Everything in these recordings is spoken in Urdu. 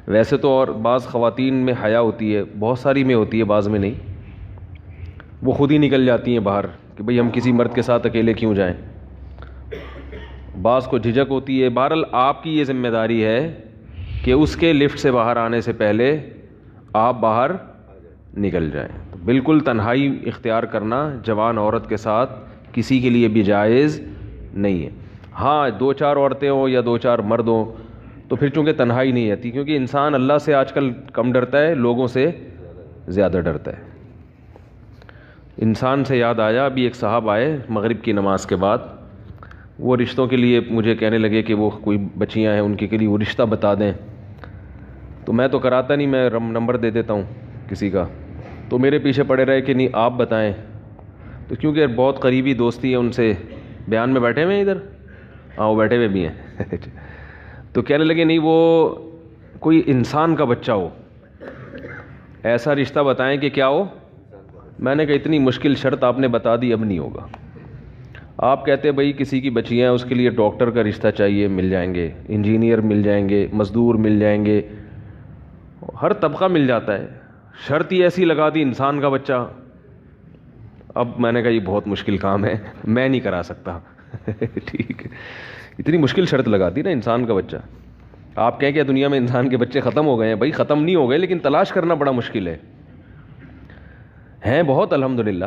ویسے تو اور بعض خواتین میں حیا ہوتی ہے، بہت ساری میں ہوتی ہے، بعض میں نہیں، وہ خود ہی نکل جاتی ہیں باہر کہ بھئی ہم کسی مرد کے ساتھ اکیلے کیوں جائیں، بعض کو جھجک ہوتی ہے۔ بہرحال آپ کی یہ ذمہ داری ہے کہ اس کے لفٹ سے باہر آنے سے پہلے آپ باہر نکل جائیں۔ تو بالکل تنہائی اختیار کرنا جوان عورت کے ساتھ کسی کے لیے بھی جائز نہیں ہے۔ ہاں، دو چار عورتیں ہوں یا دو چار مرد ہوں تو پھر چونکہ تنہائی نہیں آتی، کیونکہ انسان اللہ سے آج کل کم ڈرتا ہے، لوگوں سے زیادہ ڈرتا ہے۔ انسان سے یاد آیا، ابھی ایک صاحب آئے مغرب کی نماز کے بعد، وہ رشتوں کے لیے مجھے کہنے لگے کہ وہ کوئی بچیاں ہیں ان کے لیے وہ رشتہ بتا دیں، تو میں تو کراتا نہیں، میں نمبر دے دیتا ہوں کسی کا، تو میرے پیچھے پڑے رہے کہ نہیں آپ بتائیں، تو کیونکہ بہت قریبی دوستی ہے ان سے، بیان میں بیٹھے ہوئے ہیں ادھر، ہاں وہ بیٹھے ہوئے بھی ہیں تو کہنے لگے نہیں وہ کوئی انسان کا بچہ ہو، ایسا رشتہ بتائیں کہ کیا ہو۔ میں نے کہا اتنی مشکل شرط آپ نے بتا دی، اب نہیں ہوگا۔ آپ کہتے بھئی کسی کی بچیاں ہیں اس کے لیے ڈاکٹر کا رشتہ چاہیے، مل جائیں گے، انجینئر مل جائیں گے، مزدور مل جائیں گے، ہر طبقہ مل جاتا ہے، شرط ہی ایسی لگا دی انسان کا بچہ۔ اب میں نے کہا یہ بہت مشکل کام ہے، میں نہیں کرا سکتا ٹھیک ہے، اتنی مشکل شرط لگا دی نا، انسان کا بچہ۔ آپ کہیں کہ دنیا میں انسان کے بچے ختم ہو گئے ہیں، بھائی ختم نہیں ہو گئے، لیکن تلاش کرنا بڑا مشکل ہے، ہیں بہت الحمدللہ۔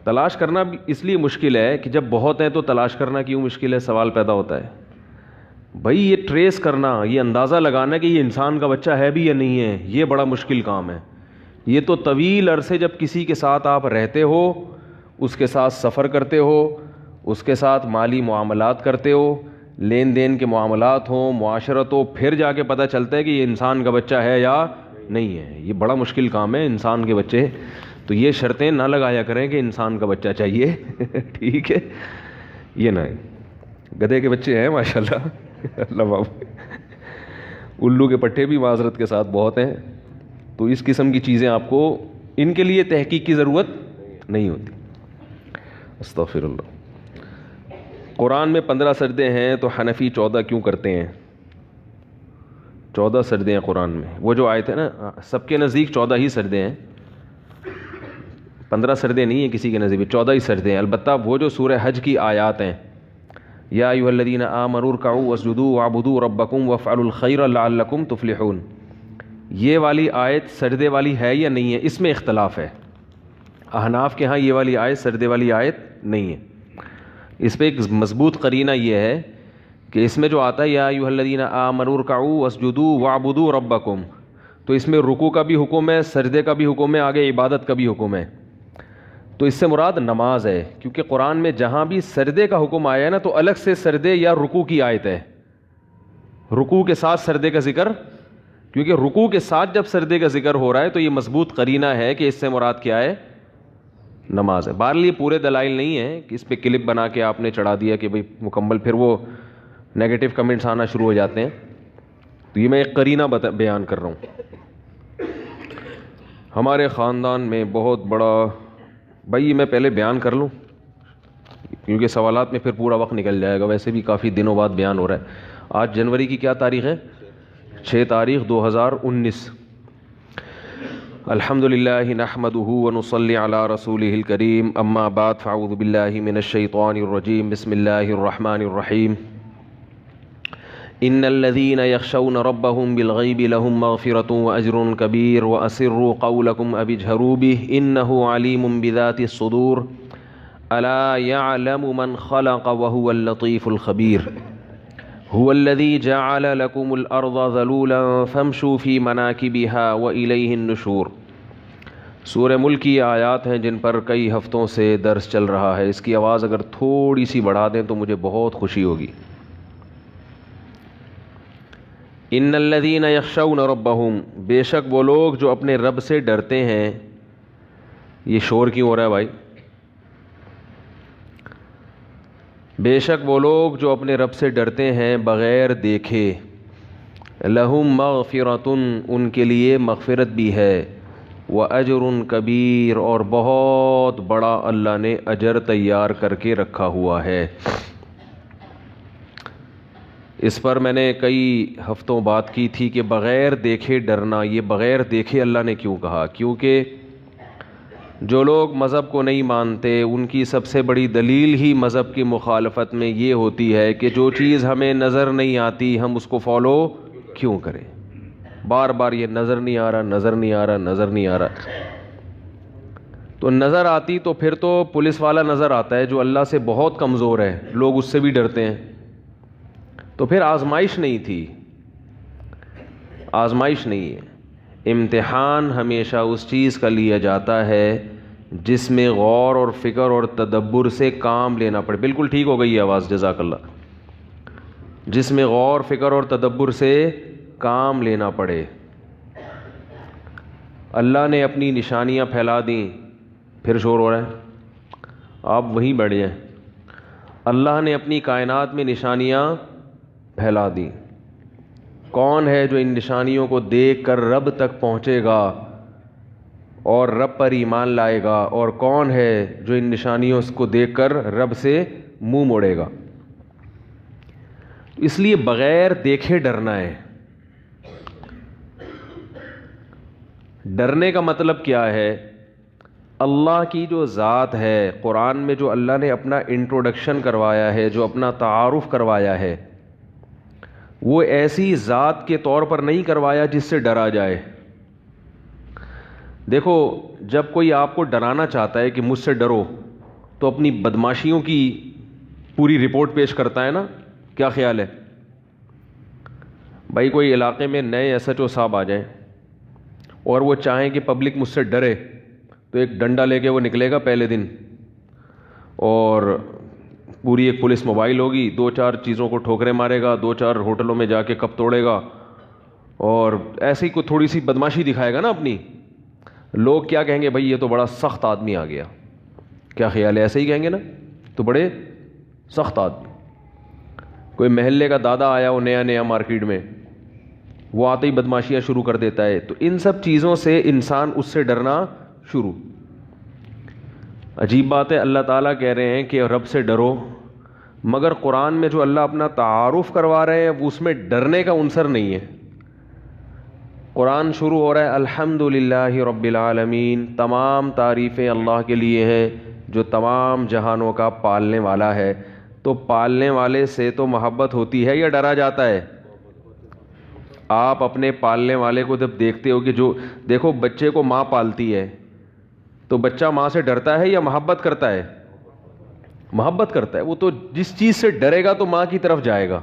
تلاش کرنا بھی اس لیے مشکل ہے کہ جب بہت ہیں تو تلاش کرنا کیوں مشکل ہے، سوال پیدا ہوتا ہے۔ بھائی یہ ٹریس کرنا، یہ اندازہ لگانا کہ یہ انسان کا بچہ ہے بھی یا نہیں ہے، یہ بڑا مشکل کام ہے۔ یہ تو طویل عرصے جب کسی کے ساتھ آپ رہتے ہو، اس کے ساتھ سفر کرتے ہو، اس کے ساتھ مالی معاملات کرتے ہو، لین دین کے معاملات ہوں، معاشرت ہو، پھر جا کے پتہ چلتا ہے کہ یہ انسان کا بچہ ہے یا نہیں ہے۔ یہ بڑا مشکل کام ہے انسان کے بچے، تو یہ شرطیں نہ لگایا کریں کہ انسان کا بچہ چاہیے ٹھیک ہے، یہ نہ ہے۔ گدھے کے بچے ہیں ماشاءاللہ اللہ معاف، الو کے پٹھے بھی معذرت کے ساتھ بہت ہیں، تو اس قسم کی چیزیں آپ کو ان کے لیے تحقیق کی ضرورت نہیں ہوتی۔ استغفر اللہ۔ قرآن میں 15 سجدے ہیں تو حنفی 14 کیوں کرتے ہیں؟ 14 سجدے ہیں قرآن میں، وہ جو آیت ہے نا، سب کے نزدیک 14 ہی سجدے ہیں، 15 سجدے نہیں ہیں کسی کے نزدیک، 14 ہی سجدے ہیں۔ البتہ وہ جو سورہ حج کی آیات ہیں، یا ایھا الذین آمنوا ارکعوا واسجدوا واعبدوا ربکم وافعلوا الخیر لعلکم تفلحون، یہ والی آیت سجدے والی ہے یا نہیں ہے، اس میں اختلاف ہے۔ احناف کے ہاں یہ والی آیت سجدے والی آیت نہیں ہے۔ اس پہ ایک مضبوط قرینہ یہ ہے کہ اس میں جو آتا ہے یا ایھا الذین آمنوا ارکعوا واسجدوا واعبدوا ربکم، تو اس میں رکوع کا بھی حکم ہے، سجدے کا بھی حکم ہے، آگے عبادت کا بھی حکم ہے، تو اس سے مراد نماز ہے، کیونکہ قرآن میں جہاں بھی سجدے کا حکم آیا ہے نا تو الگ سے سجدے یا رکوع کی آیت ہے، رکوع کے ساتھ سجدے کا ذکر، کیونکہ رکوع کے ساتھ جب سجدے کا ذکر ہو رہا ہے تو یہ مضبوط قرینہ ہے کہ اس سے مراد کیا ہے، نماز ہے۔ بہرحال یہ پورے دلائل نہیں ہیں کہ اس پہ کلپ بنا کے آپ نے چڑھا دیا کہ بھئی مکمل، پھر وہ نیگیٹو کمنٹس آنا شروع ہو جاتے ہیں، تو یہ میں ایک قرینہ بیان کر رہا ہوں۔ ہمارے خاندان میں بہت بڑا، بھائی یہ میں پہلے بیان کر لوں کیونکہ سوالات میں پھر پورا وقت نکل جائے گا، ویسے بھی کافی دنوں بعد بیان ہو رہا ہے۔ آج جنوری کی کیا تاریخ ہے؟ 6 تاریخ 2019۔ الحمد للہ نحمده ونصلی علی رسولہ الکریم، اما بعد فاعوذ باللہ من الشیطان الرجیم، بسم اللہ الرحمن الرحیم۔ ان الذین یخشون ربهم بالغیب لهم مغفرۃ واجر کبیر واسروا قولکم او اجہروا بہ انہ علیم بذات الصدور الا یعلم من خلق وهو اللطیف الخبیر۔ هو الذی جعل لکم الارض ذلولا فامشوا فی مناکبها والیہ النشور۔ سورہ ملک کی آیات ہیں جن پر کئی ہفتوں سے درس چل رہا ہے، اس کی آواز اگر تھوڑی سی بڑھا دیں تو مجھے بہت خوشی ہوگی۔ ان الذین یخشون ربہم، بے شک وہ لوگ جو اپنے رب سے ڈرتے ہیں۔ یہ شور کیوں ہو رہا ہے بھائی؟ بے شک وہ لوگ جو اپنے رب سے ڈرتے ہیں بغیر دیکھے، لہم مغفرۃ، ان کے لیے مغفرت بھی ہے، واجر کبیر، اور بہت بڑا اللہ نے اجر تیار کر کے رکھا ہوا ہے۔ اس پر میں نے کئی ہفتوں بات کی تھی کہ بغیر دیکھے ڈرنا، یہ بغیر دیکھے اللہ نے کیوں کہا؟ کیونکہ جو لوگ مذہب کو نہیں مانتے ان کی سب سے بڑی دلیل ہی مذہب کی مخالفت میں یہ ہوتی ہے کہ جو چیز ہمیں نظر نہیں آتی ہم اس کو فالو کیوں کریں؟ بار بار یہ نظر نہیں آ رہا، نظر نہیں آ رہا، نظر نہیں آ رہا۔ تو نظر آتی تو پھر تو پولیس والا نظر آتا ہے جو اللہ سے بہت کمزور ہے، لوگ اس سے بھی ڈرتے ہیں، تو پھر آزمائش نہیں تھی، آزمائش نہیں ہے۔ امتحان ہمیشہ اس چیز کا لیا جاتا ہے جس میں غور اور فکر اور تدبر سے کام لینا پڑے۔ بالکل ٹھیک ہو گئی ہے آواز، جزاک اللہ۔ جس میں غور فکر اور تدبر سے کام لینا پڑے۔ اللہ نے اپنی نشانیاں پھیلا دیں، پھر شور ہو رہا ہے، آپ وہیں بیٹھ جائیں۔ اللہ نے اپنی کائنات میں نشانیاں پھیلا دیں۔ کون ہے جو ان نشانیوں کو دیکھ کر رب تک پہنچے گا اور رب پر ایمان لائے گا، اور کون ہے جو ان نشانیوں کو دیکھ کر رب سے منہ موڑے گا؟ اس لیے بغیر دیکھے ڈرنا ہے۔ ڈرنے کا مطلب کیا ہے؟ اللہ کی جو ذات ہے، قرآن میں جو اللہ نے اپنا انٹروڈکشن کروایا ہے، جو اپنا تعارف کروایا ہے، وہ ایسی ذات کے طور پر نہیں کروایا جس سے ڈرا جائے۔ دیکھو، جب کوئی آپ کو ڈرانا چاہتا ہے کہ مجھ سے ڈرو تو اپنی بدماشیوں کی پوری رپورٹ پیش کرتا ہے نا، کیا خیال ہے؟ بھائی کوئی علاقے میں نئے ایس ایچ او صاحب آ جائیں اور وہ چاہیں کہ پبلک مجھ سے ڈرے، تو ایک ڈنڈا لے کے وہ نکلے گا پہلے دن، اور پوری ایک پولیس موبائل ہوگی، 2-4 چیزوں کو ٹھوکریں مارے گا، 2-4 ہوٹلوں میں جا کے کپ توڑے گا، اور ایسے ہی کوئی تھوڑی سی بدماشی دکھائے گا نا اپنی۔ لوگ کیا کہیں گے؟ بھائی یہ تو بڑا سخت آدمی آ گیا۔ کیا خیال ہے؟ ایسے ہی کہیں گے نا، تو بڑے سخت آدمی۔ کوئی محلے کا دادا آیا ہو نیا نیا مارکیٹ میں، وہ آتے ہی بدماشیاں شروع کر دیتا ہے، تو ان سب چیزوں سے انسان اس سے ڈرنا شروع۔ عجیب بات ہے، اللہ تعالیٰ کہہ رہے ہیں کہ رب سے ڈرو، مگر قرآن میں جو اللہ اپنا تعارف کروا رہے ہیں وہ اس میں ڈرنے کا عنصر نہیں ہے۔ قرآن شروع ہو رہا ہے الحمدللہ رب العالمین، تمام تعریفیں اللہ کے لیے ہیں جو تمام جہانوں کا پالنے والا ہے۔ تو پالنے والے سے تو محبت ہوتی ہے یا ڈرا جاتا ہے؟ آپ اپنے پالنے والے کو جب دیکھتے ہو کہ جو دیکھو بچے کو ماں پالتی ہے، تو بچہ ماں سے ڈرتا ہے یا محبت کرتا ہے؟ محبت کرتا ہے۔ وہ تو جس چیز سے ڈرے گا تو ماں کی طرف جائے گا۔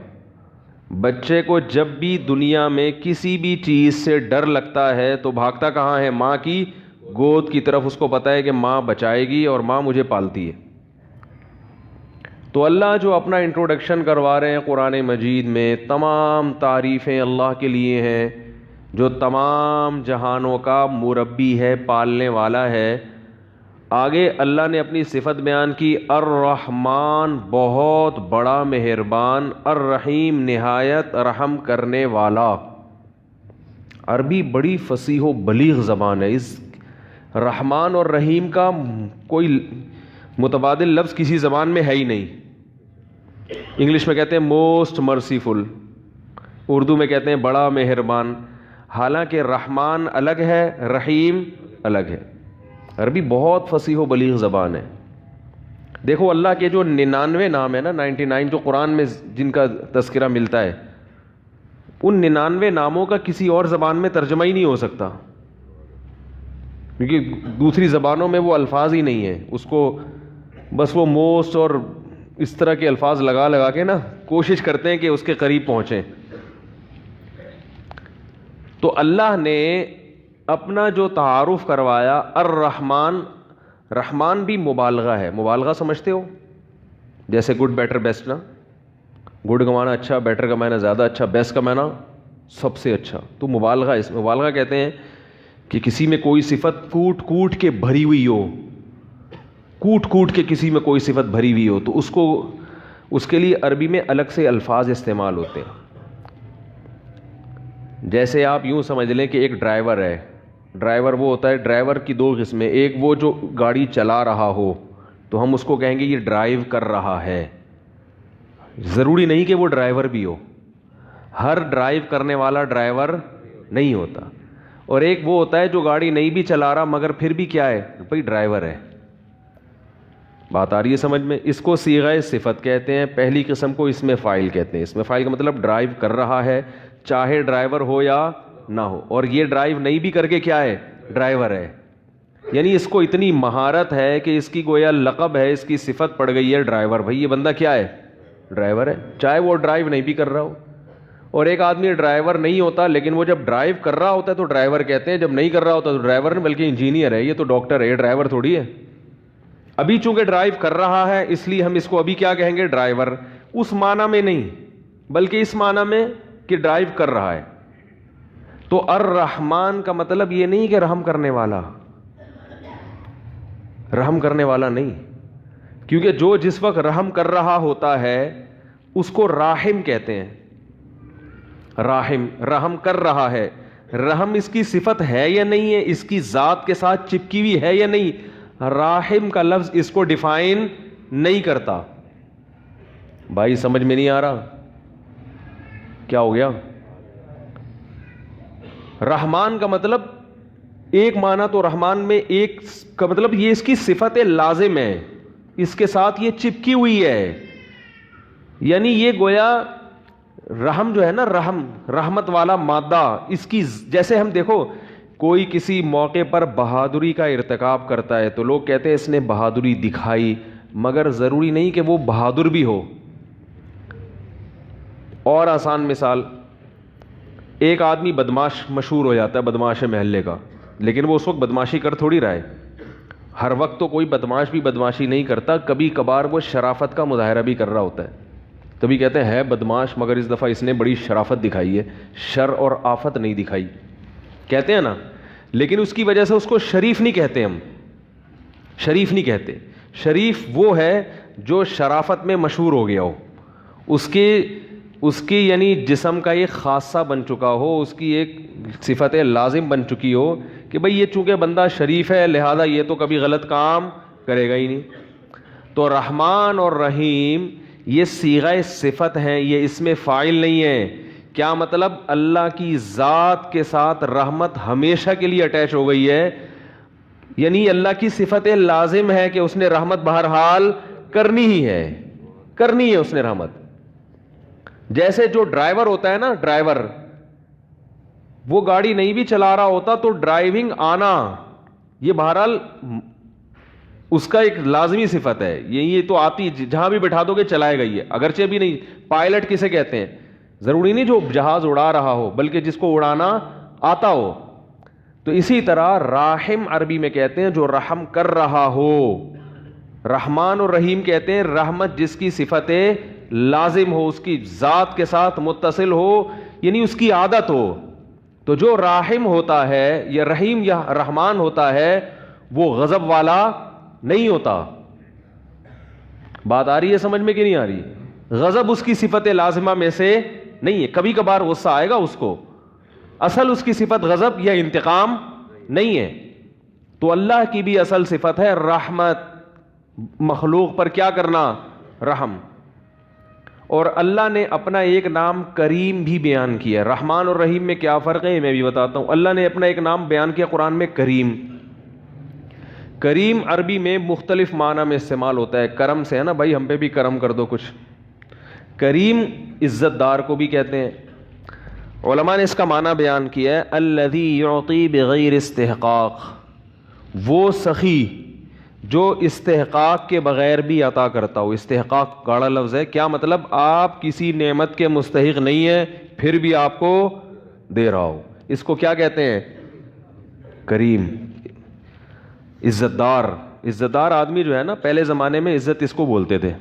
بچے کو جب بھی دنیا میں کسی بھی چیز سے ڈر لگتا ہے تو بھاگتا کہاں ہے؟ ماں کی گود کی طرف۔ اس کو پتہ ہے کہ ماں بچائے گی اور ماں مجھے پالتی ہے۔ تو اللہ جو اپنا انٹروڈکشن کروا رہے ہیں قرآن مجید میں، تمام تعریفیں اللہ کے لیے ہیں جو تمام جہانوں کا مربی ہے، پالنے والا ہے۔ آگے اللہ نے اپنی صفت بیان کی، الرحمن بہت بڑا مہربان، الرحیم نہایت رحم کرنے والا۔ عربی بڑی فصیح و بلیغ زبان ہے، اس رحمان اور رحیم کا کوئی متبادل لفظ کسی زبان میں ہے ہی نہیں۔ انگلش میں کہتے ہیں موسٹ مرسیفل، اردو میں کہتے ہیں بڑا مہربان، حالانکہ رحمان الگ ہے، رحیم الگ ہے۔ عربی بہت فصیح و بلیغ زبان ہے۔ دیکھو اللہ کے جو 99 نام ہیں نا، 99 جو قرآن میں جن کا تذکرہ ملتا ہے، ان 99 ناموں کا کسی اور زبان میں ترجمہ ہی نہیں ہو سکتا، کیونکہ دوسری زبانوں میں وہ الفاظ ہی نہیں ہیں۔ اس کو بس وہ موسٹ اور اس طرح کے الفاظ لگا لگا کے نا کوشش کرتے ہیں کہ اس کے قریب پہنچیں۔ تو اللہ نے اپنا جو تعارف کروایا الرحمن، رحمان بھی مبالغہ ہے۔ مبالغہ سمجھتے ہو؟ جیسے گڈ بیٹر بیسٹ نا، گڈ کا معنی اچھا، بیٹر کا معنی زیادہ اچھا، بیسٹ کا معنی سب سے اچھا۔ تو مبالغہ، اس مبالغہ کہتے ہیں کہ کسی میں کوئی صفت کوٹ کوٹ کے بھری ہوئی ہو، کوٹ کوٹ کے کسی میں کوئی صفت بھری ہوئی ہو، تو اس کے لیے عربی میں الگ سے الفاظ استعمال ہوتے ہیں۔ جیسے آپ یوں سمجھ لیں کہ ایک ڈرائیور ہے، ڈرائیور وہ ہوتا ہے، ڈرائیور کی 2 قسمیں، ایک وہ جو گاڑی چلا رہا ہو تو ہم اس کو کہیں گے یہ ڈرائیو کر رہا ہے، ضروری نہیں کہ وہ ڈرائیور بھی ہو۔ ہر ڈرائیو کرنے والا ڈرائیور نہیں ہوتا. اور ایک وہ ہوتا ہے جو گاڑی نہیں بھی چلا رہا مگر پھر بھی کیا ہے بھائی ڈرائیور ہے. بات آ رہی ہے سمجھ میں؟ اس کو صیغہ صفت کہتے ہیں. پہلی قسم کو اسم فاعل کہتے ہیں. اسم فاعل کا مطلب ڈرائیو کر رہا ہے چاہے ڈرائیور ہو یا نہ ہو. اور یہ ڈرائیو نہیں بھی کر کے کیا ہے ڈرائیور ہے. یعنی اس کو اتنی مہارت ہے کہ اس کی گویا لقب ہے, اس کی صفت پڑ گئی ہے ڈرائیور. بھائی یہ بندہ کیا ہے ڈرائیور ہے, چاہے وہ ڈرائیو نہیں بھی کر رہا ہو. اور ایک آدمی ڈرائیور نہیں ہوتا لیکن وہ جب ڈرائیو کر رہا ہوتا ہے تو ڈرائیور کہتے ہیں, جب نہیں کر رہا ہوتا تو ڈرائیور نہیں بلکہ انجینئر ہے, یہ تو ڈاکٹر ہے, یہ ڈرائیور تھوڑی ہے. ابھی چونکہ ڈرائیو کر رہا ہے اس لیے ہم اس کو ابھی کیا کہیں گے ڈرائیور. اس معنی میں نہیں بلکہ اس معنی میں کہ ڈرائیو کر رہا ہے. تو الرحمن کا مطلب یہ نہیں کہ رحم کرنے والا, رحم کرنے والا نہیں, کیونکہ جو جس وقت رحم کر رہا ہوتا ہے اس کو راحم کہتے ہیں. راحم رحم کر رہا ہے. رحم اس کی صفت ہے یا نہیں ہے, اس کی ذات کے ساتھ چپکی ہوئی ہے یا نہیں, راحم کا لفظ اس کو ڈیفائن نہیں کرتا. بھائی سمجھ میں نہیں آ رہا کیا ہو گیا؟ رحمان کا مطلب ایک معنی تو رحمان میں ایک کا مطلب یہ اس کی صفت لازم ہے, اس کے ساتھ یہ چپکی ہوئی ہے. یعنی یہ گویا رحم جو ہے نا, رحم رحمت والا مادہ, اس کی جیسے ہم دیکھو کوئی کسی موقع پر بہادری کا ارتکاب کرتا ہے تو لوگ کہتے ہیں اس نے بہادری دکھائی, مگر ضروری نہیں کہ وہ بہادر بھی ہو. اور آسان مثال, ایک آدمی بدماش مشہور ہو جاتا ہے, بدماش محلے کا, لیکن وہ اس وقت بدماشی کر تھوڑی رہا ہے. ہر وقت تو کوئی بدماش بھی بدماشی نہیں کرتا, کبھی کبھار وہ شرافت کا مظاہرہ بھی کر رہا ہوتا ہے. تبھی کہتے ہیں ہے بدماش مگر اس دفعہ اس نے بڑی شرافت دکھائی ہے, شر اور آفت نہیں دکھائی, کہتے ہیں نا. لیکن اس کی وجہ سے اس کو شریف نہیں کہتے, ہم شریف نہیں کہتے. شریف وہ ہے جو شرافت میں مشہور ہو گیا ہو, اس کی یعنی جسم کا ایک خاصہ بن چکا ہو, اس کی ایک صفت لازم بن چکی ہو کہ بھئی یہ چونکہ بندہ شریف ہے لہذا یہ تو کبھی غلط کام کرے گا ہی نہیں. تو رحمان اور رحیم یہ صیغہ صفت ہیں, یہ اس میں فاعل نہیں ہے. کیا مطلب؟ اللہ کی ذات کے ساتھ رحمت ہمیشہ کے لیے اٹیچ ہو گئی ہے, یعنی اللہ کی صفت لازم ہے کہ اس نے رحمت بہرحال کرنی ہی ہے, کرنی ہے اس نے رحمت. جیسے جو ڈرائیور ہوتا ہے نا, ڈرائیور وہ گاڑی نہیں بھی چلا رہا ہوتا تو ڈرائیونگ آنا یہ بہرحال اس کا ایک لازمی صفت ہے. یہ تو آتی جہاں بھی بٹھا دو گے چلائے گا یہ, اگرچہ بھی نہیں. پائلٹ کسے کہتے ہیں؟ ضروری نہیں جو جہاز اڑا رہا ہو بلکہ جس کو اڑانا آتا ہو. تو اسی طرح راحم عربی میں کہتے ہیں جو رحم کر رہا ہو. رحمان اور رحیم کہتے ہیں رحمت جس کی صفت لازم ہو, اس کی ذات کے ساتھ متصل ہو, یعنی اس کی عادت ہو. تو جو راحم ہوتا ہے یا رحیم یا رحمان ہوتا ہے وہ غضب والا نہیں ہوتا. بات آ رہی ہے سمجھ میں کہ نہیں آ رہی؟ غضب اس کی صفت لازمہ میں سے نہیں ہے. کبھی کبھار غصہ آئے گا اس کو, اصل اس کی صفت غضب یا انتقام نہیں ہے. تو اللہ کی بھی اصل صفت ہے رحمت, مخلوق پر کیا کرنا؟ رحم. اور اللہ نے اپنا ایک نام کریم بھی بیان کیا. رحمان اور رحیم میں کیا فرق ہے میں بھی بتاتا ہوں. اللہ نے اپنا ایک نام بیان کیا قرآن میں, کریم. کریم عربی میں مختلف معنی میں استعمال ہوتا ہے. کرم سے ہے نا بھائی, ہم پہ بھی کرم کر دو کچھ. کریم عزت دار کو بھی کہتے ہیں. علماء نے اس کا معنی بیان کیا ہے الذی یعطی بغیر استحقاق, وہ سخی جو استحقاق کے بغیر بھی عطا کرتا ہو. استحقاق گاڑا لفظ ہے. کیا مطلب؟ آپ کسی نعمت کے مستحق نہیں ہیں پھر بھی آپ کو دے رہا ہو, اس کو کیا کہتے ہیں؟ کریم. عزت دار. عزت دار آدمی جو ہے نا, پہلے زمانے میں عزت اس کو بولتے تھے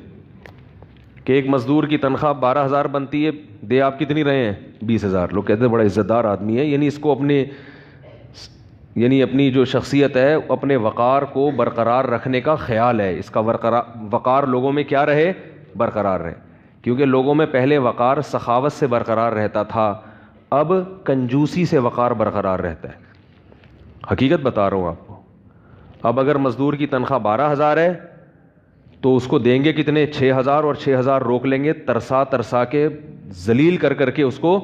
کہ ایک مزدور کی تنخواہ 12,000 بنتی ہے, دے آپ کتنی رہے ہیں؟ 20,000. لوگ کہتے ہیں بڑا عزت دار آدمی ہے, یعنی اس کو اپنی جو شخصیت ہے اپنے وقار کو برقرار رکھنے کا خیال ہے. اس کا وقار لوگوں میں کیا رہے؟ برقرار رہے. کیونکہ لوگوں میں پہلے وقار سخاوت سے برقرار رہتا تھا, اب کنجوسی سے وقار برقرار رہتا ہے. حقیقت بتا رہا ہوں آپ کو. اب اگر مزدور کی تنخواہ 12,000 ہے تو اس کو دیں گے کتنے؟ 6,000 اور 6,000 روک لیں گے ترسا ترسا کے ذلیل کر کر کے اس کو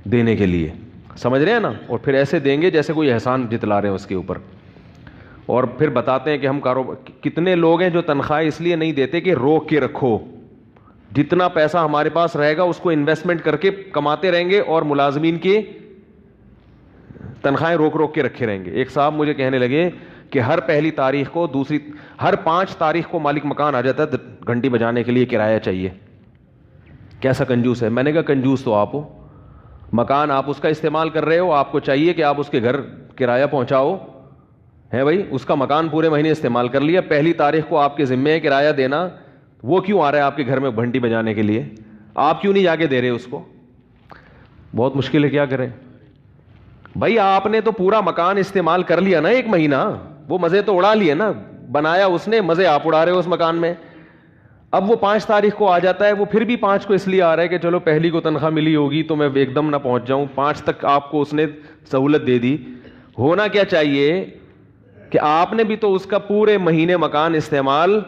دینے کے لیے, سمجھ رہے ہیں نا, اور پھر ایسے دیں گے جیسے کوئی احسان جتلا رہے ہیں اس کے اوپر. اور پھر بتاتے ہیں کہ ہم کتنے لوگ ہیں جو تنخواہ اس لیے نہیں دیتے کہ روک کے رکھو, جتنا پیسہ ہمارے پاس رہے گا اس کو انویسٹمنٹ کر کے کماتے رہیں گے اور ملازمین کی تنخواہیں روک روک کے رکھے رہیں گے. ایک صاحب مجھے کہنے لگے کہ ہر پہلی تاریخ کو ہر 5 تاریخ کو مالک مکان آ جاتا ہے گھنٹی بجانے کے لیے کرایہ چاہیے. کیسا کنجوس ہے؟ میں نے کہا کنجوس تو آپ ہو, مکان آپ اس کا استعمال کر رہے ہو, آپ کو چاہیے کہ آپ اس کے گھر کرایہ پہنچاؤ, ہے بھائی, اس کا مکان پورے مہینے استعمال کر لیا, پہلی تاریخ کو آپ کے ذمے ہے کرایہ دینا, وہ کیوں آ رہا ہے آپ کے گھر میں گھنٹی بجانے کے لیے؟ آپ کیوں نہیں جا کے دے رہے اس کو؟ بہت مشکل ہے, کیا کریں بھائی, آپ نے تو پورا مکان استعمال کر لیا نا 1 مہینہ, وہ مزے تو اڑا لیے نا, بنایا اس نے, مزے آپ اڑا رہے ہو اس مکان میں. اب وہ 5 تاریخ کو آ جاتا ہے, وہ پھر بھی 5 کو اس لیے آ رہا ہے کہ چلو پہلی کو تنخواہ ملی ہوگی تو میں ایک دم نہ پہنچ جاؤں, 5 تک آپ کو اس نے سہولت دے دی. ہونا کیا چاہیے کہ آپ نے بھی تو اس کا پورے مہینے مکان استعمال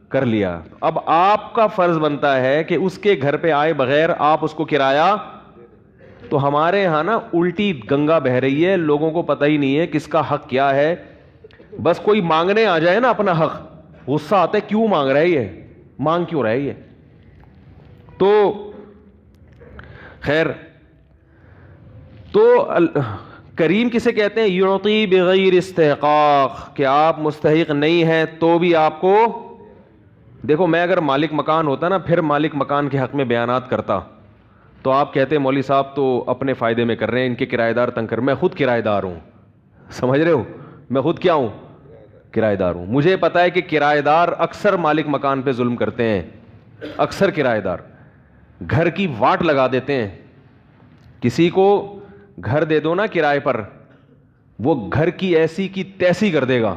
کر لیا, اب آپ کا فرض بنتا ہے کہ اس کے گھر پہ آئے بغیر آپ اس کو کرایہ. تو ہمارے یہاں نا الٹی گنگا بہ رہی ہے, لوگوں کو پتہ ہی نہیں ہے کس کا حق کیا ہے. بس کوئی مانگنے آ جائے نا اپنا حق, غصہ آتا ہے کیوں مانگ رہا ہے یہ, مانگ کیوں رہا ہے یہ. تو خیر, تو کریم کسے کہتے ہیں؟ یعطی بغیر استحقاق, کہ آپ مستحق نہیں ہیں تو بھی آپ کو. دیکھو میں اگر مالک مکان ہوتا نا پھر مالک مکان کے حق میں بیانات کرتا تو آپ کہتے مولوی صاحب تو اپنے فائدے میں کر رہے ہیں, ان کے کرایہ دار تنگ کر. میں خود کرایہ دار ہوں, سمجھ رہے ہو, میں خود کیا ہوں؟ کرایہ دار ہوں. مجھے پتا ہے کہ کرایہ دار اکثر مالک مکان پہ ظلم کرتے ہیں, اکثر کرایہ دار گھر کی واٹ لگا دیتے ہیں. کسی کو گھر دے دو نا کرائے پر, وہ گھر کی ایسی کی تیسی کر دے گا,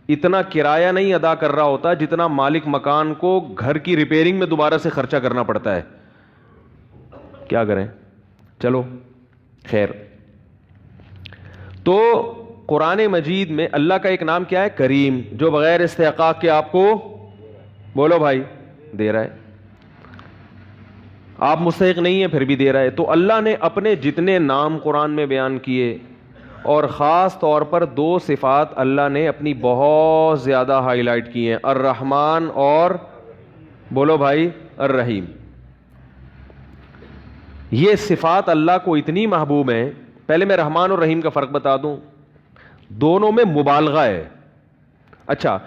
اتنا کرایہ نہیں ادا کر رہا ہوتا جتنا مالک مکان کو گھر کی ریپیئرنگ میں دوبارہ سے خرچہ کرنا پڑتا ہے. کیا کریں, چلو خیر. تو قرآن مجید میں اللہ کا ایک نام کیا ہے؟ کریم, جو بغیر استحقاق کے آپ کو, بولو بھائی, دے رہا ہے. آپ مستحق نہیں ہیں پھر بھی دے رہا ہے. تو اللہ نے اپنے جتنے نام قرآن میں بیان کیے, اور خاص طور پر 2 صفات اللہ نے اپنی بہت زیادہ ہائی لائٹ کی ہیں, الرحمن اور, بولو بھائی, الرحیم. یہ صفات اللہ کو اتنی محبوب ہیں. پہلے میں رحمان اور رحیم کا فرق بتا دوں, دونوں میں مبالغہ ہے. اچھا,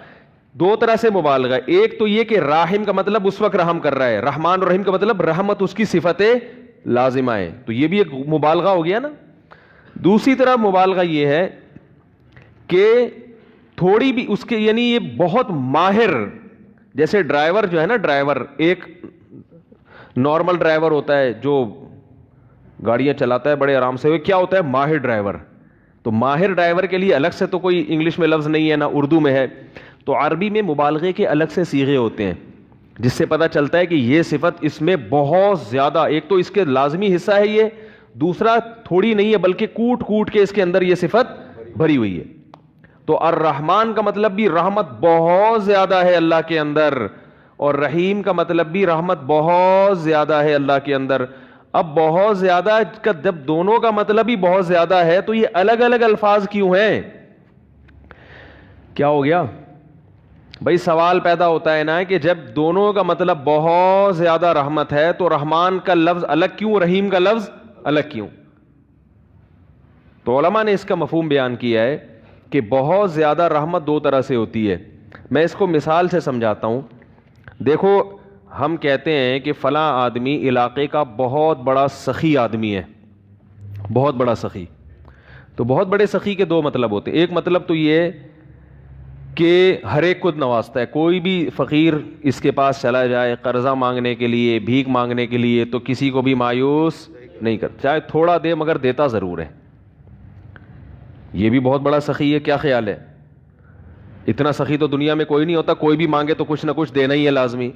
2 طرح سے مبالغہ ہے. ایک تو یہ کہ راحم کا مطلب اس وقت رحم کر رہا ہے, رحمان اور رحیم کا مطلب رحمت اس کی صفت لازمہ ہے, تو یہ بھی ایک مبالغہ ہو گیا نا. دوسری طرح مبالغہ یہ ہے کہ تھوڑی بھی اس کے, یعنی یہ بہت ماہر, جیسے ڈرائیور جو ہے نا, ڈرائیور ایک نارمل ڈرائیور ہوتا ہے جو گاڑیاں چلاتا ہے بڑے آرام سے, وہ کیا ہوتا ہے؟ ماہر ڈرائیور. تو ماہر ڈرائیور کے لیے الگ سے تو کوئی انگلش میں لفظ نہیں ہے, نہ اردو میں ہے. تو عربی میں مبالغے کے الگ سے صیغے ہوتے ہیں, جس سے پتہ چلتا ہے کہ یہ صفت اس میں بہت زیادہ, ایک تو اس کے لازمی حصہ ہے یہ, دوسرا تھوڑی نہیں ہے بلکہ کوٹ کوٹ کے اس کے اندر یہ صفت بھری ہوئی ہے. تو الرحمن کا مطلب بھی رحمت بہت زیادہ ہے اللہ کے اندر, اور رحیم کا مطلب بھی رحمت بہت زیادہ ہے اللہ کے اندر. اب بہت زیادہ کا جب دونوں کا مطلب ہی بہت زیادہ ہے تو یہ الگ الگ الفاظ کیوں ہیں؟ کیا ہو گیا بھائی؟ سوال پیدا ہوتا ہے نا کہ جب دونوں کا مطلب بہت زیادہ رحمت ہے تو رحمان کا لفظ الگ کیوں, رحیم کا لفظ الگ کیوں؟ تو علماء نے اس کا مفہوم بیان کیا ہے کہ بہت زیادہ رحمت 2 طرح سے ہوتی ہے. میں اس کو مثال سے سمجھاتا ہوں. دیکھو, ہم کہتے ہیں کہ فلاں آدمی علاقے کا بہت بڑا سخی آدمی ہے, بہت بڑا سخی. تو بہت بڑے سخی کے 2 مطلب ہوتے ہیں. ایک مطلب تو یہ کہ ہر ایک کو نوازتا ہے, کوئی بھی فقیر اس کے پاس چلا جائے قرضہ مانگنے کے لیے, بھیک مانگنے کے لیے, تو کسی کو بھی مایوس نہیں کرتا, چاہے تھوڑا دے مگر دیتا ضرور ہے. یہ بھی بہت بڑا سخی ہے. کیا خیال ہے؟ اتنا سخی تو دنیا میں کوئی نہیں ہوتا, کوئی بھی مانگے تو کچھ نہ کچھ دینا ہی ہے لازمی.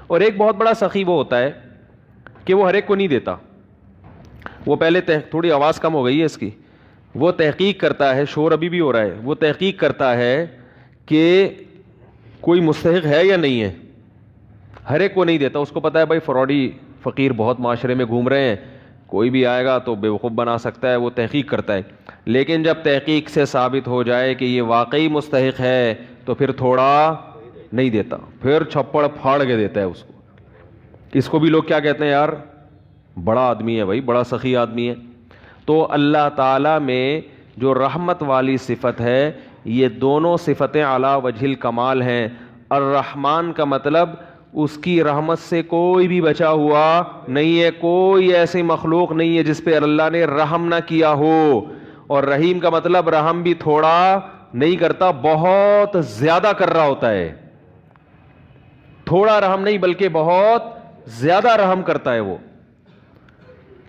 اور ایک بہت بڑا سخی وہ ہوتا ہے کہ وہ ہر ایک کو نہیں دیتا. وہ پہلے تھوڑی آواز کم ہو گئی ہے اس کی, وہ تحقیق کرتا ہے, شور ابھی بھی ہو رہا ہے, وہ تحقیق کرتا ہے کہ کوئی مستحق ہے یا نہیں ہے؟ ہر ایک کو نہیں دیتا. اس کو پتا ہے بھائی فراڈی فقیر بہت معاشرے میں گھوم رہے ہیں, کوئی بھی آئے گا تو بیوقوف بنا سکتا ہے, وہ تحقیق کرتا ہے. لیکن جب تحقیق سے ثابت ہو جائے کہ یہ واقعی مستحق ہے تو پھر تھوڑا نہیں دیتا, پھر چھپڑ پھاڑ کے دیتا ہے اس کو. اس کو بھی لوگ کیا کہتے ہیں, یار بڑا آدمی ہے بھائی, بڑا سخی آدمی ہے. تو اللہ تعالیٰ میں جو رحمت والی صفت ہے, یہ دونوں صفتیں علی وجہ الکمال ہیں. الرحمن کا مطلب اس کی رحمت سے کوئی بھی بچا ہوا نہیں ہے, کوئی ایسی مخلوق نہیں ہے جس پہ اللہ نے رحم نہ کیا ہو. اور رحیم کا مطلب رحم بھی تھوڑا نہیں کرتا, بہت زیادہ کر رہا ہوتا ہے. تھوڑا رحم نہیں بلکہ بہت زیادہ رحم کرتا ہے وہ.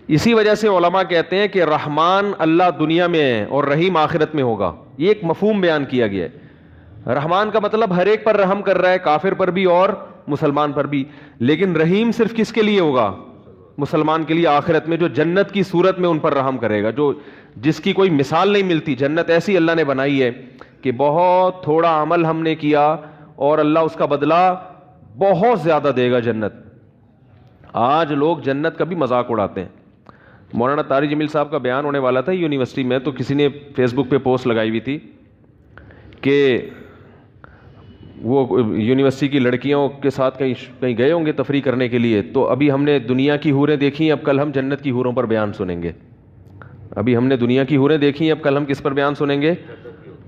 اسی وجہ سے علماء کہتے ہیں کہ رحمان اللہ دنیا میں ہے اور رحیم آخرت میں ہوگا. یہ ایک مفہوم بیان کیا گیا ہے. رحمان کا مطلب ہر ایک پر رحم کر رہا ہے, کافر پر بھی اور مسلمان پر بھی. لیکن رحیم صرف کس کے لیے ہوگا؟ مسلمان کے لیے آخرت میں, جو جنت کی صورت میں ان پر رحم کرے گا, جو جس کی کوئی مثال نہیں ملتی. جنت ایسی اللہ نے بنائی ہے کہ بہت تھوڑا عمل ہم نے کیا اور اللہ اس کا بدلہ بہت زیادہ دے گا جنت. آج لوگ جنت کا بھی مذاق اڑاتے ہیں. مولانا طارق جمیل صاحب کا بیان ہونے والا تھا یونیورسٹی میں, تو کسی نے فیس بک پہ پوسٹ لگائی ہوئی تھی کہ وہ یونیورسٹی کی لڑکیوں کے ساتھ کہیں گئے ہوں گے تفریح کرنے کے لیے, تو ابھی ہم نے دنیا کی حوریں دیکھی ہیں, اب کل ہم جنت کی حوروں پر بیان سنیں گے. ابھی ہم نے دنیا کی حوریں دیکھی ہیں, اب کل ہم کس پر بیان سنیں گے؟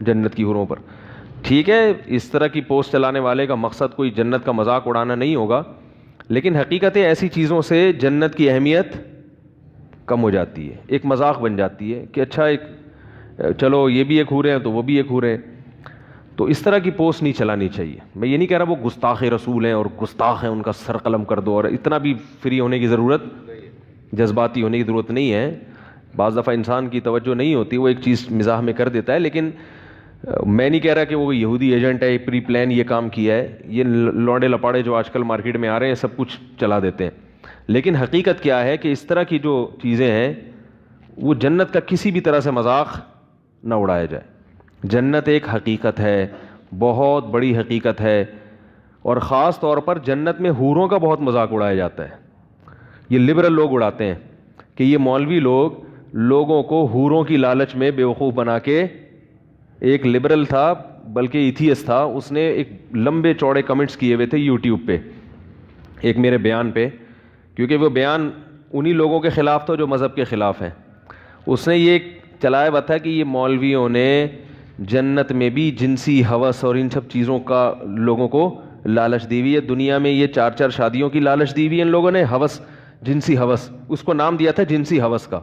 جنت کی حوروں پر. ٹھیک ہے, اس طرح کی پوسٹ چلانے والے کا مقصد کوئی جنت کا مذاق اڑانا نہیں ہوگا, لیکن حقیقت ایسی چیزوں سے جنت کی اہمیت کم ہو جاتی ہے, ایک مذاق بن جاتی ہے کہ اچھا ایک چلو یہ بھی ایک حورے ہیں تو وہ بھی ایک حورے ہیں. تو اس طرح کی پوسٹ نہیں چلانی چاہیے. میں یہ نہیں کہہ رہا وہ گستاخ رسول ہیں اور گستاخ ہیں, ان کا سر قلم کر دو, اور اتنا بھی فری ہونے کی ضرورت, جذباتی ہونے کی ضرورت نہیں ہے. بعض دفعہ انسان کی توجہ نہیں ہوتی, وہ ایک چیز مزاح میں کر دیتا ہے. لیکن میں نہیں کہہ رہا کہ وہ یہودی ایجنٹ ہے, پری پلان یہ کام کیا ہے. یہ لوڈے لپاڑے جو آج کل مارکیٹ میں آ رہے ہیں سب کچھ چلا دیتے ہیں. لیکن حقیقت کیا ہے کہ اس طرح کی جو چیزیں ہیں وہ جنت کا کسی بھی طرح سے مذاق نہ اڑایا جائے. جنت ایک حقیقت ہے, بہت بڑی حقیقت ہے, اور خاص طور پر جنت میں حوروں کا بہت مذاق اڑایا جاتا ہے. یہ لبرل لوگ اڑاتے ہیں کہ یہ مولوی لوگ لوگوں کو حوروں کی لالچ میں بیوقوف بنا کے. ایک لبرل تھا بلکہ ایتھیسٹ تھا, اس نے ایک لمبے چوڑے کمنٹس کیے ہوئے تھے یوٹیوب پہ ایک میرے بیان پہ, کیونکہ وہ بیان انہی لوگوں کے خلاف تھا جو مذہب کے خلاف ہیں. اس نے یہ چلایا ہوا تھا کہ یہ مولویوں نے جنت میں بھی جنسی ہوس اور ان سب چیزوں کا لوگوں کو لالچ دی ہوئی ہے. دنیا میں یہ 4 شادیوں کی لالچ دی ہوئی ہے ان لوگوں نے, ہوس, جنسی ہوس, اس کو نام دیا تھا جنسی ہوس کا.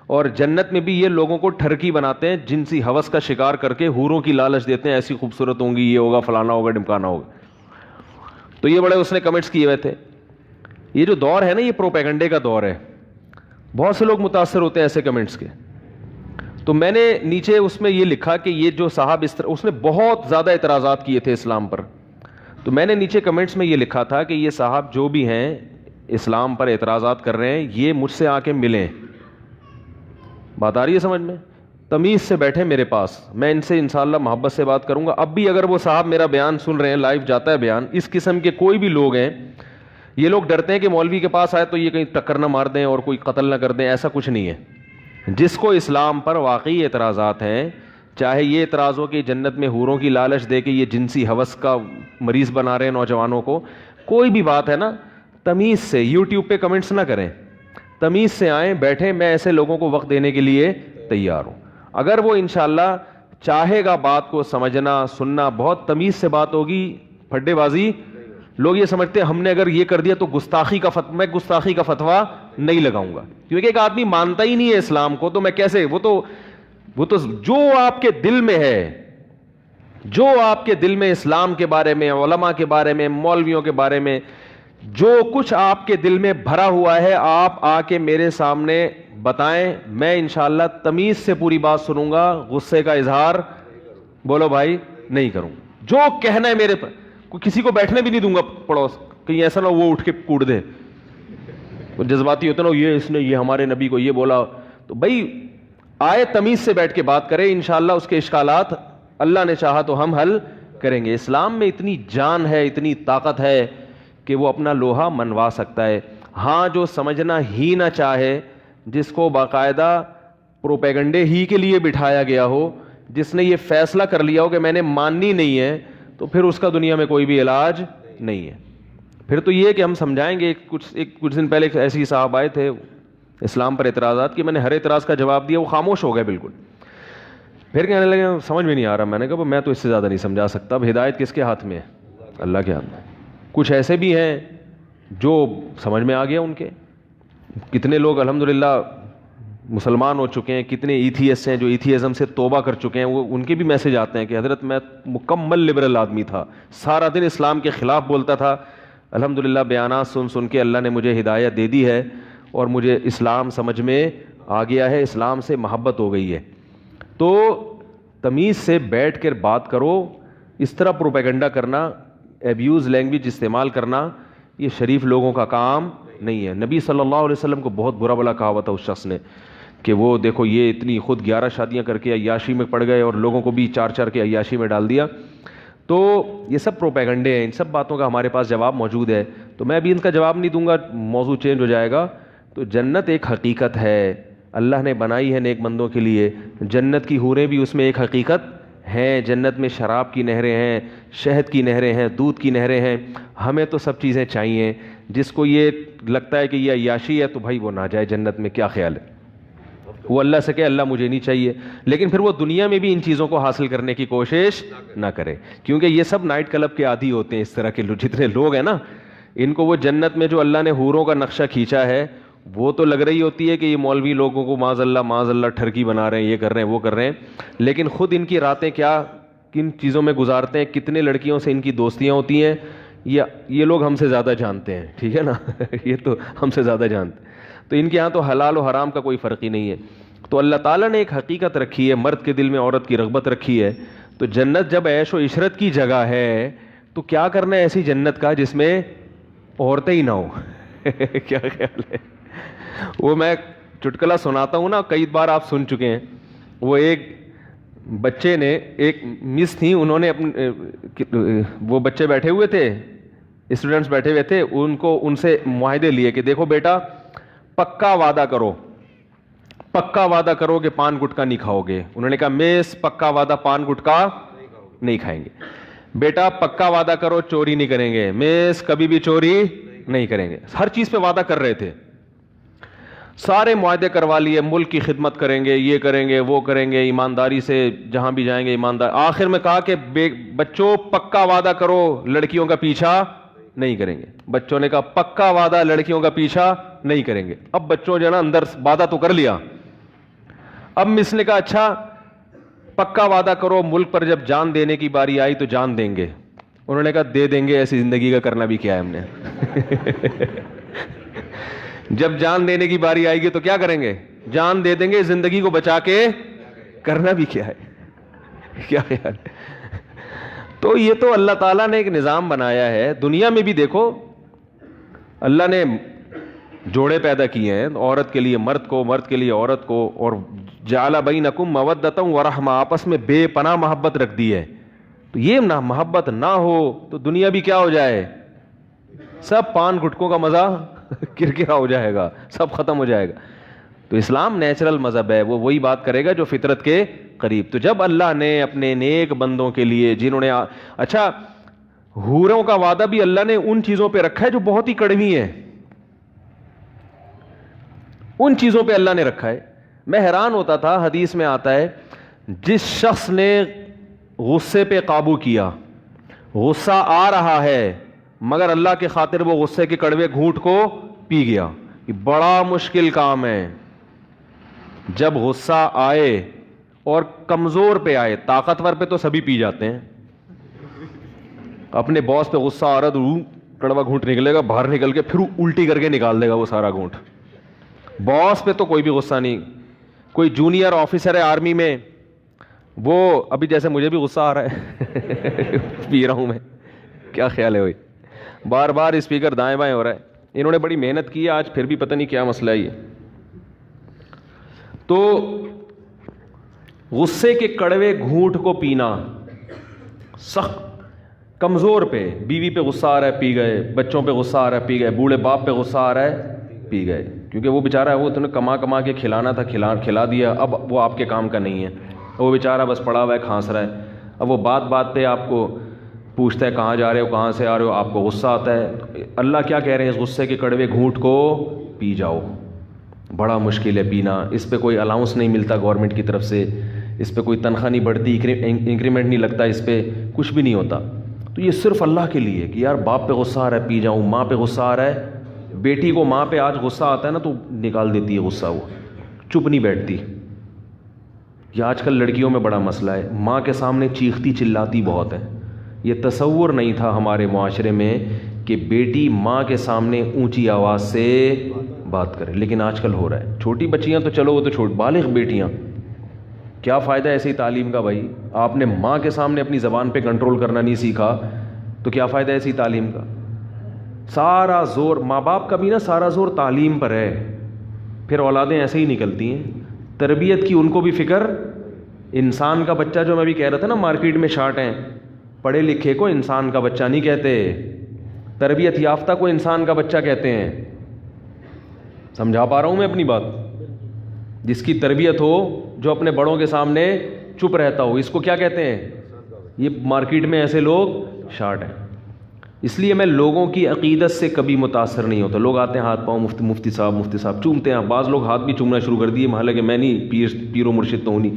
اور جنت میں بھی یہ لوگوں کو ٹھرکی بناتے ہیں, جنسی ہوس کا شکار کر کے حوروں کی لالچ دیتے ہیں, ایسی خوبصورت ہوں گی, یہ ہوگا, فلانا ہوگا, ڈمکانا ہوگا. تو یہ بڑے اس نے کمنٹس کیے ہوئے تھے. یہ جو دور ہے نا, یہ پروپیگنڈے کا دور ہے. بہت سے لوگ متاثر ہوتے ہیں ایسے کمنٹس کے. تو میں نے نیچے اس میں یہ لکھا کہ یہ جو صاحب اس نے بہت زیادہ اعتراضات کیے تھے اسلام پر. تو میں نے نیچے کمنٹس میں یہ لکھا تھا کہ یہ صاحب جو بھی ہیں اسلام پر اعتراضات کر رہے ہیں, یہ مجھ سے آ کے ملیں. بات آ رہی ہے سمجھ میں؟ تمیز سے بیٹھے میرے پاس, میں ان سے انشاءاللہ محبت سے بات کروں گا. اب بھی اگر وہ صاحب میرا بیان سن رہے ہیں, لائیو جاتا ہے بیان, اس قسم کے کوئی بھی لوگ ہیں, یہ لوگ ڈرتے ہیں کہ مولوی کے پاس آئے تو یہ کہیں ٹکر نہ مار دیں اور کوئی قتل نہ کر دیں. ایسا کچھ نہیں ہے. جس کو اسلام پر واقعی اعتراضات ہیں, چاہے یہ اعتراض ہو کہ جنت میں حوروں کی لالچ دے کے یہ جنسی ہوس کا مریض بنا رہے ہیں نوجوانوں کو, کوئی بھی بات ہے نا, تمیز سے یوٹیوب پہ کمنٹس نہ کریں, تمیز سے آئیں, بیٹھیں. میں ایسے لوگوں کو وقت دینے کے لیے تیار ہوں. اگر وہ انشاءاللہ چاہے گا بات کو سمجھنا سننا, بہت تمیز سے بات ہوگی, پھڈے بازی. لوگ یہ سمجھتے ہیں ہم نے اگر یہ کر دیا تو گستاخی کا میں گستاخی کا فتویٰ نہیں لگاؤں گا, کیونکہ ایک آدمی مانتا ہی نہیں ہے اسلام کو, تو میں کیسے, وہ تو جو آپ کے دل میں ہے, جو آپ کے دل میں اسلام کے بارے میں, علماء کے بارے میں, مولویوں کے بارے میں جو کچھ آپ کے دل میں بھرا ہوا ہے, آپ آ کے میرے سامنے بتائیں. میں انشاءاللہ تمیز سے پوری بات سنوں گا, غصے کا اظہار بولو بھائی نہیں کروں. جو کہنا ہے میرے پر, کسی کو بیٹھنے بھی نہیں دوں گا پڑوس, کہیں ایسا نہ وہ اٹھ کے کوڑ دے, جذباتی ہوتے نا, یہ اس نے یہ ہمارے نبی کو یہ بولا. تو بھائی آئے تمیز سے بیٹھ کے بات کرے, انشاءاللہ اس کے اشکالات اللہ نے چاہا تو ہم حل کریں گے. اسلام میں اتنی جان ہے, اتنی طاقت ہے کہ وہ اپنا لوہا منوا سکتا ہے. ہاں جو سمجھنا ہی نہ چاہے, جس کو باقاعدہ پروپیگنڈے ہی کے لیے بٹھایا گیا ہو, جس نے یہ فیصلہ کر لیا ہو کہ میں نے ماننی نہیں ہے, تو پھر اس کا دنیا میں کوئی بھی علاج نہیں ہے. پھر تو یہ کہ ہم سمجھائیں گے. کچھ دن پہلے ایسے ہی صاحب آئے تھے اسلام پر اعتراضات کی, میں نے ہر اعتراض کا جواب دیا, وہ خاموش ہو گئے بالکل. پھر کہنے لگے سمجھ میں نہیں آ رہا. میں نے کہا میں تو اس سے زیادہ نہیں سمجھا سکتا. اب ہدایت کس کے ہاتھ میں ہے؟ اللہ کے ہاتھ میں. کچھ ایسے بھی ہیں جو سمجھ میں آ گیا ان کے. کتنے لوگ الحمدللہ مسلمان ہو چکے ہیں, کتنے ایتھیسٹ ہیں جو ایتھیزم سے توبہ کر چکے ہیں. وہ ان کے بھی میسج آتے ہیں کہ حضرت میں مکمل لبرل آدمی تھا, سارا دن اسلام کے خلاف بولتا تھا, الحمدللہ بیانات سن کے اللہ نے مجھے ہدایت دے دی ہے اور مجھے اسلام سمجھ میں آ گیا ہے, اسلام سے محبت ہو گئی ہے. تو تمیز سے بیٹھ کر بات کرو. اس طرح پروپیگنڈا کرنا, ایبیوز لینگویج استعمال کرنا, یہ شریف لوگوں کا کام نہیں ہے. نبی صلی اللہ علیہ وسلم کو بہت برا بلا کہا ہوا تھا اس شخص نے کہ وہ دیکھو یہ اتنی خود 11 شادیاں کر کے عیاشی میں پڑ گئے اور لوگوں کو بھی 4 کے عیاشی میں ڈال دیا. تو یہ سب پروپیگنڈے ہیں. ان سب باتوں کا ہمارے پاس جواب موجود ہے, تو میں ابھی ان کا جواب نہیں دوں گا, موضوع چینج ہو جائے گا. تو جنت ایک حقیقت ہے, اللہ نے بنائی ہے نیک بندوں کے لیے. جنت کی حوریں بھی اس میں ایک حقیقت ہیں. جنت میں شراب کی نہریں ہیں, شہد کی نہریں ہیں, دودھ کی نہریں ہیں. ہمیں تو سب چیزیں چاہیے. جس کو یہ لگتا ہے کہ یہ عیاشی ہے تو بھائی وہ نہ جائے جنت میں. کیا خیال ہے؟ وہ اللہ سے کہے اللہ مجھے نہیں چاہیے, لیکن پھر وہ دنیا میں بھی ان چیزوں کو حاصل کرنے کی کوشش نہ کرے, کیونکہ یہ سب نائٹ کلب کے عادی ہوتے ہیں. اس طرح کے جتنے لوگ ہیں نا, ان کو وہ جنت میں جو اللہ نے حوروں کا نقشہ کھینچا ہے وہ تو لگ رہی ہوتی ہے کہ یہ مولوی لوگوں کو معاذ اللہ ٹھرکی بنا رہے ہیں, یہ کر رہے ہیں, وہ کر رہے ہیں, لیکن خود ان کی راتیں کیا کن چیزوں میں گزارتے ہیں, کتنے لڑکیوں سے ان کی دوستیاں ہوتی ہیں, یہ لوگ ہم سے زیادہ جانتے ہیں. ٹھیک ہے نا, یہ تو ہم سے زیادہ جانتے ہیں. تو ان کے ہاں تو حلال و حرام کا کوئی فرق ہی نہیں ہے. تو اللہ تعالیٰ نے ایک حقیقت رکھی ہے, مرد کے دل میں عورت کی رغبت رکھی ہے. تو جنت جب عیش و عشرت کی جگہ ہے تو کیا کرنا ہے ایسی جنت کا جس میں عورتیں ہی نہ ہو. کیا خیال ہے؟ وہ میں چٹکلا سناتا ہوں نا, کئی بار آپ سن چکے ہیں. وہ ایک بچے نے, ایک مس تھیں, انہوں نے وہ بچے بیٹھے ہوئے تھے, اسٹوڈنٹس بیٹھے ہوئے تھے, ان سے معاہدے لیے کہ دیکھو بیٹا پکا وعدہ کرو کہ پان گٹکا نہیں کھاؤ گے. انہوں نے کہا میس پکا وعدہ پان گٹکا نہیں کھائیں گے. بیٹا پکا وعدہ کرو چوری نہیں کریں گے. میس کبھی بھی چوری نہیں کریں گے. ہر چیز پہ وعدہ کر رہے تھے, سارے معاہدے کروا لیے, ملک کی خدمت کریں گے, یہ کریں گے, وہ کریں گے, ایمانداری سے جہاں بھی جائیں گے ایماندار. آخر میں کہا کہ بچوں پکا وعدہ کرو لڑکیوں کا پیچھا نہیں کریں گے. بچوں نے کہا پکا وعدہ لڑکیوں کا پیچھا نہیں کریں گے. اب بچوں جو ہے نا اندر وعدہ تو کر لیا. اب مس نے کہا اچھا پکا وعدہ کرو ملک پر جب جان دینے کی باری آئی تو جان دیں گے. انہوں نے کہا دے دیں گے, ایسی زندگی کا کرنا بھی کیا ہے ہم نے. جب جان دینے کی باری آئے گی تو کیا کریں گے؟ جان دے دیں گے. زندگی کو بچا کے کرنا بھی کیا ہے. کیا خیال ہے؟ تو یہ تو اللہ تعالیٰ نے ایک نظام بنایا ہے. دنیا میں بھی دیکھو اللہ نے جوڑے پیدا کیے ہیں, عورت کے لیے مرد کو, مرد کے لیے عورت کو, اور جعل بینکم مودۃ ورحمہ, آپس میں بے پناہ محبت رکھ دی ہے. تو یہ نہ محبت نہ ہو تو دنیا بھی کیا ہو جائے, سب پان گٹکوں کا مزہ کرکرا ہو جائے گا, سب ختم ہو جائے گا. تو اسلام نیچرل مذہب ہے, وہ وہی بات کرے گا جو فطرت کے قریب. تو جب اللہ نے اپنے نیک بندوں کے لیے جنہوں نے اچھا حوروں کا وعدہ بھی اللہ نے ان چیزوں پہ رکھا ہے جو بہت ہی کڑوی ہیں, ان چیزوں پہ اللہ نے رکھا ہے. میں حیران ہوتا تھا, حدیث میں آتا ہے جس شخص نے غصے پہ قابو کیا, غصہ آ رہا ہے مگر اللہ کے خاطر وہ غصے کے کڑوے گھونٹ کو پی گیا. یہ بڑا مشکل کام ہے. جب غصہ آئے اور کمزور پہ آئے, طاقتور پہ تو سبھی پی جاتے ہیں. اپنے باس پہ غصہ آ رہا تو کڑوا گھونٹ نکلے گا, باہر نکل کے پھر الٹی کر کے نکال دے گا وہ سارا گھونٹ. باس پہ تو کوئی بھی غصہ نہیں. کوئی جونیئر آفیسر ہے آرمی میں, وہ ابھی جیسے مجھے بھی غصہ آ رہا ہے پی رہا ہوں میں. کیا خیال ہے بھائی؟ بار بار اسپیکر دائیں بائیں ہو رہا ہے. انہوں نے بڑی محنت کی ہے, آج پھر بھی پتہ نہیں کیا مسئلہ ہے یہ. تو غصے کے کڑوے گھونٹ کو پینا سخت کمزور پہ، بیوی پہ غصہ آ رہا ہے پی گئے، بچوں پہ غصہ آ رہا ہے پی گئے، بوڑھے باپ پہ غصہ آ رہا ہے پی گئے، کیونکہ وہ بیچارہ وہ تو نے کما کے کھلانا تھا، کھلا دیا، اب وہ آپ کے کام کا نہیں ہے، وہ بیچارہ بس پڑا ہوا ہے کھانس رہا ہے، اب وہ بات پہ آپ کو پوچھتا ہے کہاں جا رہے ہو، کہاں سے آ رہے ہو، آپ کو غصہ آتا ہے۔ اللہ کیا کہہ رہے ہیں، اس غصے کے کڑوے گھونٹ کو پی جاؤ، بڑا مشکل ہے پینا، اس پہ کوئی الاؤنس نہیں ملتا گورنمنٹ کی طرف سے، اس پہ کوئی تنخواہ نہیں بڑھتی، انکریمنٹ نہیں لگتا، اس پہ کچھ بھی نہیں ہوتا، تو یہ صرف اللہ کے لیے کہ یار باپ پہ غصہ آ رہا ہے پی جاؤں، ماں پہ غصہ آ رہا ہے، بیٹی کو ماں پہ آج غصہ آتا ہے نا تو نکال دیتی ہے غصہ، وہ چپ نہیں بیٹھتی۔ یہ آج کل لڑکیوں میں بڑا مسئلہ ہے، ماں کے سامنے چیختی چلاتی بہت ہے، یہ تصور نہیں تھا ہمارے معاشرے میں کہ بیٹی ماں کے سامنے اونچی آواز سے بات کرے، لیکن آج کل ہو رہا ہے۔ چھوٹی بچیاں تو چلو وہ تو بالغ بیٹیاں، کیا فائدہ ایسی تعلیم کا بھائی، آپ نے ماں کے سامنے اپنی زبان پہ کنٹرول کرنا نہیں سیکھا تو کیا فائدہ ایسی تعلیم کا؟ سارا زور ماں باپ کا بھی نا، سارا زور تعلیم پر ہے، پھر اولادیں ایسے ہی نکلتی ہیں۔ تربیت کی ان کو بھی فکر، انسان کا بچہ، جو میں بھی کہہ رہا تھا نا مارکیٹ میں شارٹ ہیں، پڑھے لکھے کو انسان کا بچہ نہیں کہتے، تربیت یافتہ کو انسان کا بچہ کہتے ہیں۔ سمجھا پا رہا ہوں میں اپنی بات؟ جس کی تربیت ہو، جو اپنے بڑوں کے سامنے چپ رہتا ہو، اس کو کیا کہتے ہیں؟ یہ مارکیٹ میں ایسے لوگ شارٹ ہیں۔ اس لیے میں لوگوں کی عقیدت سے کبھی متاثر نہیں ہوتا۔ لوگ آتے ہیں ہاتھ پاؤں مفتی صاحب چومتے ہیں، بعض لوگ ہاتھ بھی چومنا شروع کر دیے، حالانکہ میں نہیں پیر و مرشد تو ہوں نہیں،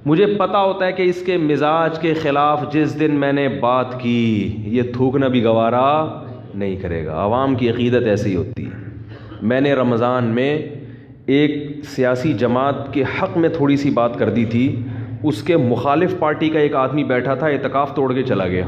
مجھے پتہ ہوتا ہے کہ اس کے مزاج کے خلاف جس دن میں نے بات کی یہ تھوکنا بھی گوارا نہیں کرے گا۔ عوام کی عقیدت ایسی ہی ہوتی ہے۔ میں نے رمضان میں ایک سیاسی جماعت کے حق میں تھوڑی سی بات کر دی تھی، اس کے مخالف پارٹی کا ایک آدمی بیٹھا تھا، اعتکاف توڑ کے چلا گیا۔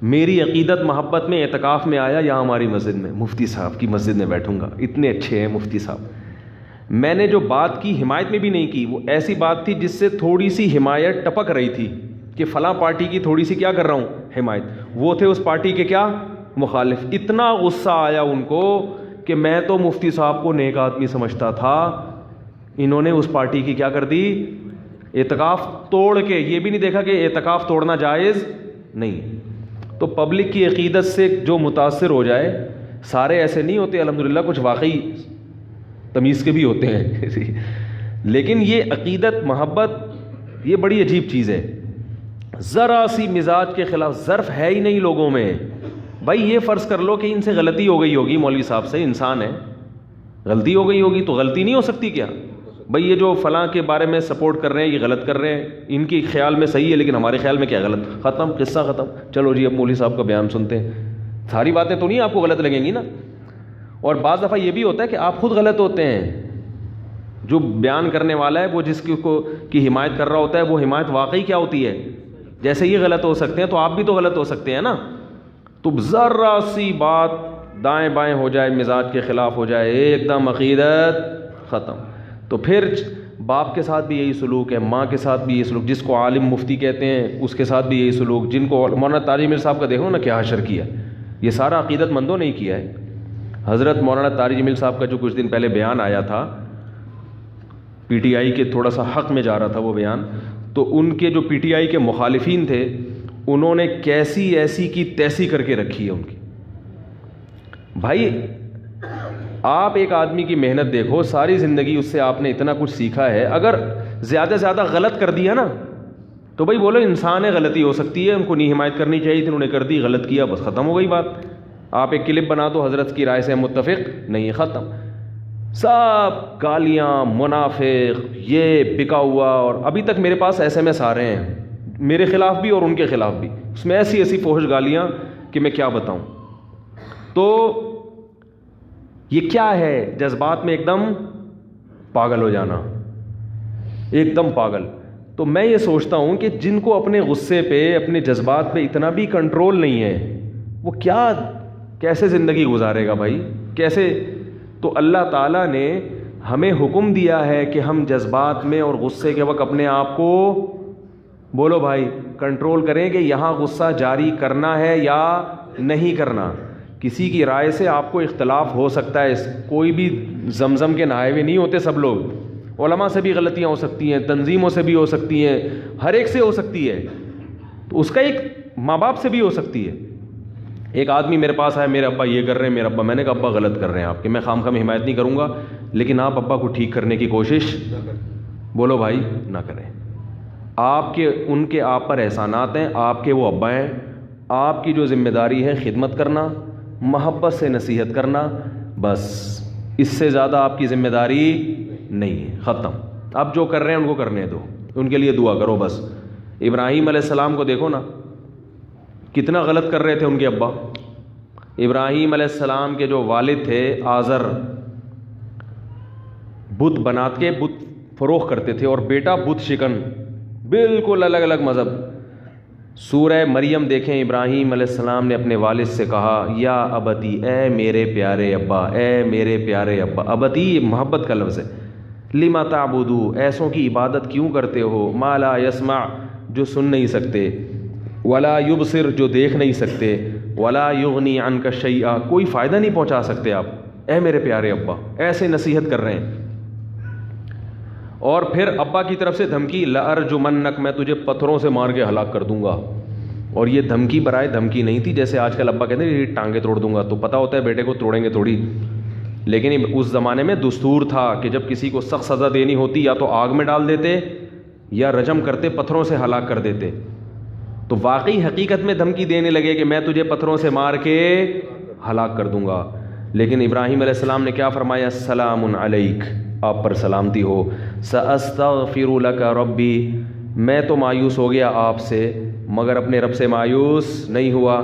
میری عقیدت محبت میں اعتکاف میں آیا، یہاں ہماری مسجد میں، مفتی صاحب کی مسجد میں بیٹھوں گا، اتنے اچھے ہیں مفتی صاحب۔ میں نے جو بات کی حمایت میں بھی نہیں کی، وہ ایسی بات تھی جس سے تھوڑی سی حمایت ٹپک رہی تھی کہ فلاں پارٹی کی تھوڑی سی کیا کر رہا ہوں، حمایت، وہ تھے اس پارٹی کے کیا مخالف۔ اتنا غصہ آیا ان کو کہ میں تو مفتی صاحب کو نیک آدمی سمجھتا تھا، انہوں نے اس پارٹی کی کیا کر دی، اعتکاف توڑ کے، یہ بھی نہیں دیکھا کہ اعتکاف توڑنا جائز نہیں۔ تو پبلک کی عقیدت سے جو متاثر ہو جائے، سارے ایسے نہیں ہوتے الحمدللہ، کچھ واقعی تمیز کے بھی ہوتے ہیں لیکن یہ عقیدت محبت یہ بڑی عجیب چیز ہے۔ ذرا سی مزاج کے خلاف ظرف ہے ہی نہیں لوگوں میں۔ بھائی یہ فرض کر لو کہ ان سے غلطی ہو گئی ہوگی، مولوی صاحب سے، انسان ہے، غلطی ہو گئی ہوگی تو غلطی نہیں ہو سکتی کیا؟ بھائی یہ جو فلاں کے بارے میں سپورٹ کر رہے ہیں یہ غلط کر رہے ہیں، ان کی خیال میں صحیح ہے لیکن ہمارے خیال میں کیا غلط، ختم، قصہ ختم، چلو جی اب مولوی صاحب کا بیان سنتے ہیں۔ ساری باتیں تو نہیں آپ کو غلط لگیں گی نا۔ اور بعض دفعہ یہ بھی ہوتا ہے کہ آپ خود غلط ہوتے ہیں، جو بیان کرنے والا ہے وہ جس کی حمایت کر رہا ہوتا ہے وہ حمایت واقعی کیا ہوتی ہے، جیسے یہ غلط ہو سکتے ہیں تو آپ بھی تو غلط ہو سکتے ہیں نا۔ تو ذرا سی بات دائیں بائیں ہو جائے، مزاج کے خلاف ہو جائے، ایک دم عقیدت ختم۔ تو پھر باپ کے ساتھ بھی یہی سلوک ہے، ماں کے ساتھ بھی یہی سلوک، جس کو عالم مفتی کہتے ہیں اس کے ساتھ بھی یہی سلوک، جن کو مولانا طارق جمیل صاحب کا دیکھو نا کیا حشر کیا، یہ سارا عقیدت مندوں نے کیا ہے۔ حضرت مولانا طارق جمیل صاحب کا جو کچھ دن پہلے بیان آیا تھا، پی ٹی آئی کے تھوڑا سا حق میں جا رہا تھا وہ بیان، تو ان کے جو پی ٹی آئی کے مخالفین تھے انہوں نے کیسی ایسی کی تیسی کر کے رکھی ہے ان کی۔ بھائی آپ ایک آدمی کی محنت دیکھو، ساری زندگی اس سے آپ نے اتنا کچھ سیکھا ہے، اگر زیادہ سے زیادہ غلط کر دیا نا تو بھائی بولو انسان ہے، غلطی ہو سکتی ہے، ان کو نہیں حمایت کرنی چاہیے تھی، انہوں نے کر دی، غلط کیا، بس ختم ہو گئی بات۔ آپ ایک کلپ بنا دو حضرت کی رائے سے متفق نہیں، ختم، سب گالیاں، منافق، یہ بکا ہوا۔ اور ابھی تک میرے پاس ایس ایم ایس آ رہے ہیں میرے خلاف بھی اور ان کے خلاف بھی، اس میں ایسی ایسی فحش گالیاں کہ میں کیا بتاؤں۔ تو یہ کیا ہے، جذبات میں ایک دم پاگل ہو جانا، ایک دم پاگل۔ تو میں یہ سوچتا ہوں کہ جن کو اپنے غصے پہ، اپنے جذبات پہ اتنا بھی کنٹرول نہیں ہے، وہ کیسے زندگی گزارے گا بھائی، کیسے؟ تو اللہ تعالیٰ نے ہمیں حکم دیا ہے کہ ہم جذبات میں اور غصے کے وقت اپنے آپ کو، بولو بھائی، کنٹرول کریں کہ یہاں غصہ جاری کرنا ہے یا نہیں کرنا۔ کسی کی رائے سے آپ کو اختلاف ہو سکتا ہے، کوئی بھی زمزم کے نہائے ہوئے نہیں ہوتے سب لوگ، علماء سے بھی غلطیاں ہو سکتی ہیں، تنظیموں سے بھی ہو سکتی ہیں، ہر ایک سے ہو سکتی ہے۔ تو اس کا ایک ماں باپ سے بھی ہو سکتی ہے. ایک آدمی میرے پاس آیا, میرے ابا یہ کر رہے ہیں, میرے ابا, میں نے کہا ابا غلط کر رہے ہیں آپ کے, میں خام حمایت نہیں کروں گا, لیکن آپ ابا کو ٹھیک کرنے کی کوشش بولو بھائی نہ کریں. آپ کے ان کے آپ پر احسانات ہیں, آپ کے وہ ابا ہیں, آپ کی جو ذمہ داری ہے خدمت کرنا, محبت سے نصیحت کرنا, بس اس سے زیادہ آپ کی ذمہ داری نہیں ہے, ختم. اب جو کر رہے ہیں ان کو کرنے دو, ان کے لیے دعا کرو بس. ابراہیم علیہ السلام کو دیکھو نا, کتنا غلط کر رہے تھے ان کے ابا. ابراہیم علیہ السلام کے جو والد تھے آزر, بت بنا کے بت فروخت کرتے تھے, اور بیٹا بت شکن, بالکل الگ الگ مذہب. سورہ مریم دیکھیں, ابراہیم علیہ السلام نے اپنے والد سے کہا یا ابتی, اے میرے پیارے ابا, اے میرے پیارے ابا. ابتی محبت کا لفظ ہے. لما تعبدو, ایسوں کی عبادت کیوں کرتے ہو, ما لا یسمع, جو سن نہیں سکتے, ولا یبصر, جو دیکھ نہیں سکتے, ولا یغنی عنک شیئا, کوئی فائدہ نہیں پہنچا سکتے آپ, اے میرے پیارے ابا. ایسے نصیحت کر رہے ہیں. اور پھر ابا کی طرف سے دھمکی, لأرجمنک, میں تجھے پتھروں سے مار کے ہلاک کر دوں گا. اور یہ دھمکی برائے دھمکی نہیں تھی جیسے آج کل ابا کہتے ہیں یہ ٹانگیں توڑ دوں گا, تو پتہ ہوتا ہے بیٹے کو توڑیں گے تھوڑی. لیکن اس زمانے میں دستور تھا کہ جب کسی کو سخت سزا دینی ہوتی یا تو آگ میں ڈال دیتے یا رجم کرتے, پتھروں سے ہلاک کر دیتے. تو واقعی حقیقت میں دھمکی دینے لگے کہ میں تجھے پتھروں سے مار کے ہلاک کر دوں گا. لیکن ابراہیم علیہ السلام نے کیا فرمایا, سلام علیک, آپ پر سلامتی ہو. سأستغفر لک ربی, میں تو مایوس ہو گیا آپ سے, مگر اپنے رب سے مایوس نہیں ہوا,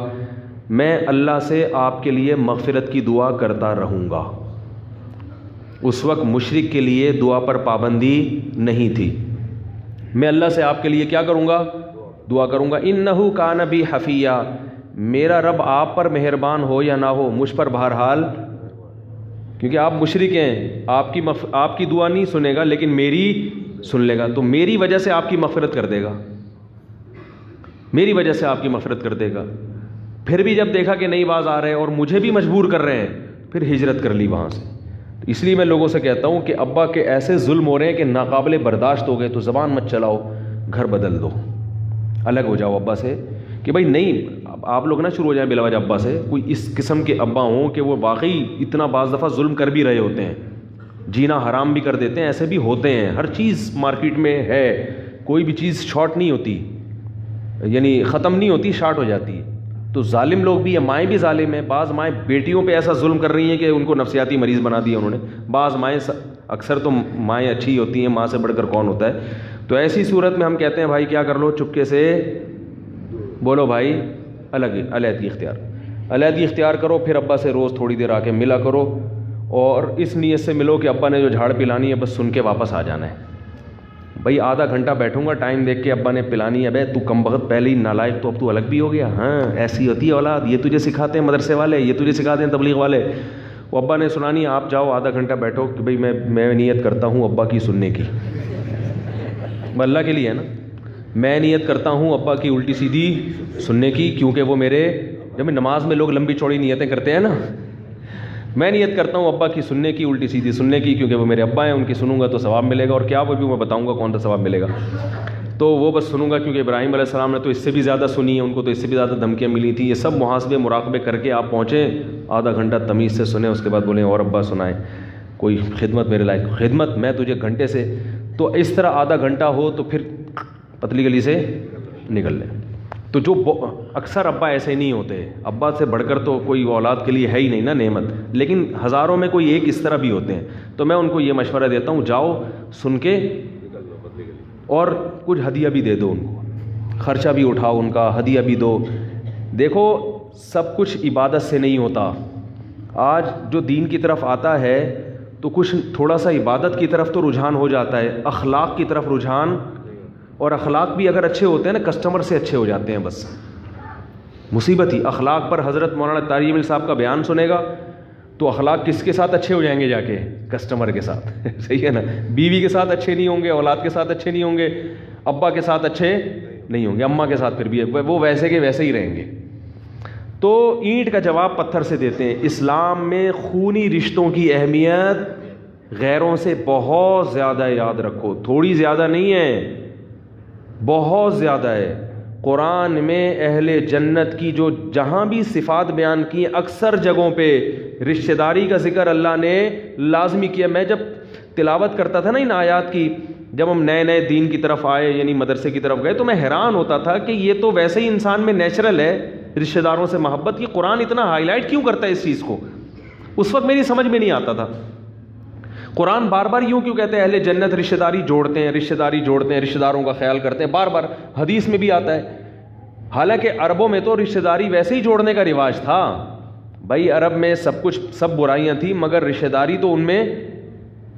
میں اللہ سے آپ کے لیے مغفرت کی دعا کرتا رہوں گا. اس وقت مشرک کے لیے دعا پر پابندی نہیں تھی. میں اللہ سے آپ کے لیے کیا کروں گا, دعا کروں گا. انہ کان بی حفیہ, میرا رب آپ پر مہربان ہو یا نہ ہو, مجھ پر بہرحال, کیونکہ آپ مشرک ہیں, آپ کی دعا نہیں سنے گا لیکن میری سن لے گا, تو میری وجہ سے آپ کی مغفرت کر دے گا, میری وجہ سے آپ کی مغفرت کر دے گا. پھر بھی جب دیکھا کہ نہیں باز آ رہے اور مجھے بھی مجبور کر رہے ہیں, پھر ہجرت کر لی وہاں سے. اس لیے میں لوگوں سے کہتا ہوں کہ ابا کے ایسے ظلم ہو رہے ہیں کہ ناقابل برداشت ہو گئے, تو زبان مت چلاؤ, گھر بدل دو, الگ ہو جاؤ ابا سے. کہ بھائی نہیں, آپ لوگ نہ شروع ہو جائیں بلا وجہ ابا سے. کوئی اس قسم کے ابا ہوں کہ وہ واقعی اتنا بعض دفعہ ظلم کر بھی رہے ہوتے ہیں, جینا حرام بھی کر دیتے ہیں, ایسے بھی ہوتے ہیں. ہر چیز مارکیٹ میں ہے, کوئی بھی چیز شارٹ نہیں ہوتی, یعنی ختم نہیں ہوتی, شارٹ ہو جاتی ہے. تو ظالم لوگ بھی ہیں, مائیں بھی ظالم ہیں. بعض مائیں بیٹیوں پہ ایسا ظلم کر رہی ہیں کہ ان کو نفسیاتی مریض بنا دیا انہوں نے. بعض مائیں, اکثر تو مائیں اچھی ہوتی ہیں, ماں سے بڑھ کر کون ہوتا ہے. تو ایسی صورت میں ہم کہتے ہیں بھائی کیا کر لو, چپکے سے بولو بھائی علیحدگی اختیار کرو. پھر ابا سے روز تھوڑی دیر آ کے ملا کرو, اور اس نیت سے ملو کہ ابا نے جو جھاڑ پلانی ہے بس سن کے واپس آ جانا ہے. بھائی آدھا گھنٹہ بیٹھوں گا, ٹائم دیکھ کے ابا نے پلانی ہے, بھائی تو کم بخت پہلے ہی نالائق, تو اب تو الگ بھی ہو گیا. ہاں ایسی ہوتی ہے اولاد, یہ تجھے سکھاتے ہیں مدرسے والے, یہ تجھے سکھاتے ہیں تبلیغ والے. وہ ابا نے سنانی, آپ جاؤ آدھا گھنٹہ بیٹھو کہ بھائی میں نیت کرتا ہوں ابا کی سننے کی. اللہ کے لیے ہے نا, میں نیت کرتا ہوں ابا کی الٹی سیدھی سننے کی, کیونکہ وہ میرے, جب نماز میں لوگ لمبی چوڑی نیتیں کرتے ہیں نا, میں نیت کرتا ہوں ابا کی سننے کی, الٹی سیدھی سننے کی, کیونکہ وہ میرے ابا ہیں, ان کی سنوں گا تو ثواب ملے گا. اور کیا وہ بھی میں بتاؤں گا کون سا ثواب ملے گا, تو وہ بس سنوں گا, کیونکہ ابراہیم علیہ السلام نے تو اس سے بھی زیادہ سنی ہے, ان کو تو اس سے بھی زیادہ دھمکیاں ملی تھیں. یہ سب محاسبے مراقبے کر کے آپ پہنچیں, آدھا گھنٹہ تمیز سے سنیں, اس کے بعد بولیں اور ابا سنائیں کوئی خدمت میرے لائق, خدمت میں تجھے گھنٹے سے. تو اس طرح آدھا گھنٹہ ہو تو پھر پتلی گلی سے نکل لیں. تو جو اکثر ابا ایسے نہیں ہوتے, ابا سے بڑھ کر تو کوئی اولاد کے لیے ہے ہی نہیں نا نعمت, لیکن ہزاروں میں کوئی ایک اس طرح بھی ہوتے ہیں. تو میں ان کو یہ مشورہ دیتا ہوں, جاؤ سن کے, اور کچھ ہدیہ بھی دے دو ان کو, خرچہ بھی اٹھاؤ ان کا, ہدیہ بھی دو. دیکھو سب کچھ عبادت سے نہیں ہوتا. آج جو دین کی طرف آتا ہے تو کچھ تھوڑا سا عبادت کی طرف تو رجحان ہو جاتا ہے, اخلاق کی طرف رجحان, اور اخلاق بھی اگر اچھے ہوتے ہیں نا, کسٹمر سے اچھے ہو جاتے ہیں. بس مصیبت ہی اخلاق پر. حضرت مولانا طارق جمیل صاحب کا بیان سنے گا تو اخلاق کس کے ساتھ اچھے ہو جائیں گے, جا کے کسٹمر کے ساتھ. صحیح ہے نا, بیوی کے ساتھ اچھے نہیں ہوں گے, اولاد کے ساتھ اچھے نہیں ہوں گے, ابا کے ساتھ اچھے نہیں ہوں گے, اماں کے ساتھ پھر بھی وہ ویسے کے ویسے ہی رہیں گے. تو اینٹ کا جواب پتھر سے دیتے ہیں. اسلام میں خونی رشتوں کی اہمیت غیروں سے بہت زیادہ, یاد رکھو, تھوڑی زیادہ نہیں ہے, بہت زیادہ ہے. قرآن میں اہل جنت کی جو جہاں بھی صفات بیان کی اکثر جگہوں پہ رشتہ داری کا ذکر اللہ نے لازمی کیا. میں جب تلاوت کرتا تھا نا ان آیات کی، جب ہم نئے نئے دین کی طرف آئے یعنی مدرسے کی طرف گئے، تو میں حیران ہوتا تھا کہ یہ تو ویسے ہی انسان میں نیچرل ہے رشتہ داروں سے محبت. یہ قرآن اتنا ہائی لائٹ کیوں کرتا ہے اس چیز کو؟ اس وقت میری سمجھ میں نہیں آتا تھا. قرآن بار بار یوں کیوں کہتے ہیں اہل جنت رشتہ داری جوڑتے ہیں، رشتہ داری جوڑتے ہیں، رشتہ داروں کا خیال کرتے ہیں؟ بار بار حدیث میں بھی آتا ہے. حالانکہ عربوں میں تو رشتہ داری ویسے ہی جوڑنے کا رواج تھا. بھائی عرب میں سب برائیاں تھیں، مگر رشتہ داری تو ان میں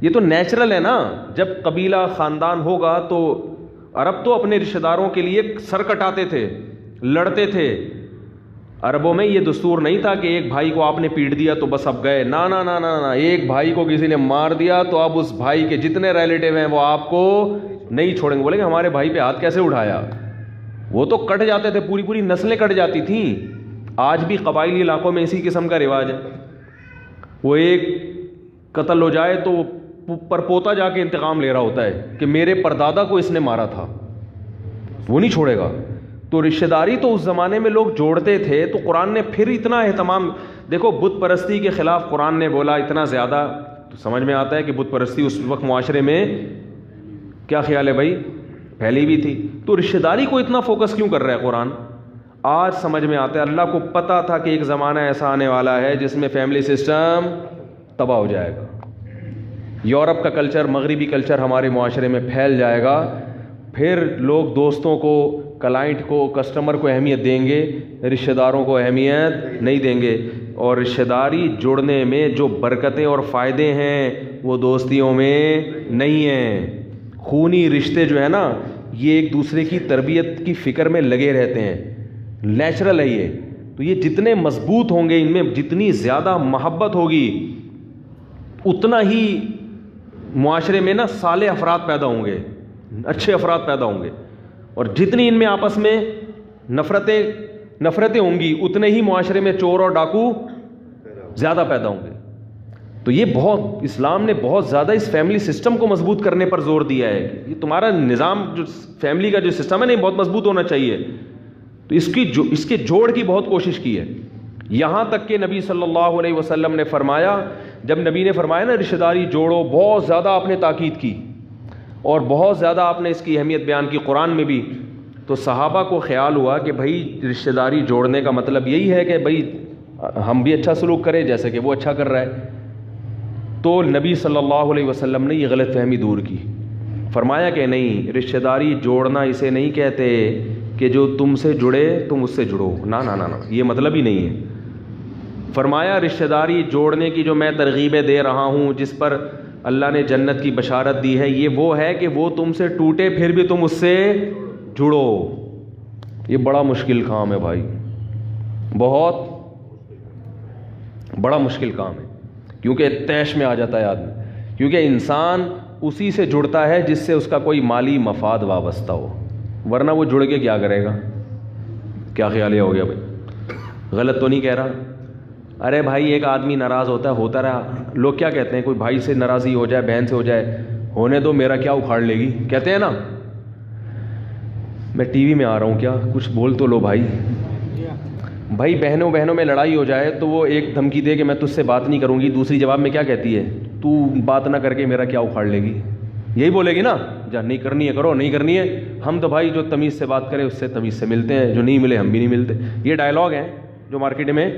یہ تو نیچرل ہے نا. جب قبیلہ خاندان ہوگا تو عرب تو اپنے رشتہ داروں کے لیے سر کٹاتے تھے، لڑتے تھے. عربوں میں یہ دستور نہیں تھا کہ ایک بھائی کو آپ نے پیٹ دیا تو بس اب گئے. نا نا نا نا نا، ایک بھائی کو کسی نے مار دیا تو اب اس بھائی کے جتنے ریلیٹیو ہیں وہ آپ کو نہیں چھوڑیں گے. بولے کہ ہمارے بھائی پہ ہاتھ کیسے اٹھایا؟ وہ تو کٹ جاتے تھے، پوری پوری نسلیں کٹ جاتی تھیں. آج بھی قبائلی علاقوں میں اسی قسم کا رواج ہے. وہ ایک قتل ہو جائے تو پرپوتا جا کے انتقام لے رہا ہوتا ہے کہ میرے پردادا کو اس نے مارا تھا، وہ نہیں چھوڑے گا. تو رشتہ داری تو اس زمانے میں لوگ جوڑتے تھے. تو قرآن نے پھر اتنا اہتمام، دیکھو بت پرستی کے خلاف قرآن نے بولا اتنا زیادہ، تو سمجھ میں آتا ہے کہ بت پرستی اس وقت معاشرے میں کیا خیال ہے بھائی، پھیلی بھی تھی. تو رشتہ داری کو اتنا فوکس کیوں کر رہا ہے قرآن؟ آج سمجھ میں آتا ہے. اللہ کو پتہ تھا کہ ایک زمانہ ایسا آنے والا ہے جس میں فیملی سسٹم تباہ ہو جائے گا. یورپ کا کلچر، مغربی کلچر ہمارے معاشرے میں پھیل جائے گا. پھر لوگ دوستوں کو، کلائنٹ کو، کسٹمر کو اہمیت دیں گے، رشتہ داروں کو اہمیت نہیں دیں گے. اور رشتہ داری جوڑنے میں جو برکتیں اور فائدے ہیں وہ دوستیوں میں نہیں ہیں. خونی رشتے جو ہے نا، یہ ایک دوسرے کی تربیت کی فکر میں لگے رہتے ہیں، نیچرل ہے یہ. تو یہ جتنے مضبوط ہوں گے، ان میں جتنی زیادہ محبت ہوگی، اتنا ہی معاشرے میں نا صالح افراد پیدا ہوں گے، اچھے افراد پیدا ہوں گے. اور جتنی ان میں آپس میں نفرتیں ہوں گی، اتنے ہی معاشرے میں چور اور ڈاکو زیادہ پیدا ہوں گے. تو یہ بہت، اسلام نے بہت زیادہ اس فیملی سسٹم کو مضبوط کرنے پر زور دیا ہے. یہ تمہارا نظام جو فیملی کا جو سسٹم ہے نا، یہ بہت مضبوط ہونا چاہیے. تو اس کے جوڑ کی بہت کوشش کی ہے. یہاں تک کہ نبی صلی اللہ علیہ وسلم نے فرمایا، جب نبی نے فرمایا نا رشتہ داری جوڑو، بہت زیادہ آپ نے تاکید کی اور بہت زیادہ آپ نے اس کی اہمیت بیان کی قرآن میں بھی. تو صحابہ کو خیال ہوا کہ بھائی رشتہ داری جوڑنے کا مطلب یہی ہے کہ بھائی ہم بھی اچھا سلوک کریں جیسے کہ وہ اچھا کر رہا ہے. تو نبی صلی اللہ علیہ وسلم نے یہ غلط فہمی دور کی. فرمایا کہ نہیں، رشتہ داری جوڑنا اسے نہیں کہتے کہ جو تم سے جڑے تم اس سے جڑو. نا نا نا نا، یہ مطلب ہی نہیں ہے. فرمایا رشتہ داری جوڑنے کی جو میں ترغیبیں دے رہا ہوں، جس پر اللہ نے جنت کی بشارت دی ہے، یہ وہ ہے کہ وہ تم سے ٹوٹے پھر بھی تم اس سے جڑو. یہ بڑا مشکل کام ہے بھائی، بہت بڑا مشکل کام ہے. کیونکہ طیش میں آ جاتا ہے آدمی، کیونکہ انسان اسی سے جڑتا ہے جس سے اس کا کوئی مالی مفاد وابستہ ہو، ورنہ وہ جڑ کے کیا کرے گا؟ کیا خیال ہو گیا بھائی؟ غلط تو نہیں کہہ رہا؟ ارے بھائی ایک آدمی ناراض ہوتا رہا، لوگ کیا کہتے ہیں، کوئی بھائی سے ناراضی ہو جائے، بہن سے ہو جائے، ہونے دو، میرا کیا اکھاڑ لے گی، کہتے ہیں نا. میں ٹی وی میں آ رہا ہوں، کیا کچھ بول تو لو بھائی. بھائی بہنوں میں لڑائی ہو جائے تو وہ ایک دھمکی دے کہ میں تجھ سے بات نہیں کروں گی، دوسری جواب میں کیا کہتی ہے، تو بات نہ کر کے میرا کیا اکھاڑ لے گی. یہی بولے گی نا، جا نہیں کرنی ہے کرو، نہیں کرنی ہے. ہم تو بھائی جو تمیز سے بات کرے اس سے تمیز سے ملتے ہیں، جو نہیں ملے ہم بھی نہیں ملتے. یہ ڈائلاگ ہیں جو مارکیٹ میں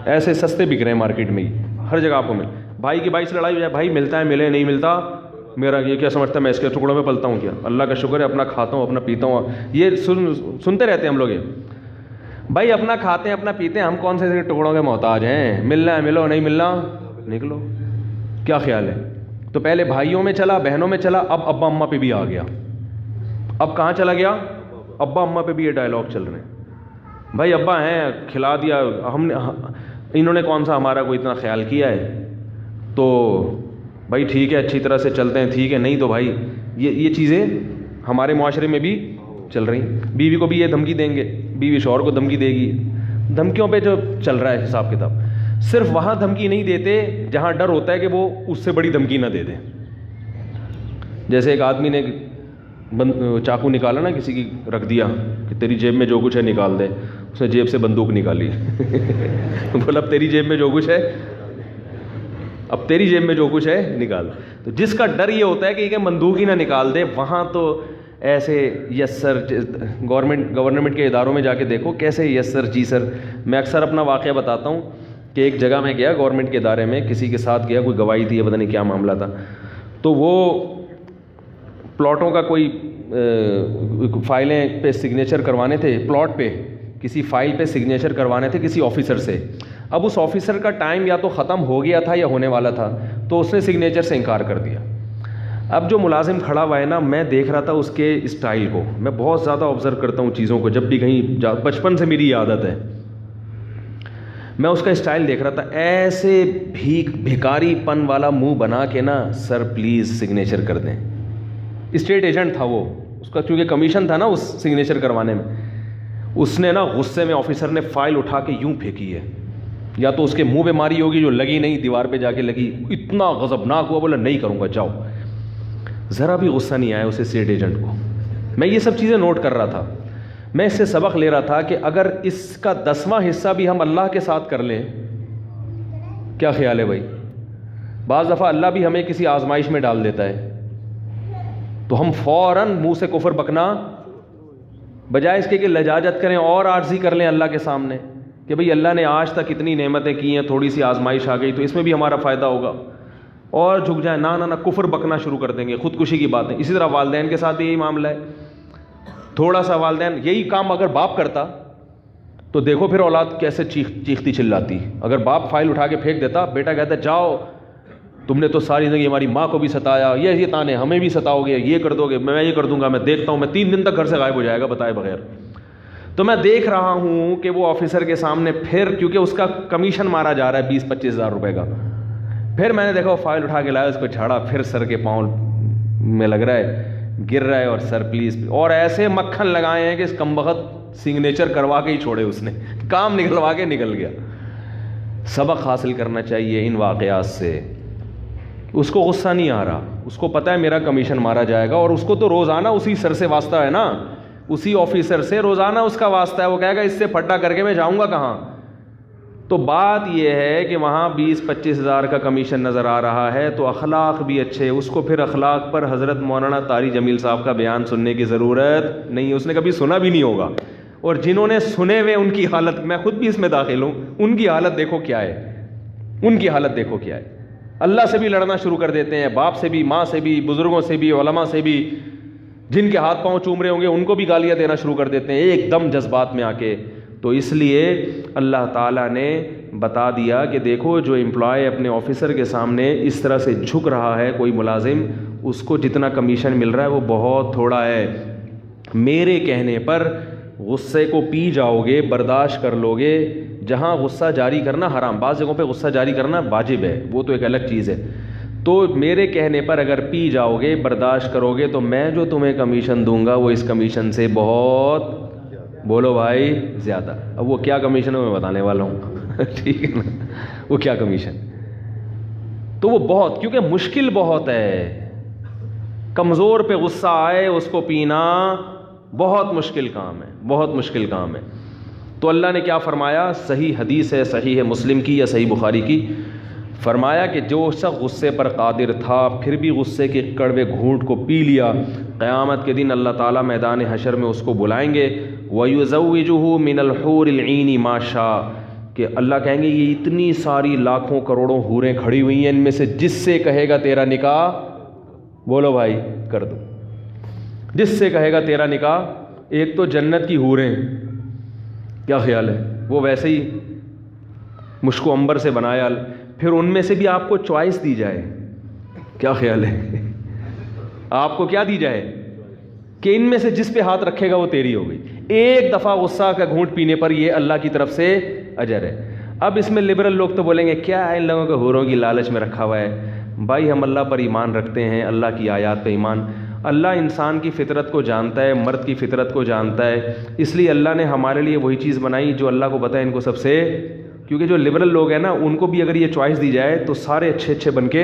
ایسے سستے بک رہے ہیں، مارکیٹ میں ہی ہر جگہ آپ کو مل. بھائی کی بھائی سے لڑائی ہو جائے، بھائی ملتا ہے ملے، نہیں ملتا میرا یہ کیا سمجھتا ہے میں اس کے ٹکڑوں میں پلتا ہوں کیا؟ اللہ کا شکر ہے اپنا کھاتا ہوں، اپنا پیتا ہوں. یہ سنتے رہتے ہیں ہم لوگ. یہ بھائی اپنا کھاتے ہیں، اپنا پیتے ہیں، ہم کون سے ٹکڑوں کے محتاج ہیں؟ ملنا ہے ملو، نہیں ملنا نکلو. کیا خیال ہے؟ تو پہلے بھائیوں میں چلا، بہنوں میں چلا، اب ابا اماں پہ بھی آ گیا. اب کہاں چلا گیا؟ ابا اماں پہ بھی یہ ڈائلاگ چل رہے ہیں. بھائی ابا ہیں، کھلا دیا ہم نے، انہوں نے کون سا ہمارا کوئی اتنا خیال کیا ہے؟ تو بھائی ٹھیک ہے، اچھی طرح سے چلتے ہیں، ٹھیک ہے. نہیں تو بھائی یہ چیزیں ہمارے معاشرے میں بھی چل رہی. بیوی کو بھی یہ دھمکی دیں گے، بیوی شوہر کو دھمکی دے گی. دھمکیوں پہ جو چل رہا ہے حساب کتاب. صرف وہاں دھمکی نہیں دیتے جہاں ڈر ہوتا ہے کہ وہ اس سے بڑی دھمکی نہ دے دیں. جیسے ایک آدمی نے چاقو نکالا نا کسی کی, رکھ دیا کہ تیری جیب میں جو کچھ ہے نکال دے, اس نے جیب سے بندوق نکالی بولا اب تیری جیب میں جو کچھ ہے, اب تیری جیب میں جو کچھ ہے نکال. تو جس کا ڈر یہ ہوتا ہے کہ بندوق ہی نہ نکال دے, وہاں تو ایسے یس سر, گورنمنٹ کے اداروں میں جا کے دیکھو کیسے یس سر جی سر. میں اکثر اپنا واقعہ بتاتا ہوں کہ ایک جگہ میں گیا گورنمنٹ کے ادارے میں, کسی کے ساتھ گیا, کوئی گواہی تھی, پتہ نہیں کیا معاملہ تھا. تو وہ پلاٹوں کا کوئی فائلیں پہ سگنیچر کروانے تھے, پلاٹ پہ کسی فائل پہ سگنیچر کروانے تھے کسی آفیسر سے. اب اس آفیسر کا ٹائم یا تو ختم ہو گیا تھا یا ہونے والا تھا, تو اس نے سگنیچر سے انکار کر دیا. اب جو ملازم کھڑا ہوا ہے نا, میں دیکھ رہا تھا اس کے اسٹائل کو, میں بہت زیادہ آبزرو کرتا ہوں چیزوں کو جب بھی کہیں بچپن سے میری عادت ہے. میں اس کا اسٹائل دیکھ رہا تھا, ایسے بھکاری پن والا منہ بنا کے نا, سر پلیز سگنیچر کر دیں. اسٹیٹ ایجنٹ تھا وہ, اس کا چونکہ کمیشن تھا نا اس سگنیچر کروانے میں. اس نے نا غصے میں آفیسر نے فائل اٹھا کے یوں پھینکی ہے, یا تو اس کے منہ پہ ماری ہوگی جو لگی نہیں, دیوار پہ جا کے لگی. اتنا غضبناک ہوا, بولا نہیں کروں گا جاؤ. ذرا بھی غصہ نہیں آیا اس اسٹیٹ ایجنٹ کو. میں یہ سب چیزیں نوٹ کر رہا تھا, میں اس سے سبق لے رہا تھا کہ اگر اس کا 10واں حصہ بھی ہم اللہ کے ساتھ کر لیں, کیا خیال ہے بھائی؟ بعض دفعہ اللہ بھی ہمیں کسی آزمائش میں ڈال دیتا ہے, تو ہم فوراً منہ سے کفر بکنا بجائے اس کے کہ لجاجت کریں اور عاجزی کر لیں اللہ کے سامنے کہ بھئی اللہ نے آج تک اتنی نعمتیں کی ہیں, تھوڑی سی آزمائش آ گئی تو اس میں بھی ہمارا فائدہ ہوگا, اور جھک جائیں. نہ کفر بکنا شروع کر دیں گے, خودکشی کی باتیں. اسی طرح والدین کے ساتھ بھی یہی معاملہ ہے. تھوڑا سا والدین یہی کام اگر باپ کرتا تو دیکھو پھر اولاد کیسے چیختی چلاتی. اگر باپ فائل اٹھا کے پھینک دیتا, بیٹا کہتا جاؤ تم نے تو ساری زندگی ہماری ماں کو بھی ستایا, یہ تانے ہمیں بھی ستاؤ گے, یہ کر دو گے, میں یہ کر دوں گا, میں دیکھتا ہوں, میں 3 دن تک گھر سے غائب ہو جائے گا بتائے بغیر. تو میں دیکھ رہا ہوں کہ وہ آفیسر کے سامنے پھر, کیونکہ اس کا کمیشن مارا جا رہا ہے 20-25 ہزار روپے کا, پھر میں نے دیکھا وہ فائل اٹھا کے لایا, اس کو جھاڑا, پھر سر کے پاؤں میں لگ رہا ہے, گر رہا ہے, اور سر پلیز, اور ایسے مکھن لگائے ہیں کہ اس کمبخت سگنیچر کروا کے ہی چھوڑے, اس نے کام نکلوا کے نکل گیا. سبق حاصل کرنا چاہیے ان واقعات سے. اس کو غصہ نہیں آ رہا, اس کو پتہ ہے میرا کمیشن مارا جائے گا, اور اس کو تو روزانہ اسی سر سے واسطہ ہے نا, اسی آفیسر سے روزانہ اس کا واسطہ ہے. وہ کہے گا اس سے پھٹا کر کے میں جاؤں گا کہاں. تو بات یہ ہے کہ وہاں 20-25 ہزار کا کمیشن نظر آ رہا ہے, تو اخلاق بھی اچھے. اس کو پھر اخلاق پر حضرت مولانا طاری جمیل صاحب کا بیان سننے کی ضرورت نہیں, اس نے کبھی سنا بھی نہیں ہوگا. اور جنہوں نے سنے ہوئے ان کی حالت, میں خود بھی اس میں داخل ہوں, ان کی حالت دیکھو کیا ہے, ان کی حالت دیکھو کیا ہے. اللہ سے بھی لڑنا شروع کر دیتے ہیں, باپ سے بھی, ماں سے بھی, بزرگوں سے بھی, علماء سے بھی, جن کے ہاتھ پاؤں چوم رہے ہوں گے ان کو بھی گالیاں دینا شروع کر دیتے ہیں ایک دم جذبات میں آ کے. تو اس لیے اللہ تعالیٰ نے بتا دیا کہ دیکھو جو امپلائی اپنے آفیسر کے سامنے اس طرح سے جھک رہا ہے, کوئی ملازم, اس کو جتنا کمیشن مل رہا ہے وہ بہت تھوڑا ہے. میرے کہنے پر غصے کو پی جاؤ گے, برداشت کر لو گے. جہاں غصہ جاری کرنا حرام, بعض جگہوں پہ غصہ جاری کرنا واجب ہے, وہ تو ایک الگ چیز ہے. تو میرے کہنے پر اگر پی جاؤ گے, برداشت کرو گے, تو میں جو تمہیں کمیشن دوں گا وہ اس کمیشن سے بہت, بولو بھائی, زیادہ. اب وہ کیا کمیشن ہے میں بتانے والا ہوں ٹھیک ہے نا, وہ کیا کمیشن. تو وہ بہت, کیونکہ مشکل بہت ہے. کمزور پہ غصہ آئے اس کو پینا بہت مشکل کام ہے, بہت مشکل کام ہے. تو اللہ نے کیا فرمایا, صحیح حدیث ہے, صحیح ہے مسلم کی یا صحیح بخاری کی, فرمایا کہ جو شخص غصے پر قادر تھا پھر بھی غصے کے کڑوے گھونٹ کو پی لیا, قیامت کے دن اللہ تعالیٰ میدان حشر میں اس کو بلائیں گے. وَيُزَوِّجُهُ مِنَ الْحُورِ الْعِينِ مَا شَاءَ, کہ اللہ کہیں گے یہ اتنی ساری لاکھوں کروڑوں حوریں کھڑی ہوئی ہیں, ان میں سے جس سے کہے گا تیرا نکاح, بولو بھائی, کر دو. جس سے کہے گا تیرا نکاح. ایک تو جنت کی حوریں, کیا خیال ہے, وہ ویسے ہی مشک و عنبر سے بنایا, پھر ان میں سے بھی آپ کو چوائس دی جائے, کیا خیال ہے, آپ کو کیا دی جائے کہ ان میں سے جس پہ ہاتھ رکھے گا وہ تیری ہو گئی. ایک دفعہ غصہ کا گھونٹ پینے پر یہ اللہ کی طرف سے اجر ہے. اب اس میں لبرل لوگ تو بولیں گے کیا ان لوگوں کو حوروں کی لالچ میں رکھا ہوا ہے. بھائی ہم اللہ پر ایمان رکھتے ہیں, اللہ کی آیات پہ ایمان. اللہ انسان کی فطرت کو جانتا ہے, مرد کی فطرت کو جانتا ہے, اس لیے اللہ نے ہمارے لیے وہی چیز بنائی جو اللہ کو پتہ ہے ان کو سب سے. کیونکہ جو لبرل لوگ ہیں نا, ان کو بھی اگر یہ چوائس دی جائے تو سارے اچھے اچھے بن کے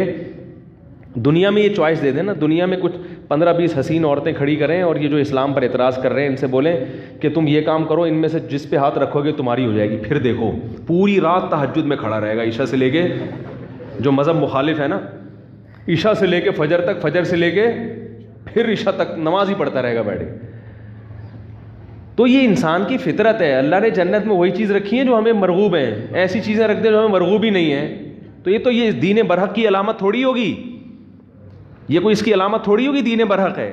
دنیا میں یہ چوائس دے دیں نا, دنیا میں کچھ 15-20 حسین عورتیں کھڑی کریں اور یہ جو اسلام پر اعتراض کر رہے ہیں ان سے بولیں کہ تم یہ کام کرو, ان میں سے جس پہ ہاتھ رکھو گے تمہاری ہو جائے گی. پھر دیکھو پوری رات تہجد میں کھڑا رہے گا, عشاء سے لے کے, جو مذہب مخالف ہے نا, عشاء سے لے کے فجر تک, فجر سے لے کے پھر عشاء تک نماز ہی پڑھتا رہے گا بیٹھے. تو یہ انسان کی فطرت ہے. اللہ نے جنت میں وہی چیز رکھی ہے جو ہمیں مرغوب ہیں, ایسی چیزیں رکھ دیں جو ہمیں مرغوب ہی نہیں ہیں. تو یہ دین برحق کی علامت تھوڑی ہوگی, یہ کوئی اس کی علامت تھوڑی ہوگی دین برحق ہے.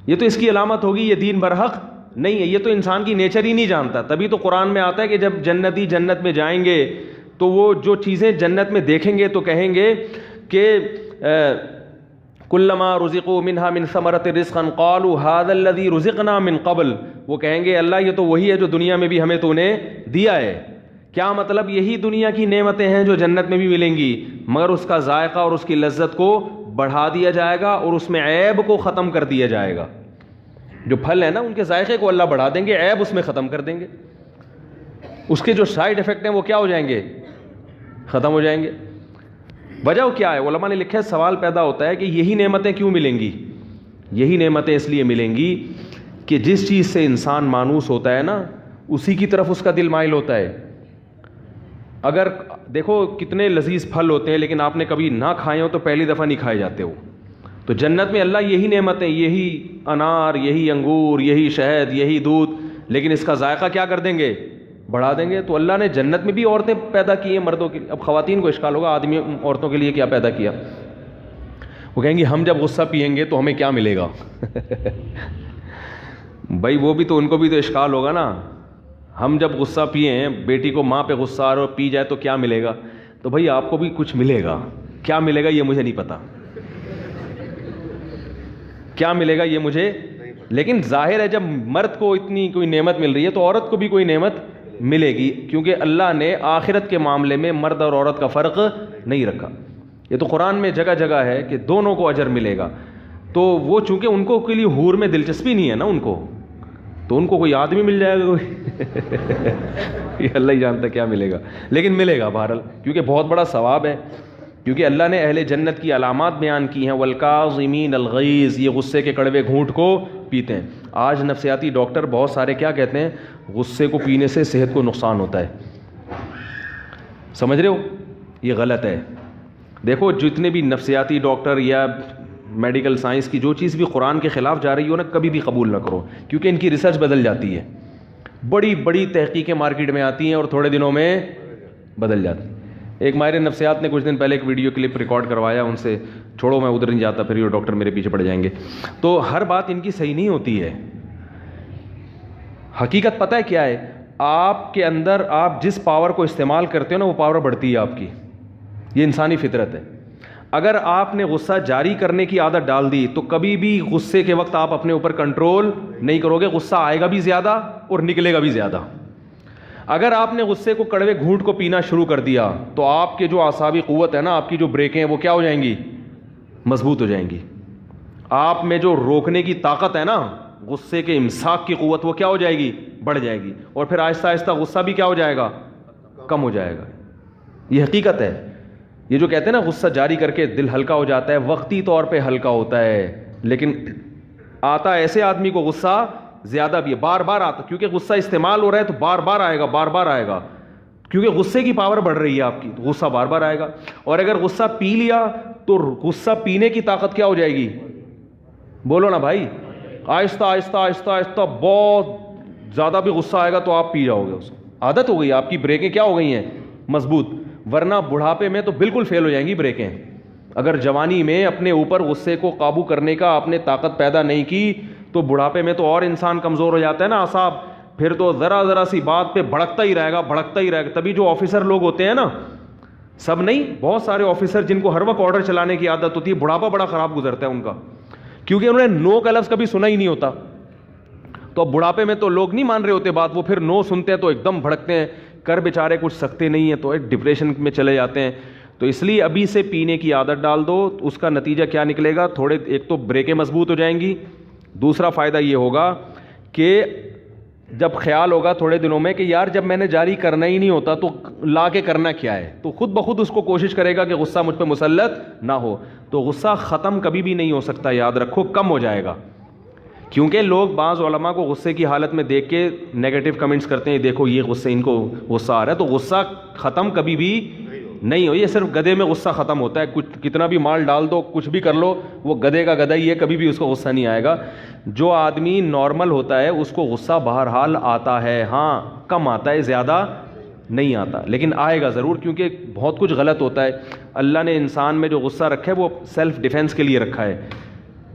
یہ تو اس کی علامت ہوگی یہ دین برحق نہیں ہے. یہ تو انسان کی نیچر ہی نہیں جانتا. تبھی تو قرآن میں آتا ہے کہ جب جنتی جنت میں جائیں گے تو وہ جو چیزیں جنت میں دیکھیں گے تو کہیں گے کہ کلما رزقوا منها من ثمرۃ رزقا قالوا هذا الذي رزقنا من قبل. وہ کہیں گے اللہ یہ تو وہی ہے جو دنیا میں بھی ہمیں تو نے دیا ہے. کیا مطلب, یہی دنیا کی نعمتیں ہیں جو جنت میں بھی ملیں گی, مگر اس کا ذائقہ اور اس کی لذت کو بڑھا دیا جائے گا اور اس میں عیب کو ختم کر دیا جائے گا. جو پھل ہے نا ان کے ذائقے کو اللہ بڑھا دیں گے, عیب اس میں ختم کر دیں گے. اس کے جو سائیڈ افیکٹ ہیں وہ کیا ہو جائیں گے, ختم ہو جائیں گے. وجہ کیا ہے, علماء نے لکھا ہے سوال پیدا ہوتا ہے کہ یہی نعمتیں کیوں ملیں گی. یہی نعمتیں اس لیے ملیں گی کہ جس چیز سے انسان مانوس ہوتا ہے نا اسی کی طرف اس کا دل مائل ہوتا ہے. اگر دیکھو کتنے لذیذ پھل ہوتے ہیں لیکن آپ نے کبھی نہ کھائے ہو تو پہلی دفعہ نہیں کھائے جاتے ہو. تو جنت میں اللہ یہی نعمتیں, یہی انار, یہی انگور, یہی شہد, یہی دودھ, لیکن اس کا ذائقہ کیا کر دیں گے, بڑھا دیں گے. تو اللہ نے جنت میں بھی عورتیں پیدا کی ہیں مردوں کے. اب خواتین کو اشکال ہوگا آدمی عورتوں کے لیے کیا پیدا کیا. وہ کہیں گی ہم جب غصہ پئیں گے تو ہمیں کیا ملے گا. بھائی وہ بھی تو, ان کو بھی تو اشکال ہوگا نا. ہم جب غصہ پئیں, بیٹی کو ماں پہ غصہ آ رہا پی جائے تو کیا ملے گا. تو بھائی آپ کو بھی کچھ ملے گا, کیا ملے گا یہ مجھے نہیں پتا, کیا ملے گا یہ مجھے. لیکن ظاہر ہے جب مرد کو اتنی کوئی نعمت مل رہی ہے تو عورت کو بھی کوئی نعمت ملے گی, کیونکہ اللہ نے آخرت کے معاملے میں مرد اور عورت کا فرق نہیں رکھا. یہ تو قرآن میں جگہ جگہ ہے کہ دونوں کو اجر ملے گا. تو وہ چونکہ ان کو کے لیے حور میں دلچسپی نہیں ہے نا ان کو, تو ان کو کوئی آدمی مل جائے گا کوئی. یہ اللہ ہی جانتا کیا ملے گا, لیکن ملے گا بہرحال, کیونکہ بہت بڑا ثواب ہے. کیونکہ اللہ نے اہل جنت کی علامات بیان کی ہیں, والکاظمین الغیظ, یہ غصے کے کڑوے گھونٹ کو پیتے ہیں. آج نفسیاتی ڈاکٹر بہت سارے کیا کہتے ہیں, غصے کو پینے سے صحت کو نقصان ہوتا ہے. سمجھ رہے ہو, یہ غلط ہے. دیکھو جتنے بھی نفسیاتی ڈاکٹر یا میڈیکل سائنس کی جو چیز بھی قرآن کے خلاف جا رہی ہو نا کبھی بھی قبول نہ کرو, کیونکہ ان کی ریسرچ بدل جاتی ہے. بڑی بڑی تحقیقیں مارکیٹ میں آتی ہیں اور تھوڑے دنوں میں بدل جاتی ہیں. ایک ماہر نفسیات نے کچھ دن پہلے ایک ویڈیو کلپ ریکارڈ کروایا, ان سے چھوڑو میں ادھر نہیں جاتا, پھر یہ ڈاکٹر میرے پیچھے پڑ جائیں گے. تو ہر بات ان کی صحیح نہیں ہوتی ہے. حقیقت پتہ ہے کیا ہے, آپ کے اندر آپ جس پاور کو استعمال کرتے ہو نا وہ پاور بڑھتی ہے آپ کی. یہ انسانی فطرت ہے. اگر آپ نے غصہ جاری کرنے کی عادت ڈال دی تو کبھی بھی غصے کے وقت آپ اپنے اوپر کنٹرول نہیں کرو گے, غصہ آئے گا بھی زیادہ اور نکلے گا بھی زیادہ. اگر آپ نے غصے کو کڑوے گھونٹ کو پینا شروع کر دیا تو آپ کے جو اعصابی قوت ہے نا, آپ کی جو بریکیں ہیں وہ کیا ہو جائیں گی, مضبوط ہو جائیں گی. آپ میں جو روکنے کی طاقت ہے نا, غصے کے امساک کی قوت, وہ کیا ہو جائے گی, بڑھ جائے گی. اور پھر آہستہ آہستہ غصہ بھی کیا ہو جائے گا, کم ہو جائے گا. یہ حقیقت ہے. یہ جو کہتے ہیں نا غصہ جاری کر کے دل ہلکا ہو جاتا ہے, وقتی طور پہ ہلکا ہوتا ہے, لیکن آتا ایسے آدمی کو غصہ زیادہ بھی ہے, بار بار آتا, کیونکہ غصہ استعمال ہو رہا ہے تو بار بار آئے گا, بار بار آئے گا, کیونکہ غصے کی پاور بڑھ رہی ہے آپ کی, تو غصہ بار بار آئے گا. اور اگر غصہ پی لیا تو غصہ پینے کی طاقت کیا ہو جائے گی, بولو نا بھائی, آہستہ آہستہ آہستہ آہستہ بہت زیادہ بھی غصہ آئے گا تو آپ پی جاؤ گے. اس عادت ہو گئی, آپ کی بریکیں کیا ہو گئی ہیں, مضبوط. ورنہ بڑھاپے میں تو بالکل فیل ہو جائیں گی بریکیں. اگر جوانی میں اپنے اوپر غصے کو قابو کرنے کا آپ نے طاقت پیدا نہیں کی تو بڑھاپے میں تو اور انسان کمزور ہو جاتا ہے نا اعصاب, پھر تو ذرا سی بات پہ بھڑکتا ہی رہے گا, بھڑکتا ہی رہے گا. تبھی جو آفیسر لوگ ہوتے ہیں نا, سب نہیں, بہت سارے آفیسر جن کو ہر وقت آرڈر چلانے کی عادت ہوتی ہے, بڑھاپا بڑا خراب گزرتا ہے ان کا, کیونکہ انہوں نے نو کا لفظ کبھی سنا ہی نہیں ہوتا. تو اب بڑھاپے میں تو لوگ نہیں مان رہے ہوتے بات, وہ پھر نو سنتے ہیں تو ایک دم بھڑکتے ہیں, کر بیچارے کچھ سکتے نہیں ہیں تو ایک ڈپریشن میں چلے جاتے ہیں. تو اس لیے ابھی سے پینے کی عادت ڈال دو, اس کا نتیجہ کیا نکلے گا, تھوڑے ایک تو بریکیں مضبوط ہو جائیں گی, دوسرا فائدہ یہ ہوگا کہ جب خیال ہوگا تھوڑے دنوں میں کہ یار جب میں نے جاری کرنا ہی نہیں ہوتا تو لا کے کرنا کیا ہے, تو خود بخود اس کو کوشش کرے گا کہ غصہ مجھ پہ مسلط نہ ہو. تو غصہ ختم کبھی بھی نہیں ہو سکتا, یاد رکھو, کم ہو جائے گا. کیونکہ لوگ بعض علماء کو غصے کی حالت میں دیکھ کے نیگیٹو کمنٹس کرتے ہیں, دیکھو یہ غصے, ان کو غصہ آ رہا ہے. تو غصہ ختم کبھی بھی نہیں ہو, یہ صرف گدھے میں غصہ ختم ہوتا ہے. کچھ کتنا بھی مال ڈال دو, کچھ بھی کر لو, وہ گدھے کا گدھا ہی ہے, کبھی بھی اس کو غصہ نہیں آئے گا. جو آدمی نارمل ہوتا ہے اس کو غصہ بہرحال آتا ہے, ہاں کم آتا ہے, زیادہ نہیں آتا, لیکن آئے گا ضرور, کیونکہ بہت کچھ غلط ہوتا ہے. اللہ نے انسان میں جو غصہ رکھا ہے وہ سیلف ڈیفینس کے لیے رکھا ہے,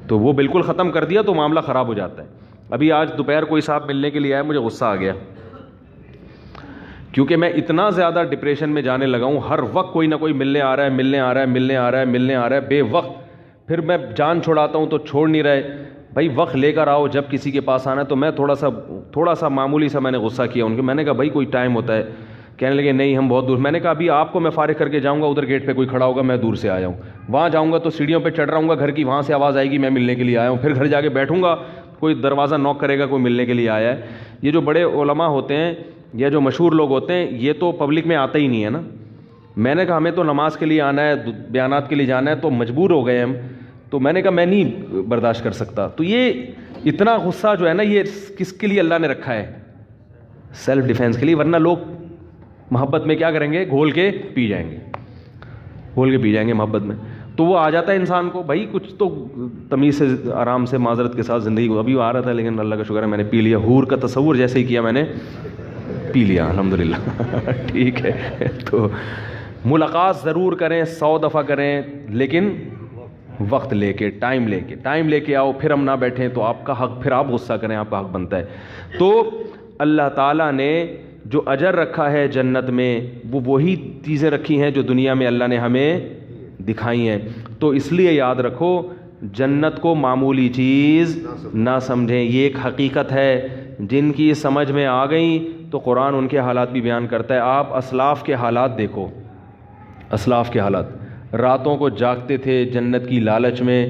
تو وہ بالکل ختم کر دیا تو معاملہ خراب ہو جاتا ہے. ابھی آج دوپہر کوئی صاحب ملنے کے لیے آیا, مجھے غصہ آ گیا کیونکہ میں اتنا زیادہ ڈپریشن میں جانے لگا ہوں. ہر وقت کوئی نہ کوئی ملنے آ رہا ہے بے وقت. پھر میں جان چھڑاتا ہوں تو چھوڑ نہیں رہے. بھائی وقت لے کر آؤ جب کسی کے پاس آنا ہے. تو میں تھوڑا سا معمولی سا میں نے غصہ کیا ان کے. میں نے کہا بھائی کوئی ٹائم ہوتا ہے, کہنے لگے نہیں ہم بہت دور. میں نے کہا ابھی آپ کو میں فارغ کر کے جاؤں گا, ادھر گیٹ پہ کوئی کھڑا ہوگا, میں دور سے آیا ہوں, وہاں جاؤں گا تو سیڑھیوں پہ چڑھ رہا ہوں گا گھر کی, وہاں سے آواز آئے گی میں ملنے کے لیے آیا ہوں. پھر گھر جا کے بیٹھوں گا, کوئی دروازہ نوک کرے گا, کوئی ملنے کے لیے آیا ہے. یہ جو بڑے علماء ہوتے ہیں یا جو مشہور لوگ ہوتے ہیں یہ تو پبلک میں آتا ہی نہیں ہے نا. میں نے کہا ہمیں تو نماز کے لیے آنا ہے, بیانات کے لیے جانا ہے, تو مجبور ہو گئے ہم. تو میں نے کہا میں نہیں برداشت کر سکتا. تو یہ اتنا غصہ جو ہے نا یہ کس کے لیے اللہ نے رکھا ہے؟ سیلف ڈیفینس کے لیے. ورنہ لوگ محبت میں کیا کریں گے, گھول کے پی جائیں گے محبت میں. تو وہ آ جاتا ہے انسان کو, بھائی کچھ تو تمیز سے آرام سے معذرت کے ساتھ زندگی کو. ابھی آ رہا تھا لیکن اللہ کا شکر ہے میں نے پی لیا. حور کا تصور جیسے ہی کیا میں نے پی لیا الحمدللہ. ٹھیک ہے, تو ملاقات ضرور کریں, 100 دفعہ کریں, لیکن وقت لے کے, ٹائم لے کے آؤ. پھر ہم نہ بیٹھیں تو آپ کا حق, پھر آپ غصہ کریں, آپ کا حق بنتا ہے. تو اللہ تعالیٰ نے جو اجر رکھا ہے جنت میں وہ وہی چیزیں رکھی ہیں جو دنیا میں اللہ نے ہمیں دکھائی ہیں. تو اس لیے یاد رکھو جنت کو معمولی چیز نہ سمجھیں, یہ ایک حقیقت ہے. جن کی سمجھ میں آ گئیں تو قرآن ان کے حالات بھی بیان کرتا ہے. آپ اسلاف کے حالات دیکھو, اسلاف کے حالات, راتوں کو جاگتے تھے جنت کی لالچ میں.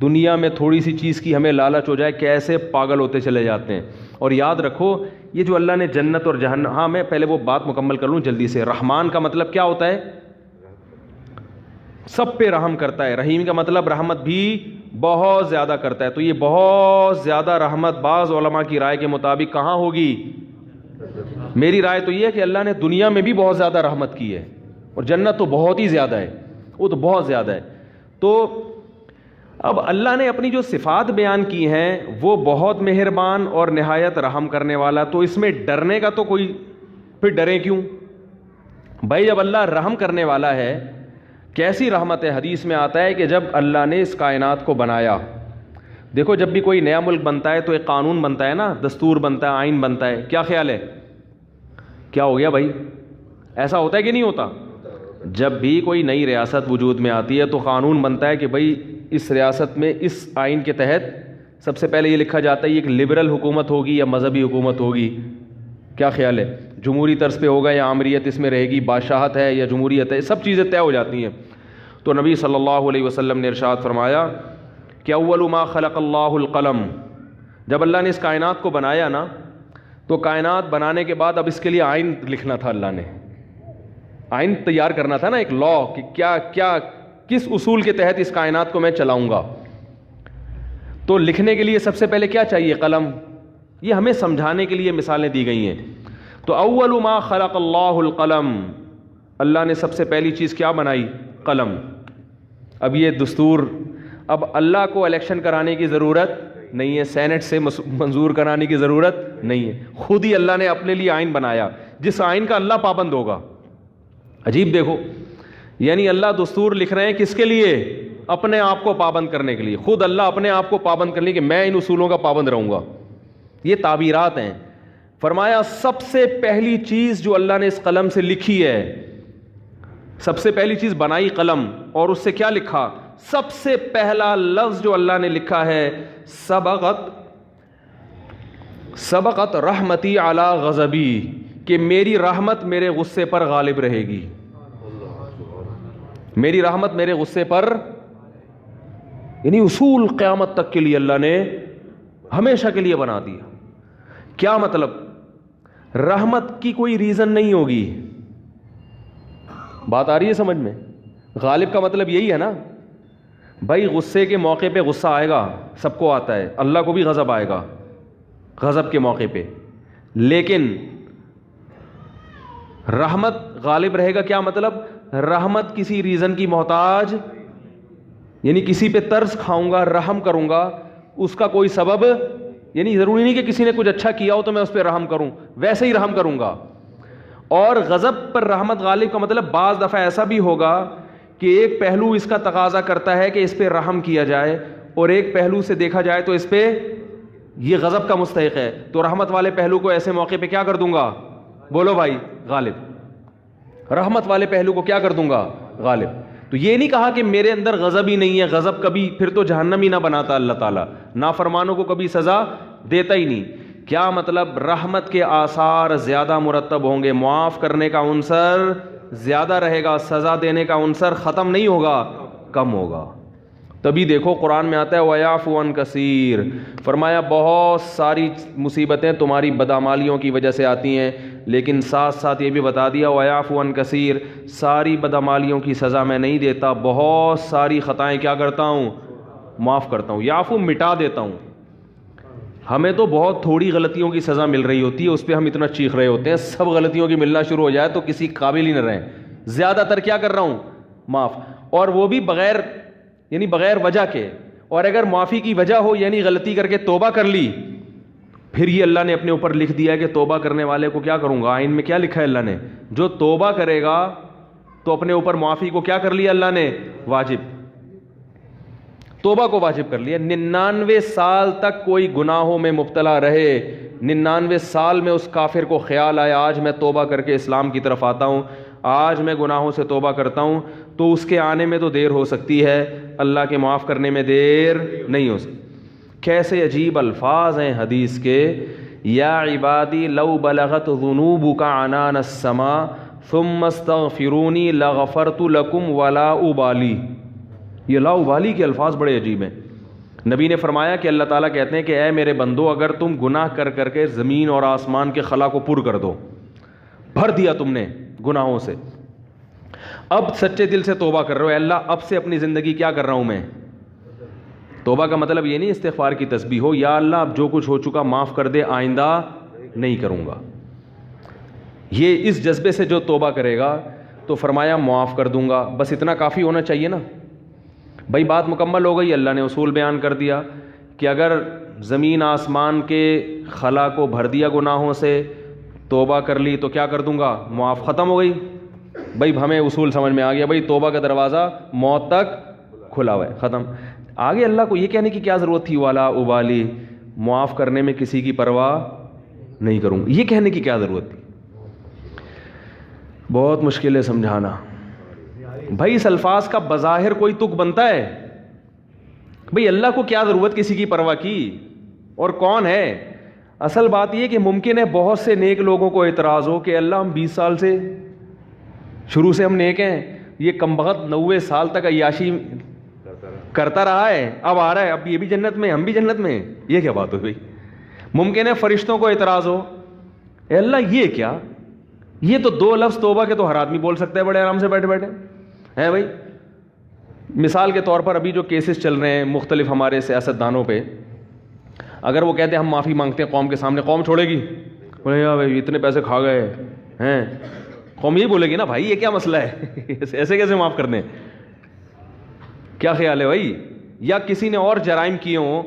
دنیا میں تھوڑی سی چیز کی ہمیں لالچ ہو جائے کیسے پاگل ہوتے چلے جاتے ہیں. اور یاد رکھو یہ جو اللہ نے جنت اور جہنم, ہاں میں پہلے وہ بات مکمل کر لوں جلدی سے. رحمان کا مطلب کیا ہوتا ہے؟ سب پہ رحم کرتا ہے. رحیم کا مطلب رحمت بھی بہت زیادہ کرتا ہے. تو یہ بہت زیادہ رحمت بعض علماء کی رائے کے مطابق کہاں ہوگی؟ میری رائے تو یہ ہے کہ اللہ نے دنیا میں بھی بہت زیادہ رحمت کی ہے, اور جنت تو بہت ہی زیادہ ہے, وہ تو بہت زیادہ ہے. تو اب اللہ نے اپنی جو صفات بیان کی ہیں وہ بہت مہربان اور نہایت رحم کرنے والا. تو اس میں ڈرنے کا تو کوئی, پھر ڈریں کیوں بھائی؟ جب اللہ رحم کرنے والا ہے, کیسی رحمت ہے؟ حدیث میں آتا ہے کہ جب اللہ نے اس کائنات کو بنایا, دیکھو جب بھی کوئی نیا ملک بنتا ہے تو ایک قانون بنتا ہے نا, دستور بنتا ہے, آئین بنتا ہے. کیا خیال ہے, کیا ہو گیا بھائی؟ ایسا ہوتا ہے کہ نہیں ہوتا؟ جب بھی کوئی نئی ریاست وجود میں آتی ہے تو قانون بنتا ہے کہ بھائی اس ریاست میں اس آئین کے تحت سب سے پہلے یہ لکھا جاتا ہے یہ ایک لبرل حکومت ہوگی یا مذہبی حکومت ہوگی. کیا خیال ہے, جمہوری طرز پہ ہوگا یا آمریت اس میں رہے گی, بادشاہت ہے یا جمہوریت ہے, سب چیزیں طے ہو جاتی ہیں. تو نبی صلی اللہ علیہ وسلم نے ارشاد فرمایا کہ اول ما خلق اللہ القلم. جب اللہ نے اس کائنات کو بنایا نا تو کائنات بنانے کے بعد اب اس کے لیے آئین لکھنا تھا. اللہ نے آئین تیار کرنا تھا نا, ایک لا, کہ کیا کس اصول کے تحت اس کائنات کو میں چلاؤں گا. تو لکھنے کے لیے سب سے پہلے کیا چاہیے؟ قلم. یہ ہمیں سمجھانے کے لیے مثالیں دی گئی ہیں. تو اول ما خلق اللہ القلم, اللہ نے سب سے پہلی چیز کیا بنائی؟ قلم. اب یہ دستور, اب اللہ کو الیکشن کرانے کی ضرورت نہیں ہے, سینٹ سے منظور کرانے کی ضرورت نہیں ہے, خود ہی اللہ نے اپنے لیے آئین بنایا جس آئین کا اللہ پابند ہوگا. عجیب دیکھو, یعنی اللہ دستور لکھ رہے ہیں کس کے لیے؟ اپنے آپ کو پابند کرنے کے لیے. خود اللہ اپنے آپ کو پابند کرنے کے, میں ان اصولوں کا پابند رہوں گا. یہ تعبیرات ہیں. فرمایا سب سے پہلی چیز جو اللہ نے اس قلم سے لکھی ہے, سب سے پہلی چیز بنائی قلم, اور اس سے کیا لکھا؟ سب سے پہلا لفظ جو اللہ نے لکھا ہے سبقت رحمتی علی غضبی, کہ میری رحمت میرے غصے پر غالب رہے گی. میری رحمت میرے غصے پر, یعنی اصول قیامت تک کے لیے اللہ نے ہمیشہ کے لیے بنا دیا کیا مطلب؟ رحمت کی کوئی ریزن نہیں ہوگی. بات آ رہی ہے سمجھ میں؟ غالب کا مطلب یہی ہے نا بھائی. غصے کے موقع پہ غصہ آئے گا, سب کو آتا ہے, اللہ کو بھی غضب آئے گا غضب کے موقع پہ, لیکن رحمت غالب رہے گا. کیا مطلب؟ رحمت کسی ریزن کی محتاج, یعنی کسی پہ ترس کھاؤں گا, رحم کروں گا, اس کا کوئی سبب, یعنی ضروری نہیں کہ کسی نے کچھ اچھا کیا ہو تو میں اس پہ رحم کروں, ویسے ہی رحم کروں گا. اور غضب پر رحمت غالب کا مطلب بعض دفعہ ایسا بھی ہوگا کہ ایک پہلو اس کا تقاضا کرتا ہے کہ اس پہ رحم کیا جائے, اور ایک پہلو سے دیکھا جائے تو اس پہ یہ غضب کا مستحق ہے, تو رحمت والے پہلو کو ایسے موقع پہ کیا کر دوں گا؟ بولو بھائی, غالب. رحمت والے پہلو کو کیا کر دوں گا؟ غالب. تو یہ نہیں کہا کہ میرے اندر غضب ہی نہیں ہے, غضب کبھی پھر تو جہنم ہی نہ بناتا اللہ تعالیٰ, نافرمانوں کو کبھی سزا دیتا ہی نہیں. کیا مطلب؟ رحمت کے آثار زیادہ مرتب ہوں گے, معاف کرنے کا عنصر زیادہ رہے گا, سزا دینے کا عنصر ختم نہیں ہوگا, کم ہوگا. تبھی دیکھو قرآن میں آتا ہے وَيَعْفُو عَنْ كَثِيرٍ, فرمایا بہت ساری مصیبتیں تمہاری بدعمالیوں کی وجہ سے آتی ہیں, لیکن ساتھ ساتھ یہ بھی بتا دیا وَيَعْفُو عَنْ كَثِيرٍ, ساری بدعمالیوں کی سزا میں نہیں دیتا, بہت ساری خطائیں کیا کرتا ہوں؟ معاف کرتا ہوں. یعفو مٹا دیتا ہوں. ہمیں تو بہت تھوڑی غلطیوں کی سزا مل رہی ہوتی ہے, اس پہ ہم اتنا چیخ رہے ہوتے ہیں, سب غلطیوں کی ملنا شروع ہو جائے تو کسی قابل ہی نہ رہیں. زیادہ تر کیا کر رہا ہوں؟ معاف, اور وہ بھی بغیر, یعنی بغیر وجہ کے. اور اگر معافی کی وجہ ہو, یعنی غلطی کر کے توبہ کر لی, پھر یہ اللہ نے اپنے اوپر لکھ دیا ہے کہ توبہ کرنے والے کو کیا کروں گا. آئین میں کیا لکھا ہے اللہ نے؟ جو توبہ کرے گا تو اپنے اوپر معافی کو کیا کر لیا اللہ نے؟ واجب. توبہ کو واجب کر لیا. 99 سال تک کوئی گناہوں میں مبتلا رہے, 99 سال میں اس کافر کو خیال آیا آج میں توبہ کر کے اسلام کی طرف آتا ہوں, آج میں گناہوں سے توبہ کرتا ہوں, تو اس کے آنے میں تو دیر ہو سکتی ہے, اللہ کے معاف کرنے میں دیر نہیں ہو سکتی. کیسے عجیب الفاظ ہیں حدیث کے, یا عبادی لو بلغت ذنوبک عنان السماء ثم استغفرونی لغفرت لکم ولا ابالی. یہ لا ابالی کے الفاظ بڑے عجیب ہیں. نبی نے فرمایا کہ اللہ تعالیٰ کہتے ہیں کہ اے میرے بندو, اگر تم گناہ کر کر کے زمین اور آسمان کے خلا کو پر کر دو, بھر دیا تم نے گناہوں سے, اب سچے دل سے توبہ کر رہے ہو, اے اللہ اب سے اپنی زندگی کیا کر رہا ہوں میں. توبہ کا مطلب یہ نہیں استغفار کی تسبیح ہو, یا اللہ اب جو کچھ ہو چکا معاف کر دے, آئندہ نہیں کروں گا. یہ اس جذبے سے جو توبہ کرے گا تو فرمایا معاف کر دوں گا. بس اتنا کافی ہونا چاہیے نا بھائی. بات مکمل ہو گئی. اللہ نے اصول بیان کر دیا کہ اگر زمین آسمان کے خلا کو بھر دیا گناہوں سے, توبہ کر لی تو کیا کر دوں گا؟ معاف. ختم ہو گئی بھائی. ہمیں اصول سمجھ میں آ گیا بھائی, توبہ کا دروازہ موت تک کھلا ہوا ہے, ختم. آگے اللہ کو یہ کہنے کی کیا ضرورت تھی والا ابالی, معاف کرنے میں کسی کی پرواہ نہیں کروں, یہ کہنے کی کیا ضرورت تھی؟ بہت مشکل ہے سمجھانا بھائی. اس الفاظ کا بظاہر کوئی تک بنتا ہے بھئی اللہ کو کیا ضرورت کسی کی پرواہ کی, اور کون ہے؟ اصل بات یہ کہ ممکن ہے بہت سے نیک لوگوں کو اعتراض ہو کہ اللہ ہم 20 سال سے شروع سے ہم نیک ہیں, یہ کمبخت 90 سال تک عیاشی کرتا رہا ہے, اب آ رہا ہے, اب یہ بھی جنت میں, ہم بھی جنت میں, یہ کیا بات ہو بھائی. ممکن ہے فرشتوں کو اعتراض ہو, اے اللہ یہ کیا, یہ تو 2 لفظ توبہ کے تو ہر آدمی بول سکتا ہے بڑے آرام سے بیٹھے بیٹھے ہیں بھائی. مثال کے طور پر ابھی جو کیسز چل رہے ہیں مختلف ہمارے سیاستدانوں پہ, اگر وہ کہتے ہیں ہم معافی مانگتے ہیں قوم کے سامنے, قوم چھوڑے گی؟ بولے یار بھائی اتنے پیسے کھا گئے ہیں, قوم یہی بولے گی نا بھائی یہ کیا مسئلہ ہے, ایسے کیسے معاف کر دیں؟ کیا خیال ہے بھائی؟ یا کسی نے اور جرائم کیے ہوں,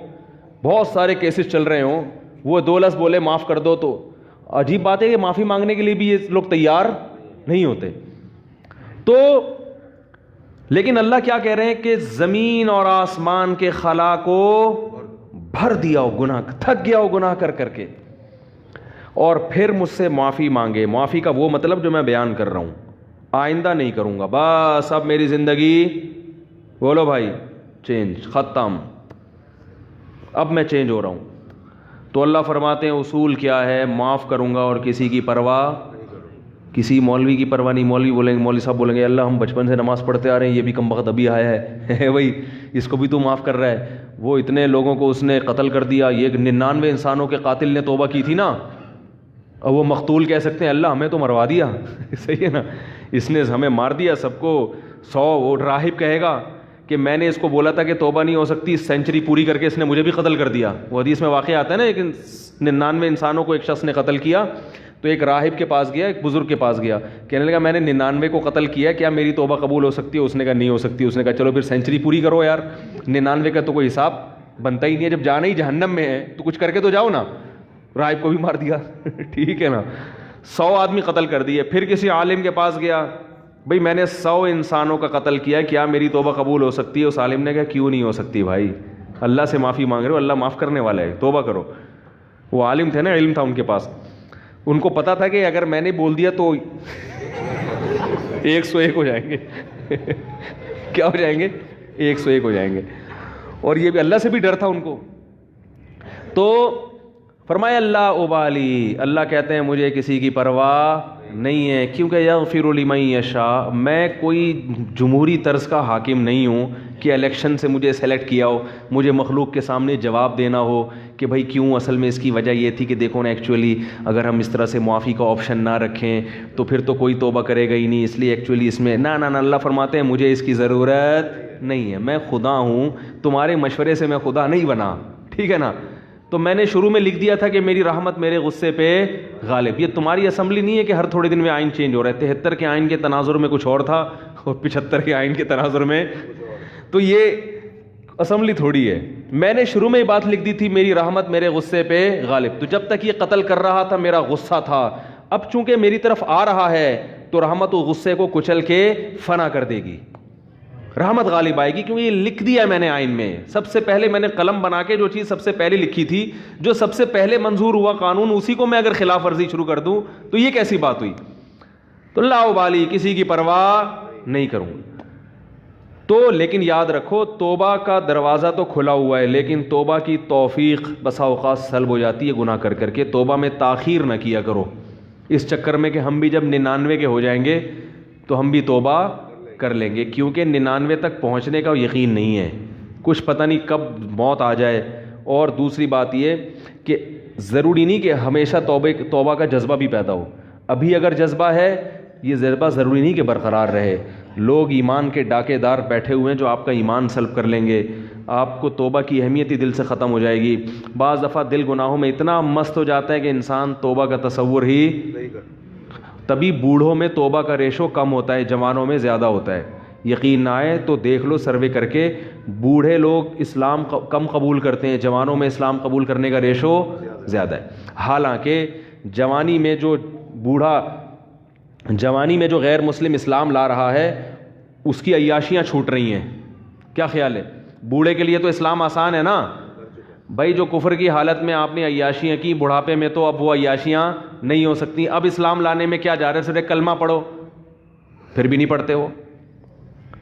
بہت سارے کیسز چل رہے ہوں, وہ 2 لفظ بولے معاف کر دو, تو عجیب بات ہے کہ معافی مانگنے کے لیے بھی یہ لوگ تیار نہیں ہوتے. تو لیکن اللہ کیا کہہ رہے ہیں کہ زمین اور آسمان کے خلا کو بھر دیا ہو گناہ, تھک گیا ہو گناہ کر کر کے, اور پھر مجھ سے معافی مانگے. معافی کا وہ مطلب جو میں بیان کر رہا ہوں, آئندہ نہیں کروں گا, بس اب میری زندگی بولو بھائی چینج, ختم, اب میں چینج ہو رہا ہوں. تو اللہ فرماتے ہیں اصول کیا ہے؟ معاف کروں گا اور کسی کی پرواہ کسی مولوی کی پرواہ نہیں. مولوی بولیں گے, مولوی صاحب بولیں گے اللہ ہم بچپن سے نماز پڑھتے آ رہے ہیں, یہ بھی کم وقت ابھی آیا ہے بھائی اس کو بھی تو معاف کر رہا ہے. وہ اتنے لوگوں کو اس نے قتل کر دیا, یہ 99 انسانوں کے قاتل نے توبہ کی تھی نا, اور وہ مقتول کہہ سکتے ہیں اللہ ہمیں تو مروا دیا صحیح ہے نا, اس نے ہمیں مار دیا سب کو. 100 وہ راہب کہے گا کہ میں نے اس کو بولا تھا کہ توبہ نہیں ہو سکتی, سینچری پوری کر کے اس نے مجھے بھی قتل کر دیا. وہ حدیث میں واقعہ آتا ہے نا, ایک 99 انسانوں کو ایک شخص نے قتل کیا, تو ایک راہب کے پاس گیا, ایک بزرگ کے پاس گیا, کہنے لگا میں نے 99 کو قتل کیا, کیا میری توبہ قبول ہو سکتی ہے؟ اس نے کہا نہیں ہو سکتی. اس نے کہا چلو پھر سینچری پوری کرو یار, 99 کا تو کوئی حساب بنتا ہی نہیں ہے, جب جانا ہی جہنم میں ہے تو کچھ کر کے تو جاؤ نا. راہب کو بھی مار دیا ٹھیک ہے نا, 100 آدمی قتل کر دیے. پھر کسی عالم کے پاس گیا, بھئی میں نے 100 انسانوں کا قتل کیا, کیا میری توبہ قبول ہو سکتی ہے؟ اس عالم نے کہا کیوں نہیں ہو سکتی بھائی, اللہ سے معافی مانگ رہے ہو, اللہ معاف کرنے والا ہے, توبہ کرو. وہ عالم تھے نا, علم تھا ان کے پاس, ان کو پتا تھا کہ اگر میں نے بول دیا تو 101 ہو جائیں گے کیا ہو جائیں گے؟ 101 ہو جائیں گے. اور یہ بھی اللہ سے بھی ڈر تھا ان کو. تو فرمایا اللہ ابالی, اللہ کہتے ہیں مجھے کسی کی پرواہ نہیں ہے, کیونکہ یغفر لمن یشاء, میں کوئی جمہوری طرز کا حاکم نہیں ہوں کہ الیکشن سے مجھے سلیکٹ کیا ہو, مجھے مخلوق کے سامنے جواب دینا ہو کہ بھائی کیوں, اصل میں اس کی وجہ یہ تھی کہ دیکھو نا ایکچولی اگر ہم اس طرح سے معافی کا آپشن نہ رکھیں تو پھر تو کوئی توبہ کرے گا ہی نہیں, اس لیے ایکچولی اس میں نہ اللہ فرماتے ہیں مجھے اس کی ضرورت نہیں ہے, میں خدا ہوں, تمہارے مشورے سے میں خدا نہیں بنا, ٹھیک ہے نا. تو میں نے شروع میں لکھ دیا تھا کہ میری رحمت میرے غصے پہ غالب. یہ تمہاری اسمبلی نہیں ہے کہ ہر تھوڑے دن میں آئین چینج ہو رہا ہے. 73 کے آئین کے تناظر میں کچھ اور تھا اور 75 کے آئین کے تناظر میں, تو یہ اسمبلی تھوڑی ہے. میں نے شروع میں یہ بات لکھ دی تھی میری رحمت میرے غصے پہ غالب. تو جب تک یہ قتل کر رہا تھا میرا غصہ تھا, اب چونکہ میری طرف آ رہا ہے تو رحمت و غصے کو کچل کے فنا کر دے گی, رحمت غالب آئے گی, کیونکہ یہ لکھ دیا ہے میں نے آئین میں. سب سے پہلے میں نے قلم بنا کے جو چیز سب سے پہلے لکھی تھی, جو سب سے پہلے منظور ہوا قانون, اسی کو میں اگر خلاف ورزی شروع کر دوں تو یہ کیسی بات ہوئی؟ تو لا ابالی, کسی کی پرواہ نہیں کروں. تو لیکن یاد رکھو توبہ کا دروازہ تو کھلا ہوا ہے, لیکن توبہ کی توفیق بسا اوقات سلب ہو جاتی ہے گناہ کر کر کے. توبہ میں تاخیر نہ کیا کرو اس چکر میں کہ ہم بھی جب 99 کے ہو جائیں گے تو ہم بھی توبہ کر لیں گے, کیونکہ 99 تک پہنچنے کا یقین نہیں ہے, کچھ پتہ نہیں کب موت آ جائے. اور دوسری بات یہ کہ ضروری نہیں کہ ہمیشہ توبہ کا جذبہ بھی پیدا ہو. ابھی اگر جذبہ ہے, یہ جذبہ ضروری نہیں کہ برقرار رہے. لوگ ایمان کے ڈاکے دار بیٹھے ہوئے ہیں جو آپ کا ایمان سلب کر لیں گے, آپ کو توبہ کی اہمیت ہی دل سے ختم ہو جائے گی. بعض دفعہ دل گناہوں میں اتنا مست ہو جاتا ہے کہ انسان توبہ کا تصور ہی نہیں کرتا. تبھی بوڑھوں میں توبہ کا ریشو کم ہوتا ہے, جوانوں میں زیادہ ہوتا ہے. یقین نہ آئے تو دیکھ لو سروے کر کے, بوڑھے لوگ اسلام کم قبول کرتے ہیں, جوانوں میں اسلام قبول کرنے کا ریشو زیادہ ہے. حالانکہ جوانی میں جو غیر مسلم اسلام لا رہا ہے اس کی عیاشیاں چھوٹ رہی ہیں. کیا خیال ہے؟ بوڑھے کے لیے تو اسلام آسان ہے نا بھائی, جو کفر کی حالت میں آپ نے عیاشیاں کی, بڑھاپے میں تو اب وہ عیاشیاں نہیں ہو سکتی. اب اسلام لانے میں کیا جا رہا ہے, صرف کلمہ پڑھو, پھر بھی نہیں پڑھتے ہو.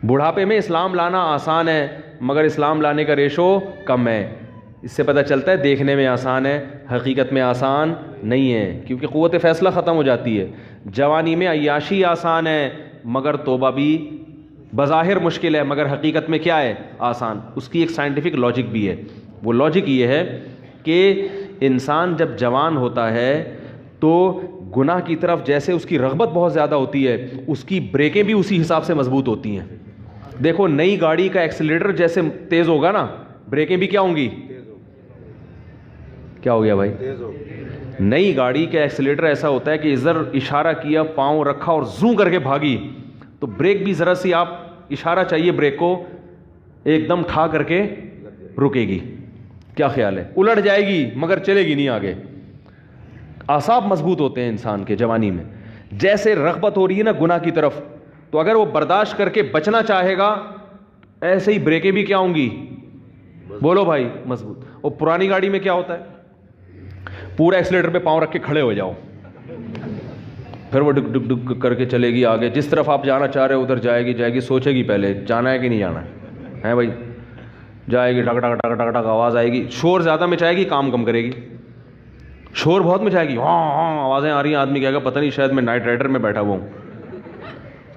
بڑھاپے میں اسلام لانا آسان ہے مگر اسلام لانے کا ریشو کم ہے. اس سے پتہ چلتا ہے دیکھنے میں آسان ہے, حقیقت میں آسان نہیں ہے, کیونکہ قوت فیصلہ ختم ہو جاتی ہے. جوانی میں عیاشی آسان ہے مگر توبہ بھی بظاہر مشکل ہے, مگر حقیقت میں کیا ہے؟ آسان. اس کی ایک سائنٹیفک لاجک بھی ہے. وہ لاجک یہ ہے کہ انسان جب جوان ہوتا ہے تو گناہ کی طرف جیسے اس کی رغبت بہت زیادہ ہوتی ہے, اس کی بریکیں بھی اسی حساب سے مضبوط ہوتی ہیں. دیکھو نئی گاڑی کا ایکسیلیٹر جیسے تیز ہوگا نا, بریکیں بھی کیا ہوں گی؟ کیا ہو گیا بھائی؟ نئی گاڑی کا ایکسیلیٹر ایسا ہوتا ہے کہ ادھر اشارہ کیا, پاؤں رکھا اور زوں کر کے بھاگی, تو بریک بھی ذرا سی آپ اشارہ چاہیے بریک کو, ایک دم ٹھا کر کے رکے گی. کیا خیال ہے؟ الٹ جائے گی مگر چلے گی نہیں آگے. اعصاب مضبوط ہوتے ہیں انسان کے جوانی میں. جیسے رغبت ہو رہی ہے نا گناہ کی طرف, تو اگر وہ برداشت کر کے بچنا چاہے گا, ایسے ہی بریکیں بھی کیا ہوں گی؟ بولو بھائی, مضبوط. اور پرانی گاڑی میں کیا ہوتا ہے, پورا ایکسیلیٹر پہ پاؤں رکھ کے کھڑے ہو جاؤ, پھر وہ ڈک ڈک ڈک کر کے چلے گی آگے. جس طرف آپ جانا چاہ رہے ہو ادھر جائے گی, سوچے گی پہلے جانا ہے کہ نہیں جانا ہے بھائی. جائے گی, ٹک ٹک ٹک ٹک ٹک آواز آئے گی, شور زیادہ مچائے گی, کام کم کرے گی. شور بہت مچائے گی، ہاں ہاں آوازیں آ رہی ہیں، آدمی کہے گا پتہ نہیں شاید میں نائٹ رائڈر میں بیٹھا ہوا ہوں.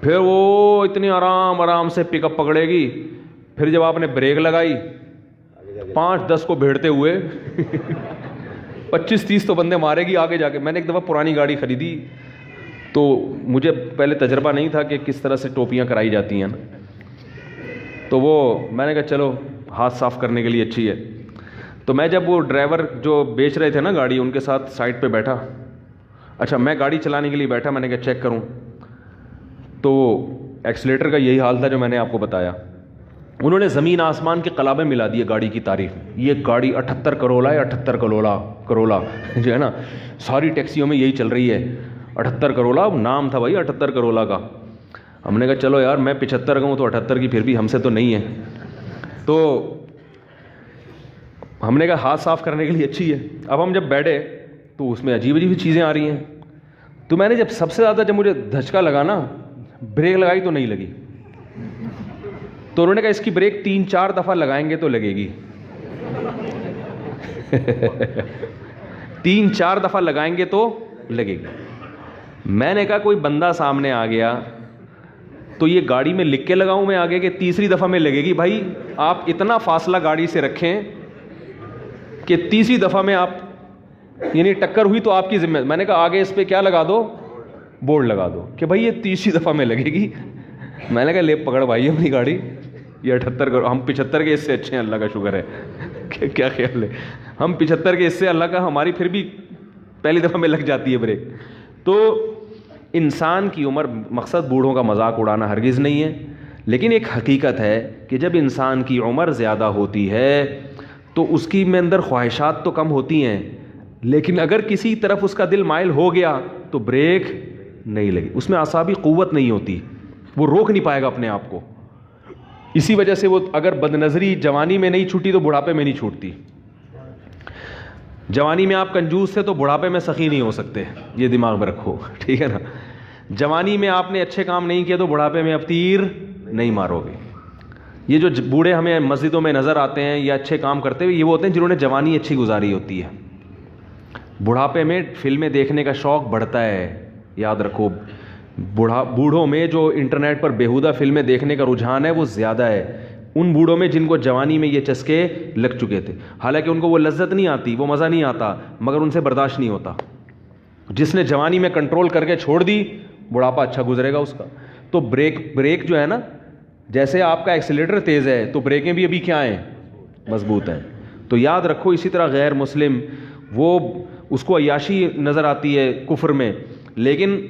پھر وہ اتنی آرام آرام سے پک اپ پکڑے گی. پھر جب آپ نے بریک لگائی 5-10 کو بھیڑتے ہوئے 25-30 تو بندے مارے گی آگے جا کے. میں نے ایک دفعہ پرانی گاڑی خریدی تو مجھے پہلے تجربہ نہیں تھا کہ کس طرح سے ٹوپیاں کرائی جاتی ہیں، تو وہ میں نے کہا چلو ہاتھ صاف کرنے کے لیے اچھی ہے. تو میں جب وہ ڈرائیور جو بیچ رہے تھے نا گاڑی، ان کے ساتھ سائڈ پہ بیٹھا. اچھا میں گاڑی چلانے کے لیے بیٹھا، میں نے کہا چیک کروں، تو ایکسیلیٹر کا یہی حال تھا جو میں نے آپ کو بتایا. انہوں نے زمین آسمان کے قلابیں ملا دیے گاڑی کی تعریف. یہ گاڑی 78 کرولا ہے، 78 کرولا جو ہے نا ساری ٹیکسیوں میں یہی چل رہی ہے. 78 کرولا نام تھا بھائی 78 کرولا کا. ہم نے کہا چلو یار میں 75 کا ہوں تو 78 کی پھر بھی ہم سے تو نہیں ہے. تو ہم نے کہا ہاتھ صاف کرنے کے لیے اچھی ہے. اب ہم جب بیٹھے تو اس میں عجیب عجیب چیزیں آ رہی ہیں. تو میں نے جب سب سے زیادہ جب مجھے دھچکا لگا نا، بریک لگائی تو نہیں لگی. تو انہوں نے کہا اس کی بریک 3-4 دفعہ لگائیں گے تو لگے گی. 3-4 دفعہ لگائیں گے تو لگے گی. میں نے کہا کوئی بندہ سامنے آ گیا تو یہ گاڑی میں لکھ کے لگاؤں میں آگے کہ تیسری دفعہ میں لگے گی. بھائی آپ اتنا فاصلہ گاڑی سے رکھیں کہ تیسری دفعہ میں آپ یعنی ٹکر ہوئی تو آپ کی ذمہ. میں نے کہا آگے اس پہ کیا لگا دو، بورڈ لگا دو کہ بھائی یہ تیسری دفعہ میں لگے گی. میں نے کہا لے پکڑ بھائی اپنی گاڑی، یہ 78 کرو، ہم 75 کے اس سے اچھے ہیں، اللہ کا شکر ہے. کیا خیال ہے، ہم 75 کے اس سے اللہ کا، ہماری پھر بھی پہلی دفعہ میں لگ جاتی ہے بریک. تو انسان کی عمر، مقصد بوڑھوں کا مذاق اڑانا ہرگز نہیں ہے، لیکن ایک حقیقت ہے کہ جب انسان کی عمر زیادہ ہوتی ہے تو اس کی میں اندر خواہشات تو کم ہوتی ہیں، لیکن اگر کسی طرف اس کا دل مائل ہو گیا تو بریک نہیں لگی. اس میں اعصابی قوت نہیں ہوتی، وہ روک نہیں پائے گا اپنے آپ کو. اسی وجہ سے وہ اگر بد نظری جوانی میں نہیں چھوٹی تو بڑھاپے میں نہیں چھوٹتی. جوانی میں آپ کنجوس تھے تو بڑھاپے میں سخی نہیں ہو سکتے، یہ دماغ میں رکھو، ٹھیک ہے نا. جوانی میں آپ نے اچھے کام نہیں کیے تو بڑھاپے میں اب تیر نہیں مارو گے. یہ جو بوڑھے ہمیں مسجدوں میں نظر آتے ہیں یا اچھے کام کرتے ہوئے، یہ وہ ہوتے ہیں جنہوں نے جوانی اچھی گزاری ہوتی ہے. بڑھاپے میں فلمیں دیکھنے کا شوق بڑھتا ہے، یاد رکھو. بوڑھوں میں جو انٹرنیٹ پر بیہودہ فلمیں دیکھنے کا رجحان ہے وہ زیادہ ہے ان بوڑھوں میں جن کو جوانی میں یہ چسکے لگ چکے تھے. حالانکہ ان کو وہ لذت نہیں آتی، وہ مزہ نہیں آتا، مگر ان سے برداشت نہیں ہوتا. جس نے جوانی میں کنٹرول کر کے چھوڑ دی، بڑھاپا اچھا گزرے گا اس کا. تو بریک جو ہے نا، جیسے آپ کا ایکسیلیٹر تیز ہے تو بریکیں بھی ابھی کیا ہیں، مضبوط ہیں. تو یاد رکھو. اسی طرح غیر مسلم، وہ اس کو عیاشی نظر آتی ہے کفر میں، لیکن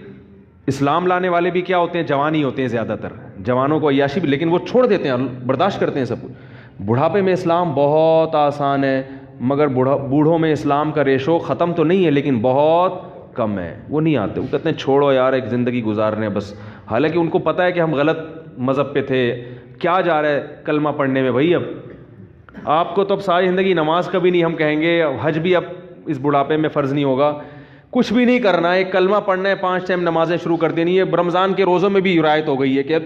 اسلام لانے والے بھی کیا ہوتے ہیں، جوانی ہوتے ہیں زیادہ تر. جوانوں کو عیاشی بھی، لیکن وہ چھوڑ دیتے ہیں، برداشت کرتے ہیں سب کچھ. بڑھاپے میں اسلام بہت آسان ہے، مگر بوڑھوں میں اسلام کا ریشو ختم تو نہیں ہے لیکن بہت کم ہے. وہ نہیں آتے، وہ کہتے ہیں چھوڑو یار ایک زندگی گزارنے بس. حالانکہ ان کو پتہ ہے کہ ہم غلط مذہب پہ تھے. کیا جا رہا ہے کلمہ پڑھنے میں بھائی؟ اب آپ کو تو اب ساری زندگی نماز کبھی نہیں، ہم کہیں گے حج بھی اب اس بڑھاپے میں فرض نہیں ہوگا. کچھ بھی نہیں کرنا ہے، ایک کلمہ پڑھنا ہے، 5 ٹائم نمازیں شروع کر دینی ہے. رمضان کے روزوں میں بھی رعایت ہو گئی ہے کہ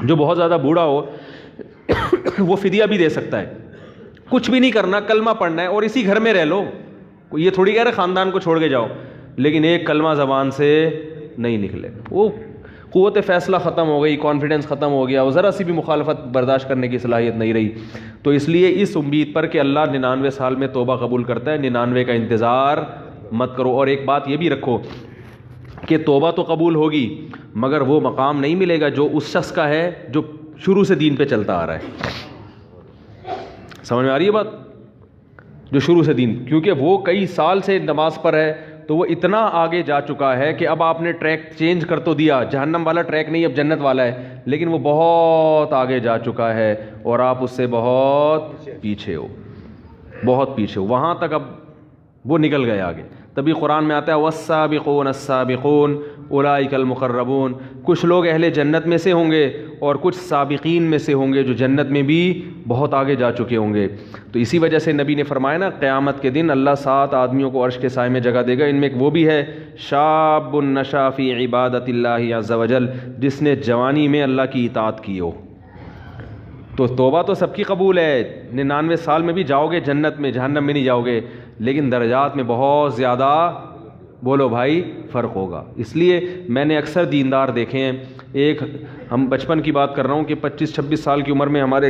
جو بہت زیادہ بوڑھا ہو وہ فدیہ بھی دے سکتا ہے. کچھ بھی نہیں کرنا، کلمہ پڑھنا ہے اور اسی گھر میں رہ لو. یہ تھوڑی کہہ رہے خاندان کو چھوڑ کے جاؤ، لیکن ایک کلمہ زبان سے نہیں نکلے. وہ قوت فیصلہ ختم ہو گئی، کانفیڈنس ختم ہو گیا، وہ ذرا سی بھی مخالفت برداشت کرنے کی صلاحیت نہیں رہی. تو اس لیے اس امید پر کہ اللہ 99 سال میں توبہ قبول کرتا ہے، 99 کا انتظار مت کرو. اور ایک بات یہ بھی رکھو کہ توبہ تو قبول ہوگی مگر وہ مقام نہیں ملے گا جو اس شخص کا ہے جو شروع سے دین پہ چلتا آ رہا ہے. سمجھ میں آ رہی ہے بات؟ جو شروع سے دین، کیونکہ وہ کئی سال سے نماز پر ہے تو وہ اتنا آگے جا چکا ہے کہ اب آپ نے ٹریک چینج کر تو دیا، جہنم والا ٹریک نہیں اب جنت والا ہے، لیکن وہ بہت آگے جا چکا ہے اور آپ اس سے بہت پیچھے ہو، بہت پیچھے ہو. وہاں تک اب وہ نکل گئے آگے. تبھی قرآن میں آتا ہے والسابقون السابقون اولئک المقربون. کچھ لوگ اہل جنت میں سے ہوں گے اور کچھ سابقین میں سے ہوں گے جو جنت میں بھی بہت آگے جا چکے ہوں گے. تو اسی وجہ سے نبی نے فرمایا نا قیامت کے دن اللہ 7 آدمیوں کو عرش کے سائے میں جگہ دے گا. ان میں ایک وہ بھی ہے شاب نشا فی عبادت اللہ عز وجل، جس نے جوانی میں اللہ کی اطاعت کی ہو. تو توبہ تو سب کی قبول ہے، 99 سال میں بھی جاؤ گے جنت میں، جہنم میں نہیں جاؤ گے. لیکن درجات میں بہت زیادہ بولو بھائی فرق ہوگا. اس لیے میں نے اکثر دیندار دیکھے ہیں, ایک ہم بچپن کی بات کر رہا ہوں کہ 25-26 سال کی عمر میں ہمارے,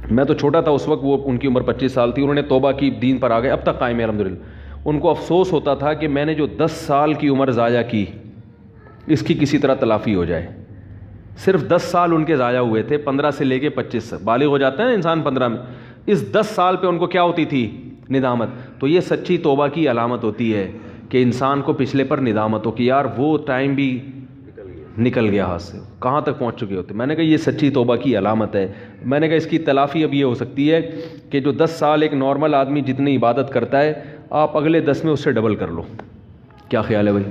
میں تو چھوٹا تھا اس وقت, وہ ان کی عمر 25 سال تھی, انہوں نے توبہ کی, دین پر آ گئے, اب تک قائم ہے الحمدللہ. ان کو افسوس ہوتا تھا کہ میں نے جو 10 سال کی عمر ضائع کی اس کی کسی طرح تلافی ہو جائے. صرف 10 سال ان کے ضائع ہوئے تھے, 15 سے لے کے 25 بالغ ہو جاتا ہے نا انسان 15 میں. اس 10 سال پہ ان کو کیا ہوتی تھی؟ ندامت. تو یہ سچی توبہ کی علامت ہوتی ہے کہ انسان کو پچھلے پر ندامت ہو کہ یار وہ ٹائم بھی نکل گیا ہاتھ سے, کہاں تک پہنچ چکے ہوتے. میں نے کہا یہ سچی توبہ کی علامت ہے. میں نے کہا اس کی تلافی اب یہ ہو سکتی ہے کہ جو 10 سال ایک نارمل آدمی جتنی عبادت کرتا ہے, آپ اگلے 10 میں اس سے ڈبل کر لو. کیا خیال ہے بھائی؟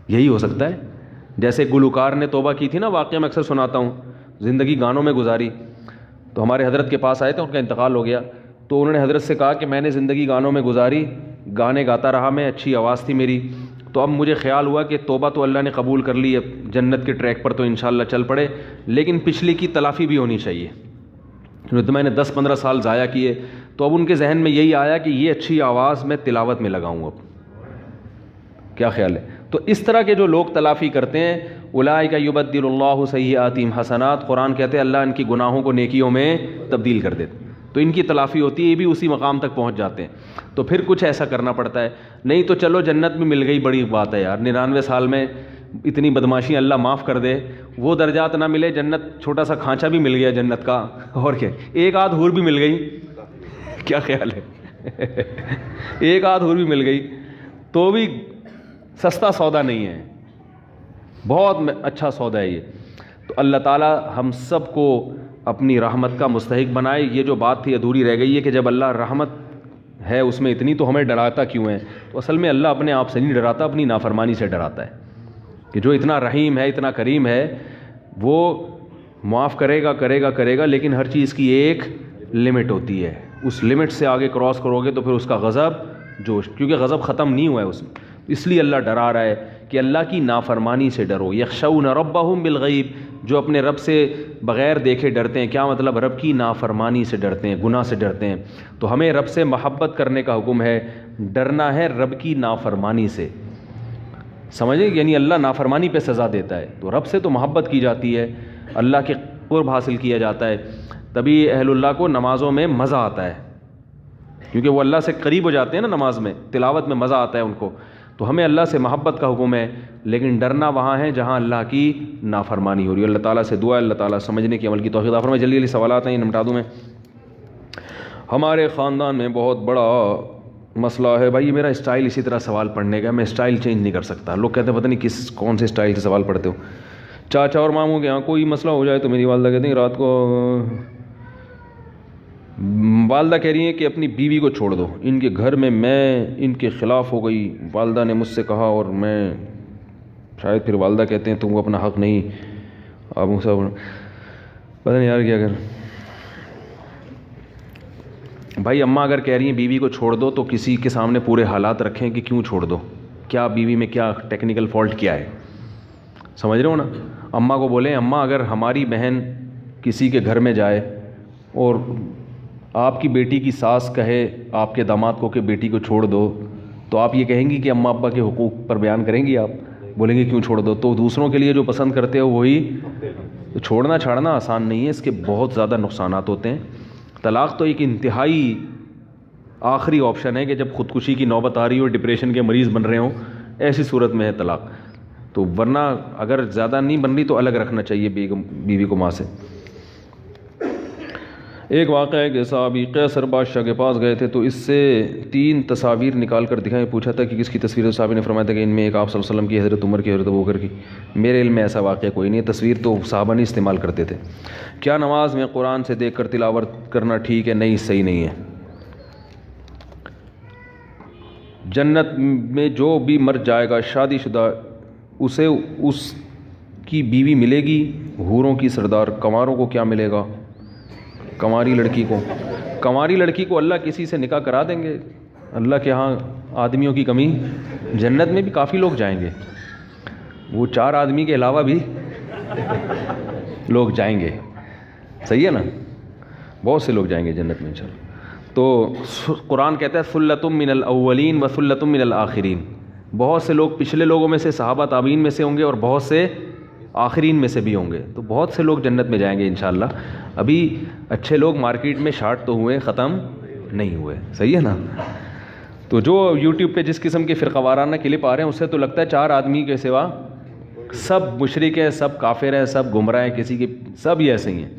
یہی ہو سکتا ہے. جیسے گلوکار نے توبہ کی تھی نا, واقعہ میں اکثر سناتا ہوں, زندگی گانوں میں گزاری. تو ہمارے حضرت کے پاس آئے تھے, ان کا انتقال ہو گیا, تو انہوں نے حضرت سے کہا کہ میں نے زندگی گانوں میں گزاری, گانے گاتا رہا میں, اچھی آواز تھی میری, تو اب مجھے خیال ہوا کہ توبہ تو اللہ نے قبول کر لی, اب جنت کے ٹریک پر تو انشاءاللہ چل پڑے, لیکن پچھلی کی تلافی بھی ہونی چاہیے. تو میں نے 10-15 سال ضائع کیے, تو اب ان کے ذہن میں یہی آیا کہ یہ اچھی آواز میں تلاوت میں لگاؤں اب. کیا خیال ہے؟ تو اس طرح کے جو لوگ تلافی کرتے ہیں, اولئک یبدل اللہ سیئاتہم حسنات, قرآن کہتے ہیں اللہ ان کی گناہوں کو نیکیوں میں تبدیل کر دیتے, تو ان کی تلافی ہوتی ہے, یہ بھی اسی مقام تک پہنچ جاتے ہیں. تو پھر کچھ ایسا کرنا پڑتا ہے, نہیں تو چلو جنت میں مل گئی, بڑی بات ہے یار, 99 سال میں اتنی بدماشی اللہ معاف کر دے, وہ درجات نہ ملے, جنت چھوٹا سا کھانچا بھی مل گیا جنت کا, اور کیا, ایک آدھ حور بھی مل گئی. کیا خیال ہے؟ ایک آدھ حور بھی مل گئی تو بھی سستا سودا نہیں ہے, بہت اچھا سودا ہے یہ. تو اللہ تعالیٰ ہم سب کو اپنی رحمت کا مستحق بنائے. یہ جو بات تھی ادھوری رہ گئی ہے کہ جب اللہ رحمت ہے اس میں اتنی, تو ہمیں ڈراتا کیوں ہے؟ تو اصل میں اللہ اپنے آپ سے نہیں ڈراتا, اپنی نافرمانی سے ڈراتا ہے کہ جو اتنا رحیم ہے, اتنا کریم ہے, وہ معاف کرے گا, لیکن ہر چیز کی ایک لمٹ ہوتی ہے. اس لمٹ سے آگے کراس کرو گے تو پھر اس کا غضب جوش, کیونکہ غضب ختم نہیں ہوا ہے اس میں, اس لیے اللہ ڈرا رہا ہے کہ اللہ کی نافرمانی سے ڈرو. یخشون ربہم بالغیب, جو اپنے رب سے بغیر دیکھے ڈرتے ہیں. کیا مطلب؟ رب کی نافرمانی سے ڈرتے ہیں, گناہ سے ڈرتے ہیں. تو ہمیں رب سے محبت کرنے کا حکم ہے, ڈرنا ہے رب کی نافرمانی سے. سمجھیں, یعنی اللہ نافرمانی پہ سزا دیتا ہے, تو رب سے تو محبت کی جاتی ہے, اللہ کے قرب حاصل کیا جاتا ہے. تبھی اہل اللہ کو نمازوں میں مزہ آتا ہے, کیونکہ وہ اللہ سے قریب ہو جاتے ہیں نا نماز میں, تلاوت میں مزہ آتا ہے ان کو. تو ہمیں اللہ سے محبت کا حکم ہے, لیکن ڈرنا وہاں ہے جہاں اللہ کی نافرمانی ہو رہی ہے. اللہ تعالیٰ سے دعا ہے اللہ تعالیٰ سمجھنے کی, عمل کی توفیق عطا فرمائے. جلدی جلدی سوالات ہیں, نمٹا دوں میں. ہمارے خاندان میں بہت بڑا مسئلہ ہے. بھائی میرا اسٹائل اسی طرح سوال پڑھنے کا, میں اسٹائل چینج نہیں کر سکتا. لوگ کہتے ہیں پتہ نہیں کون سے اسٹائل سے سوال پڑھتے ہو. چاچا اور ماموں کے یہاں کوئی مسئلہ ہو جائے تو میری والدہ کہتے ہیں رات کو, والدہ کہہ رہی ہیں کہ اپنی بیوی کو چھوڑ دو, ان کے گھر میں ان کے خلاف ہو گئی. والدہ نے مجھ سے کہا اور میں, شاید پھر والدہ کہتے ہیں تم کو اپنا حق نہیں, آپ مجھ سے پتہ نہیں یار کیا کر. بھائی اماں اگر کہہ رہی ہیں بیوی کو چھوڑ دو تو کسی کے سامنے پورے حالات رکھیں کہ کیوں چھوڑ دو, کیا بیوی میں کیا ٹیکنیکل فالٹ کیا ہے, سمجھ رہے ہو نا. اماں کو بولیں اماں اگر ہماری بہن کسی کے گھر میں جائے اور آپ کی بیٹی کی ساس کہے آپ کے داماد کو کہ بیٹی کو چھوڑ دو, تو آپ یہ کہیں گی کہ اماں ابا کے حقوق پر بیان کریں گی؟ آپ بولیں گے کیوں چھوڑ دو. تو دوسروں کے لیے جو پسند کرتے ہو وہی, تو چھوڑنا چھاڑنا آسان نہیں ہے, اس کے بہت زیادہ نقصانات ہوتے ہیں. طلاق تو ایک انتہائی آخری آپشن ہے کہ جب خودکشی کی نوبت آ رہی ہو, ڈپریشن کے مریض بن رہے ہوں, ایسی صورت میں ہے طلاق. تو ورنہ اگر زیادہ نہیں بن رہی تو الگ رکھنا چاہیے بیوی کو ماں سے. ایک واقعہ ہے کہ صحابی قیصر بادشاہ کے پاس گئے تھے, تو اس سے 3 تصاویر نکال کر دکھائیں. پوچھا تھا کہ کس کی تصویر ہے. صحابی نے فرمایا تھا کہ ان میں ایک آپ صلی اللہ علیہ وسلم کی, حضرت عمر کی, حضرت ابوبکر کی. میرے علم میں ایسا واقعہ کوئی نہیں ہے. تصویر تو صحابہ نہیں استعمال کرتے تھے. کیا نماز میں قرآن سے دیکھ کر تلاوت کرنا ٹھیک ہے؟ نہیں, صحیح نہیں ہے. جنت میں جو بھی مر جائے گا شادی شدہ, اسے اس کی بیوی ملے گی, حوروں کی سردار. کنواروں کو کیا ملے گا؟ کنواری لڑکی کو اللہ کسی سے نکاح کرا دیں گے. اللہ کے ہاں آدمیوں کی کمی, جنت میں بھی کافی لوگ جائیں گے, وہ 4 آدمی کے علاوہ بھی لوگ جائیں گے. صحیح ہے نا, بہت سے لوگ جائیں گے جنت میں انشاءاللہ. تو قرآن کہتا ہے ثلۃ من الاولین و ثلۃ من الآخرین، بہت سے لوگ پچھلے لوگوں میں سے صحابہ تابعین میں سے ہوں گے اور بہت سے آخرین میں سے بھی ہوں گے، تو بہت سے لوگ جنت میں جائیں گے انشاءاللہ۔ ابھی اچھے لوگ مارکیٹ میں شارٹ تو ہوئے، ختم نہیں ہوئے، صحیح ہے نا؟ تو جو یوٹیوب پہ جس قسم کے فرقہ وارانہ کلپ آ رہے ہیں اس سے تو لگتا ہے 4 آدمی کے سوا سب مشرک ہیں، سب کافر ہیں، سب گمراہ ہیں، کسی کے سب ہی ایسے ہی ہیں۔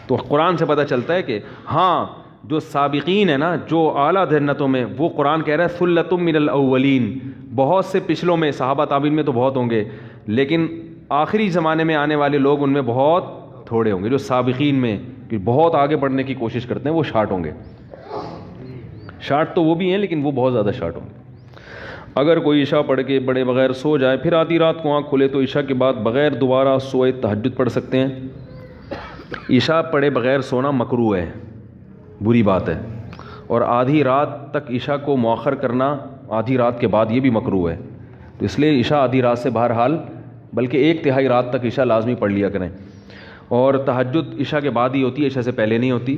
تو قرآن سے پتہ چلتا ہے کہ ہاں جو سابقین ہیں نا، جو اعلیٰ جنتوں میں، وہ قرآن کہہ رہا ہے ثلۃ من الاولین، بہت سے پچھلوں میں صحابہ تابعین میں تو بہت ہوں گے، لیکن آخری زمانے میں آنے والے لوگ ان میں بہت تھوڑے ہوں گے، جو سابقین میں کہ بہت آگے بڑھنے کی کوشش کرتے ہیں وہ شارٹ ہوں گے۔ شارٹ تو وہ بھی ہیں لیکن وہ بہت زیادہ شارٹ ہوں گے۔ اگر کوئی عشاء پڑھ کے بڑے بغیر سو جائے پھر آدھی رات کو آنکھ کھلے تو عشاء کے بعد بغیر دوبارہ سوئے تہجد پڑھ سکتے ہیں؟ عشاء پڑھے بغیر سونا مکروہ ہے، بری بات ہے، اور آدھی رات تک عشاء کو مؤخر کرنا آدھی رات کے بعد یہ بھی مکروہ ہے۔ تو اس لیے عشاء آدھی رات سے بہرحال بلکہ 1/3 رات تک عشاء لازمی پڑھ لیا کریں، اور تہجد عشاء کے بعد ہی ہوتی ہے، عشاء سے پہلے نہیں ہوتی۔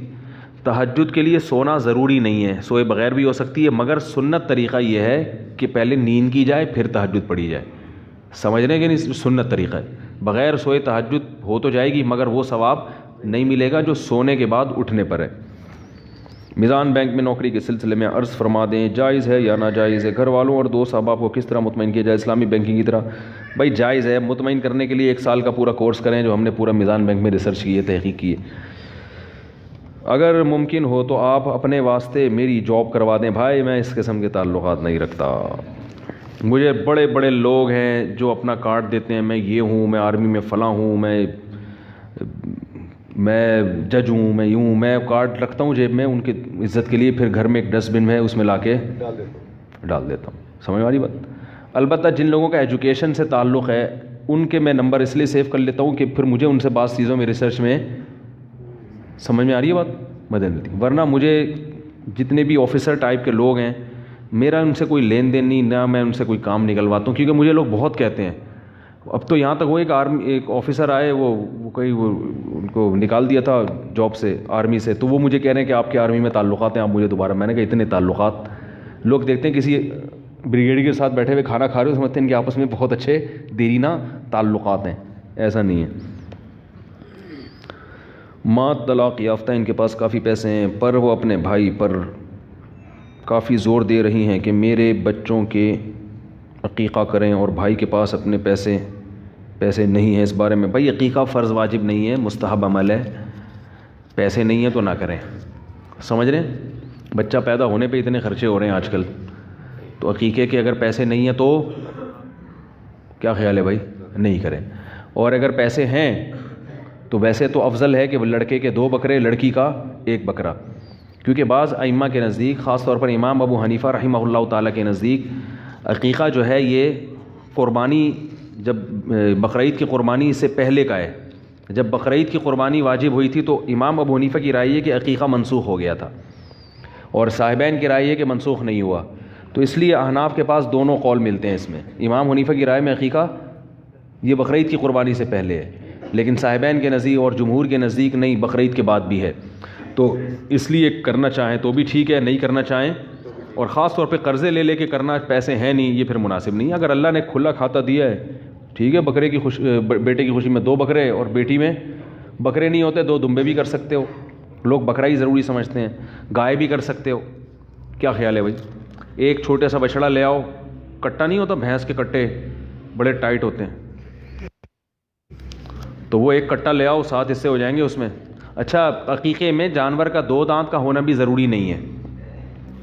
تہجد کے لیے سونا ضروری نہیں ہے، سوئے بغیر بھی ہو سکتی ہے، مگر سنت طریقہ یہ ہے کہ پہلے نیند کی جائے پھر تہجد پڑھی جائے۔ سمجھ رہے ہیں کہ نہیں؟ سنت طریقہ ہے، بغیر سوئے تہجد ہو تو جائے گی مگر وہ ثواب نہیں ملے گا جو سونے کے بعد اٹھنے پر ہے۔ میزان بینک میں نوکری کے سلسلے میں عرض فرما دیں جائز ہے یا ناجائز ہے؟ گھر والوں اور دوست احباب کو کس طرح مطمئن کیا جائے اسلامی بینکنگ کی طرح؟ بھائی جائز ہے، مطمئن کرنے کے لیے 1 سال کا پورا کورس کریں جو ہم نے پورا میزان بینک میں ریسرچ کی ہے، تحقیق کی ہے۔ اگر ممکن ہو تو آپ اپنے واسطے میری جاب کروا دیں۔ بھائی میں اس قسم کے تعلقات نہیں رکھتا، مجھے بڑے بڑے لوگ ہیں جو اپنا کارڈ دیتے ہیں، میں یہ ہوں، میں آرمی میں فلاں ہوں، میں جج ہوں، میں یوں، میں کارڈ رکھتا ہوں جیب میں ان کی عزت کے لیے، پھر گھر میں ایک ڈسٹ بن ہے اس میں لا کے ڈال دیتا ہوں۔ سمجھ والی بات؟ البتہ جن لوگوں کا ایجوکیشن سے تعلق ہے ان کے میں نمبر اس لیے سیو کر لیتا ہوں کہ پھر مجھے ان سے بعض چیزوں میں ریسرچ میں سمجھ میں آ رہی ہے بات، مدد ملتی، ورنہ مجھے جتنے بھی آفیسر ٹائپ کے لوگ ہیں میرا ان سے کوئی لین دین نہیں، نہ میں ان سے کوئی کام نکلواتا ہوں، کیونکہ مجھے لوگ بہت کہتے ہیں۔ اب تو یہاں تک وہ ایک آفیسر آئے، وہ ان کو نکال دیا تھا جاب سے، آرمی سے، تو وہ مجھے کہہ رہے ہیں کہ آپ کے آرمی میں تعلقات ہیں، آپ مجھے دوبارہ۔ میں نے کہا اتنے تعلقات، لوگ دیکھتے ہیں کسی بریگیڈ کے ساتھ بیٹھے ہوئے کھانا کھا رہے ہو، سمجھتے ہیں کہ آپس میں بہت اچھے دیرینہ تعلقات ہیں، ایسا نہیں ہے۔ ماں طلاق یافتہ، ان کے پاس کافی پیسے ہیں پر وہ اپنے بھائی پر کافی زور دے رہی ہیں کہ میرے بچوں کے عقیقہ کریں اور بھائی کے پاس اپنے پیسے نہیں ہیں۔ اس بارے میں بھائی عقیقہ فرض واجب نہیں ہے، مستحب عمل ہے، پیسے نہیں ہیں تو نہ کریں۔ سمجھ رہے ہیں؟ بچہ پیدا ہونے پہ اتنے خرچے ہو رہے ہیں آج کل، تو عقیقے کے اگر پیسے نہیں ہیں تو کیا خیال ہے بھائی؟ نہیں کریں۔ اور اگر پیسے ہیں تو ویسے تو افضل ہے کہ لڑکے کے 2 بکرے، لڑکی کا 1 بکرا، کیونکہ بعض ائمہ کے نزدیک، خاص طور پر امام ابو حنیفہ رحمہ اللہ تعالیٰ کے نزدیک، عقیقہ جو ہے یہ قربانی، جب بقرعید کی قربانی سے پہلے کا ہے۔ جب بقرعید کی قربانی واجب ہوئی تھی تو امام ابو حنیفہ کی رائے ہے کہ عقیقہ منسوخ ہو گیا تھا، اور صاحبین کی رائے ہے کہ منسوخ نہیں ہوا۔ تو اس لیے احناف کے پاس دونوں قول ملتے ہیں اس میں۔ امام حنیفہ کی رائے میں عقیقہ یہ بقرعید کی قربانی سے پہلے ہے، لیکن صاحبین کے نزدیک اور جمہور کے نزدیک نہیں، بقرعید کے بعد بھی ہے۔ تو اس لیے کرنا چاہیں تو بھی ٹھیک ہے، نہیں کرنا چاہیں، اور خاص طور پہ قرضے لے کے کرنا، پیسے ہیں نہیں، یہ پھر مناسب نہیں۔ اگر اللہ نے کھلا کھاتا دیا ہے ٹھیک ہے، بیٹے کی خوشی میں 2 بکرے، اور بیٹی میں بکرے نہیں ہوتے 2 دمبے بھی کر سکتے ہو، لوگ بکرا ہی ضروری سمجھتے ہیں، گائے بھی کر سکتے ہو۔ کیا خیال ہے بھائی؟ ایک چھوٹا سا بچڑا لے آؤ، کٹا نہیں ہوتا، بھینس کے کٹے بڑے ٹائٹ ہوتے ہیں، تو وہ ایک کٹا لے آؤ، 7 حصے ہو جائیں گے اس میں۔ اچھا، عقیقے میں جانور کا 2 دانت کا ہونا بھی ضروری نہیں ہے،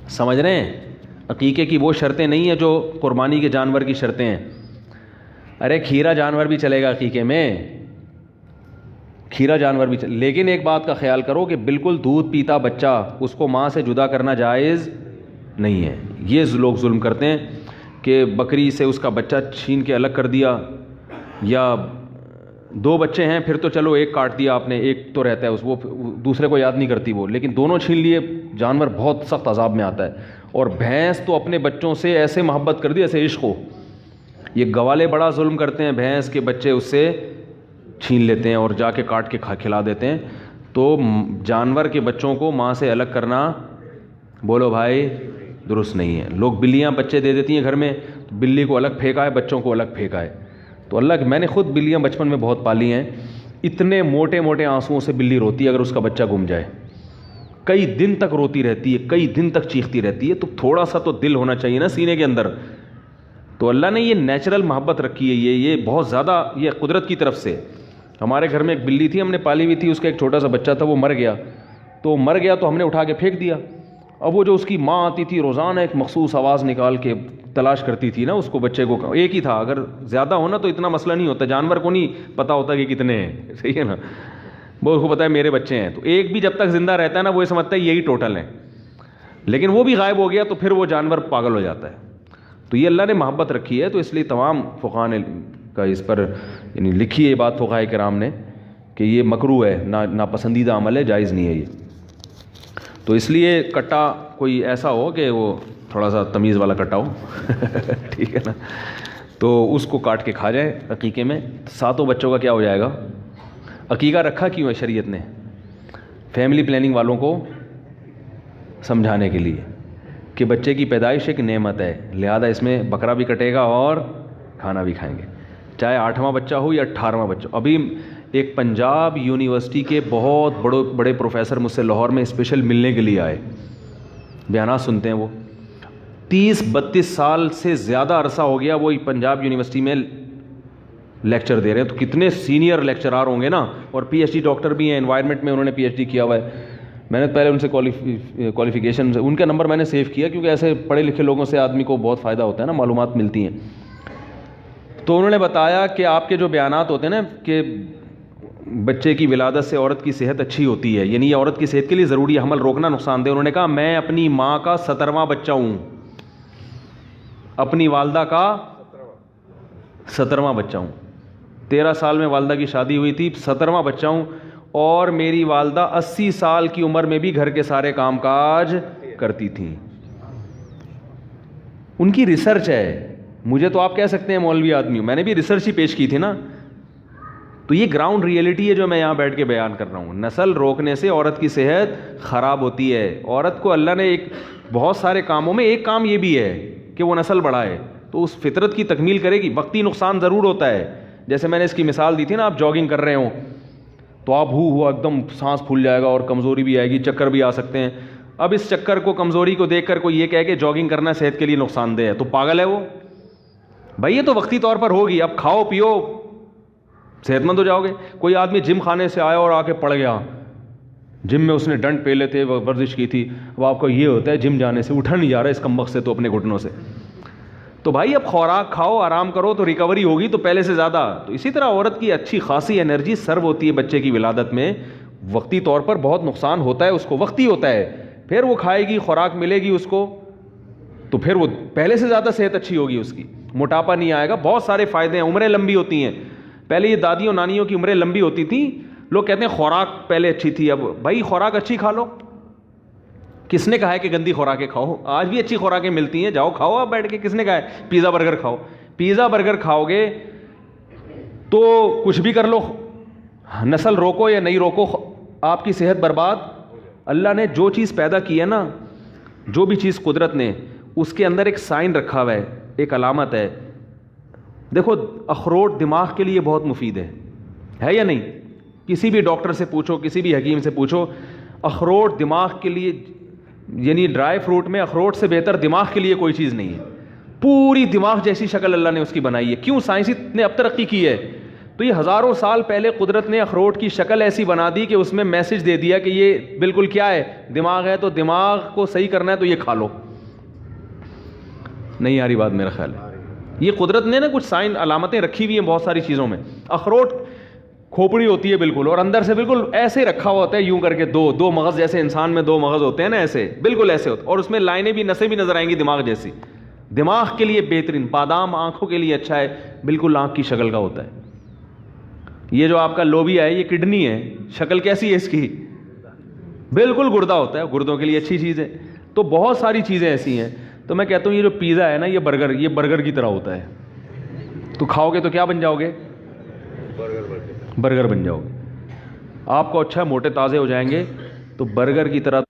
سمجھ رہے ہیں؟ عقیقے کی وہ شرطیں نہیں ہیں جو قربانی کے جانور کی شرطیں ہیں۔ ارے کھیرا جانور بھی چلے گا عقیقے میں، کھیرا جانور بھی لیکن ایک بات کا خیال کرو کہ بالکل دودھ پیتا بچہ، اس کو ماں سے جدا کرنا جائز نہیں ہے۔ یہ لوگ ظلم کرتے ہیں کہ بکری سے اس کا بچہ چھین کے الگ کر دیا، یا 2 بچے ہیں پھر تو چلو ایک کاٹ دیا آپ نے، ایک تو رہتا ہے اس، وہ دوسرے کو یاد نہیں کرتی وہ، لیکن دونوں چھین لیے، جانور بہت سخت عذاب میں آتا ہے۔ اور بھینس تو اپنے بچوں سے ایسے محبت کر دی ایسے عشق ہو۔ یہ گوالے بڑا ظلم کرتے ہیں، بھینس کے بچے اس سے چھین لیتے ہیں اور جا کے کاٹ کے کھلا دیتے ہیں۔ تو جانور کے بچوں کو ماں سے الگ کرنا بولو بھائی درست نہیں ہے. لوگ بلیاں بچے دے دیتی ہیں گھر میں, بلی کو الگ پھینکا ہے, بچوں کو الگ پھینکا ہے. تو اللہ میں نے خود بلیاں بچپن میں بہت پالی ہیں. اتنے موٹے موٹے آنسوؤں سے بلی روتی ہے اگر اس کا بچہ گم جائے, کئی دن تک روتی رہتی ہے, کئی دن تک چیختی رہتی ہے. تو تھوڑا سا تو دل ہونا چاہیے نا سینے کے اندر. تو اللہ نے یہ نیچرل محبت رکھی ہے, یہ بہت زیادہ, یہ قدرت کی طرف سے. ہمارے گھر میں ایک بلی تھی, ہم نے پالی ہوئی تھی, اس کا ایک چھوٹا سا بچہ تھا, وہ مر گیا. تو ہم نے اٹھا کے پھینک دیا. اب وہ جو اس کی ماں آتی تھی روزانہ ایک مخصوص آواز نکال کے تلاش کرتی تھی نا اس کو, بچے کو. ایک ہی تھا, اگر زیادہ ہونا تو اتنا مسئلہ نہیں ہوتا, جانور کو نہیں پتہ ہوتا کہ کتنے ہیں, صحیح ہے نا, وہ اس کو پتہ ہے میرے بچے ہیں. تو ایک بھی جب تک زندہ رہتا ہے نا وہ یہ سمجھتا ہے یہی ٹوٹل ہیں, لیکن وہ بھی غائب ہو گیا تو پھر وہ جانور پاگل ہو جاتا ہے. تو یہ اللہ نے محبت رکھی ہے, تو اس لیے تمام فقہاء نے کا اس پر یعنی لکھی ہے یہ بات فقہاء کرام نے کہ یہ مکروہ ہے, ناپسندیدہ عمل ہے, جائز نہیں ہے یہ. تو اس لیے کٹا کوئی ایسا ہو کہ وہ تھوڑا سا تمیز والا کٹا ہو ٹھیک ہے نا, تو اس کو کاٹ کے کھا جائے عقیقے میں. 7 بچوں کا کیا ہو جائے گا. عقیقہ رکھا کیوں ہے شریعت نے؟ فیملی پلاننگ والوں کو سمجھانے کے لیے کہ بچے کی پیدائش ایک نعمت ہے, لہذا اس میں بکرا بھی کٹے گا اور کھانا بھی کھائیں گے, چاہے 8واں بچہ ہو یا 18واں بچہ. ابھی ایک پنجاب یونیورسٹی کے بہت بڑے پروفیسر مجھ سے لاہور میں اسپیشل ملنے کے لیے آئے, بیانات سنتے ہیں. وہ 30-32 سال سے زیادہ عرصہ ہو گیا وہ پنجاب یونیورسٹی میں لیکچر دے رہے ہیں. تو کتنے سینئر لیکچرار ہوں گے نا, اور پی ایچ ڈی ڈاکٹر بھی ہیں, انوائرمنٹ میں انہوں نے پی ایچ ڈی کیا ہوا ہے. میں نے پہلے ان سے کوالیفیکیشن, ان کا نمبر میں نے سیو کیا کیونکہ ایسے پڑھے لکھے لوگوں سے آدمی کو بہت فائدہ ہوتا ہے نا, معلومات ملتی ہیں. تو انہوں نے بتایا کہ آپ کے جو بیانات ہوتے ہیں نا کہ بچے کی ولادت سے عورت کی صحت اچھی ہوتی ہے, یعنی یہ عورت کی صحت کے لیے ضروری ہے, حمل روکنا نقصان دہ. انہوں نے کہا میں اپنی ماں کا 17واں بچہ ہوں, اپنی والدہ کا 17واں بچہ ہوں. 13 سال میں والدہ کی شادی ہوئی تھی, 17واں بچہ ہوں, اور میری والدہ 80 سال کی عمر میں بھی گھر کے سارے کام کاج کرتی تھیں. ان کی ریسرچ ہے. مجھے تو آپ کہہ سکتے ہیں مولوی آدمی ہوں, میں نے بھی ریسرچ ہی پیش کی تھی نا. تو یہ گراؤنڈ ریئلٹی ہے جو میں یہاں بیٹھ کے بیان کر رہا ہوں. نسل روکنے سے عورت کی صحت خراب ہوتی ہے. عورت کو اللہ نے ایک بہت سارے کاموں میں ایک کام یہ بھی ہے کہ وہ نسل بڑھائے, تو اس فطرت کی تکمیل کرے گی. وقتی نقصان ضرور ہوتا ہے, جیسے میں نے اس کی مثال دی تھی نا, آپ جاگنگ کر رہے ہوں تو آپ ہوا ایک دم سانس پھول جائے گا اور کمزوری بھی آئے گی, چکر بھی آ سکتے ہیں. اب اس چکر کو, کمزوری کو دیکھ کر کوئی یہ کہے کہ جاگنگ کرنا صحت کے لیے نقصان دہ ہے, تو پاگل ہے وہ. بھائی یہ تو وقتی طور پر ہوگی, اب کھاؤ پیو صحت مند ہو جاؤ گے. کوئی آدمی جم خانے سے آیا اور آ کے پڑ گیا, جم میں اس نے ڈنڈ پہلے تھے, ورزش کی تھی, اب آپ کو یہ ہوتا ہے جم جانے سے اٹھا نہیں جا رہا اس کمبخت سے تو اپنے گھٹنوں سے. تو بھائی اب خوراک کھاؤ, آرام کرو تو ریکوری ہوگی تو پہلے سے زیادہ. تو اسی طرح عورت کی اچھی خاصی انرجی سرو ہوتی ہے بچے کی ولادت میں. وقتی طور پر بہت نقصان ہوتا ہے اس کو, وقتی ہوتا ہے, پھر وہ کھائے گی, خوراک ملے گی اس کو, تو پھر وہ پہلے سے زیادہ صحت اچھی ہوگی اس کی, موٹاپا نہیں آئے گا, بہت سارے فائدے ہیں, عمریں لمبی ہوتی ہیں. پہلے یہ دادیوں نانیوں کی عمریں لمبی ہوتی تھیں, لوگ کہتے ہیں خوراک پہلے اچھی تھی. اب بھائی خوراک اچھی کھا لو, کس نے کہا ہے کہ گندی خوراکیں کھاؤ؟ آج بھی اچھی خوراکیں ملتی ہیں, جاؤ کھاؤ آپ بیٹھ کے. کس نے کہا ہے پیزا برگر کھاؤ؟ پیزا برگر کھاؤ گے تو کچھ بھی کر لو, نسل روکو یا نہیں روکو, آپ کی صحت برباد. اللہ نے جو چیز پیدا کی ہے نا, جو بھی چیز قدرت نے, اس کے اندر ایک سائن رکھا ہوا ہے, ایک علامت ہے. دیکھو اخروٹ دماغ کے لیے بہت مفید ہے یا نہیں؟ کسی بھی ڈاکٹر سے پوچھو, کسی بھی حکیم سے پوچھو, اخروٹ دماغ کے لیے, یعنی ڈرائی فروٹ میں اخروٹ سے بہتر دماغ کے لیے کوئی چیز نہیں ہے. پوری دماغ جیسی شکل اللہ نے اس کی بنائی ہے. کیوں؟ سائنس نے اب ترقی کی ہے. تو یہ ہزاروں سال پہلے قدرت نے اخروٹ کی شکل ایسی بنا دی کہ اس میں میسج دے دیا کہ یہ بالکل کیا ہے, دماغ ہے, تو دماغ کو صحیح کرنا ہے تو یہ کھا لو. نہیں آ رہی بات میرا خیال ہے. یہ قدرت نے نا کچھ سائن علامتیں رکھی ہوئی ہیں بہت ساری چیزوں میں. اخروٹ کھوپڑی ہوتی ہے بالکل, اور اندر سے بالکل ایسے رکھا ہوا ہوتا ہے یوں کر کے, دو مغز جیسے انسان میں 2 مغز ہوتے ہیں نا, ایسے بالکل ایسے ہوتے, اور اس میں لائنیں بھی, نسیں بھی نظر آئیں گی دماغ جیسی. دماغ کے لیے بہترین. بادام آنکھوں کے لیے اچھا ہے, بالکل آنکھ کی شکل کا ہوتا ہے. یہ جو آپ کا لوبیا ہے یہ کڈنی ہے, شکل کیسی ہے اس کی؟ بالکل گردہ ہوتا ہے, گردوں کے لیے اچھی چیز ہے. تو بہت ساری چیزیں ایسی ہیں. تو میں کہتا ہوں یہ جو پیزا ہے نا, یہ برگر کی طرح ہوتا ہے. تو کھاؤ گے تو کیا بن جاؤ گے؟ برگر بن جاؤ گے. آپ کو اچھا موٹے تازے ہو جائیں گے, تو برگر کی طرح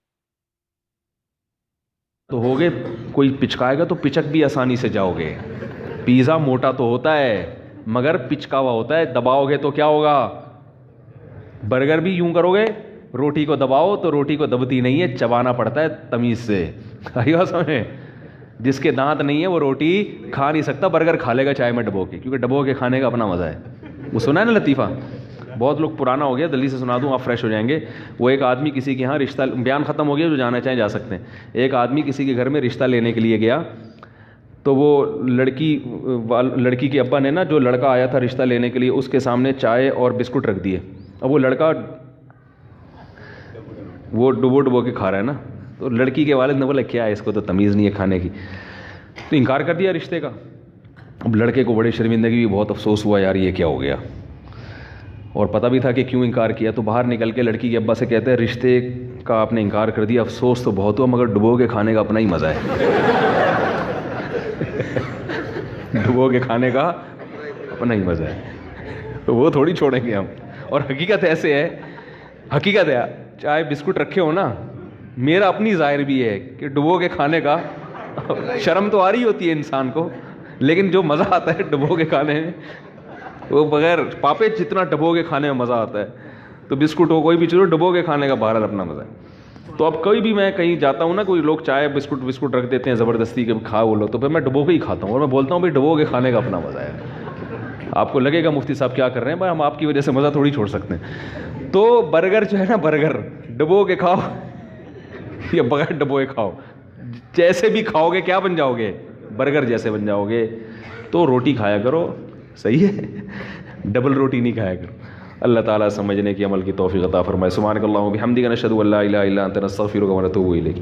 ڈبو گے, کوئی پچکائے گا تو پچک بھی آسانی سے جاؤ گے. پیزا موٹا تو ہوتا ہے مگر پچکا ہوا ہوتا ہے, دباؤ گے تو کیا ہوگا. برگر بھی یوں کرو گے, روٹی کو دباؤ تو روٹی کو دبتی نہیں ہے, چبانا پڑتا ہے تمیز سے. آئی بات سمجھیں, جس کے دانت نہیں ہے وہ روٹی کھا نہیں سکتا, برگر کھا لے گا چائے میں ڈبو کے, کیونکہ ڈبو کے کھانے کا اپنا مزہ ہے. وہ سنا ہے نا لطیفہ, بہت لوگ پرانا ہو گیا, جلدی سے سنا دوں آپ فریش ہو جائیں گے. وہ ایک آدمی کسی کے یہاں رشتہ, بیان ختم ہو گیا, جو جانا چاہیں جا سکتے ہیں. ایک آدمی کسی کے گھر میں رشتہ لینے کے لیے گیا, تو وہ لڑکی کے ابا نے نا, جو لڑکا آیا تھا رشتہ لینے کے لیے, اس کے سامنے چائے اور بسکٹ رکھ دیے. اب وہ لڑکا وہ ڈبو کے کھا رہا ہے نا, تو لڑکی کے والد نے بولا کیا ہے, اس کو تو تمیز نہیں ہے کھانے کی, تو انکار کر دیا رشتے کا. اب لڑکے کو بڑی شرمندگی بھی, بہت افسوس ہوا یار یہ کیا ہو گیا, اور پتہ بھی تھا کہ کیوں انکار کیا. تو باہر نکل کے لڑکی کے ابا سے کہتے ہیں رشتے کا آپ نے انکار کر دیا, افسوس تو بہت ہوا مگر ڈبو کے کھانے کا اپنا ہی مزہ ہے. ڈبو کے کھانے کا اپنا ہی مزہ ہے, وہ تھوڑی چھوڑیں گے ہم. اور حقیقت ایسے ہے, حقیقت ہے, چائے بسکٹ رکھے ہو نا, میرا اپنی ظاہر بھی ہے کہ ڈبو کے کھانے کا شرم تو آ رہی ہوتی ہے انسان کو, لیکن جو مزہ آتا ہے ڈبو کے کھانے میں, وہ بغیر پاپے جتنا ڈبو کے کھانے میں مزہ آتا ہے. تو بسکٹ ہو کوئی بھی چیز ہو, ڈبو کے کھانے کا بہرحال اپنا مزہ ہے. تو اب کوئی بھی میں کہیں جاتا ہوں نا, کوئی لوگ چائے بسکٹ رکھ دیتے ہیں زبردستی کے کھا وہ لو, تو پھر میں ڈبو کے ہی کھاتا ہوں, اور میں بولتا ہوں بھائی ڈبو کے کھانے کا اپنا مزہ ہے. آپ کو لگے گا مفتی صاحب کیا کر رہے ہیں, بھائی ہم آپ کی وجہ سے مزہ تھوڑی چھوڑ سکتے ہیں. تو برگر جو ہے نا, برگر ڈبو کے کھاؤ یا بغیر ڈبو کے کھاؤ, جیسے بھی کھاؤ گے کیا بن جاؤ گے, برگر جیسے بن جاؤ گے. تو روٹی کھایا کرو, صحیح ہے, ڈبل روٹی نہیں کھایا کرو. اللہ تعالیٰ سمجھنے کی عمل کی توفیق عطا فرمائے. سبحانک اللہم و بحمدک نشہد ان لا الہ الا انت نستغفرک و نتوب الیک.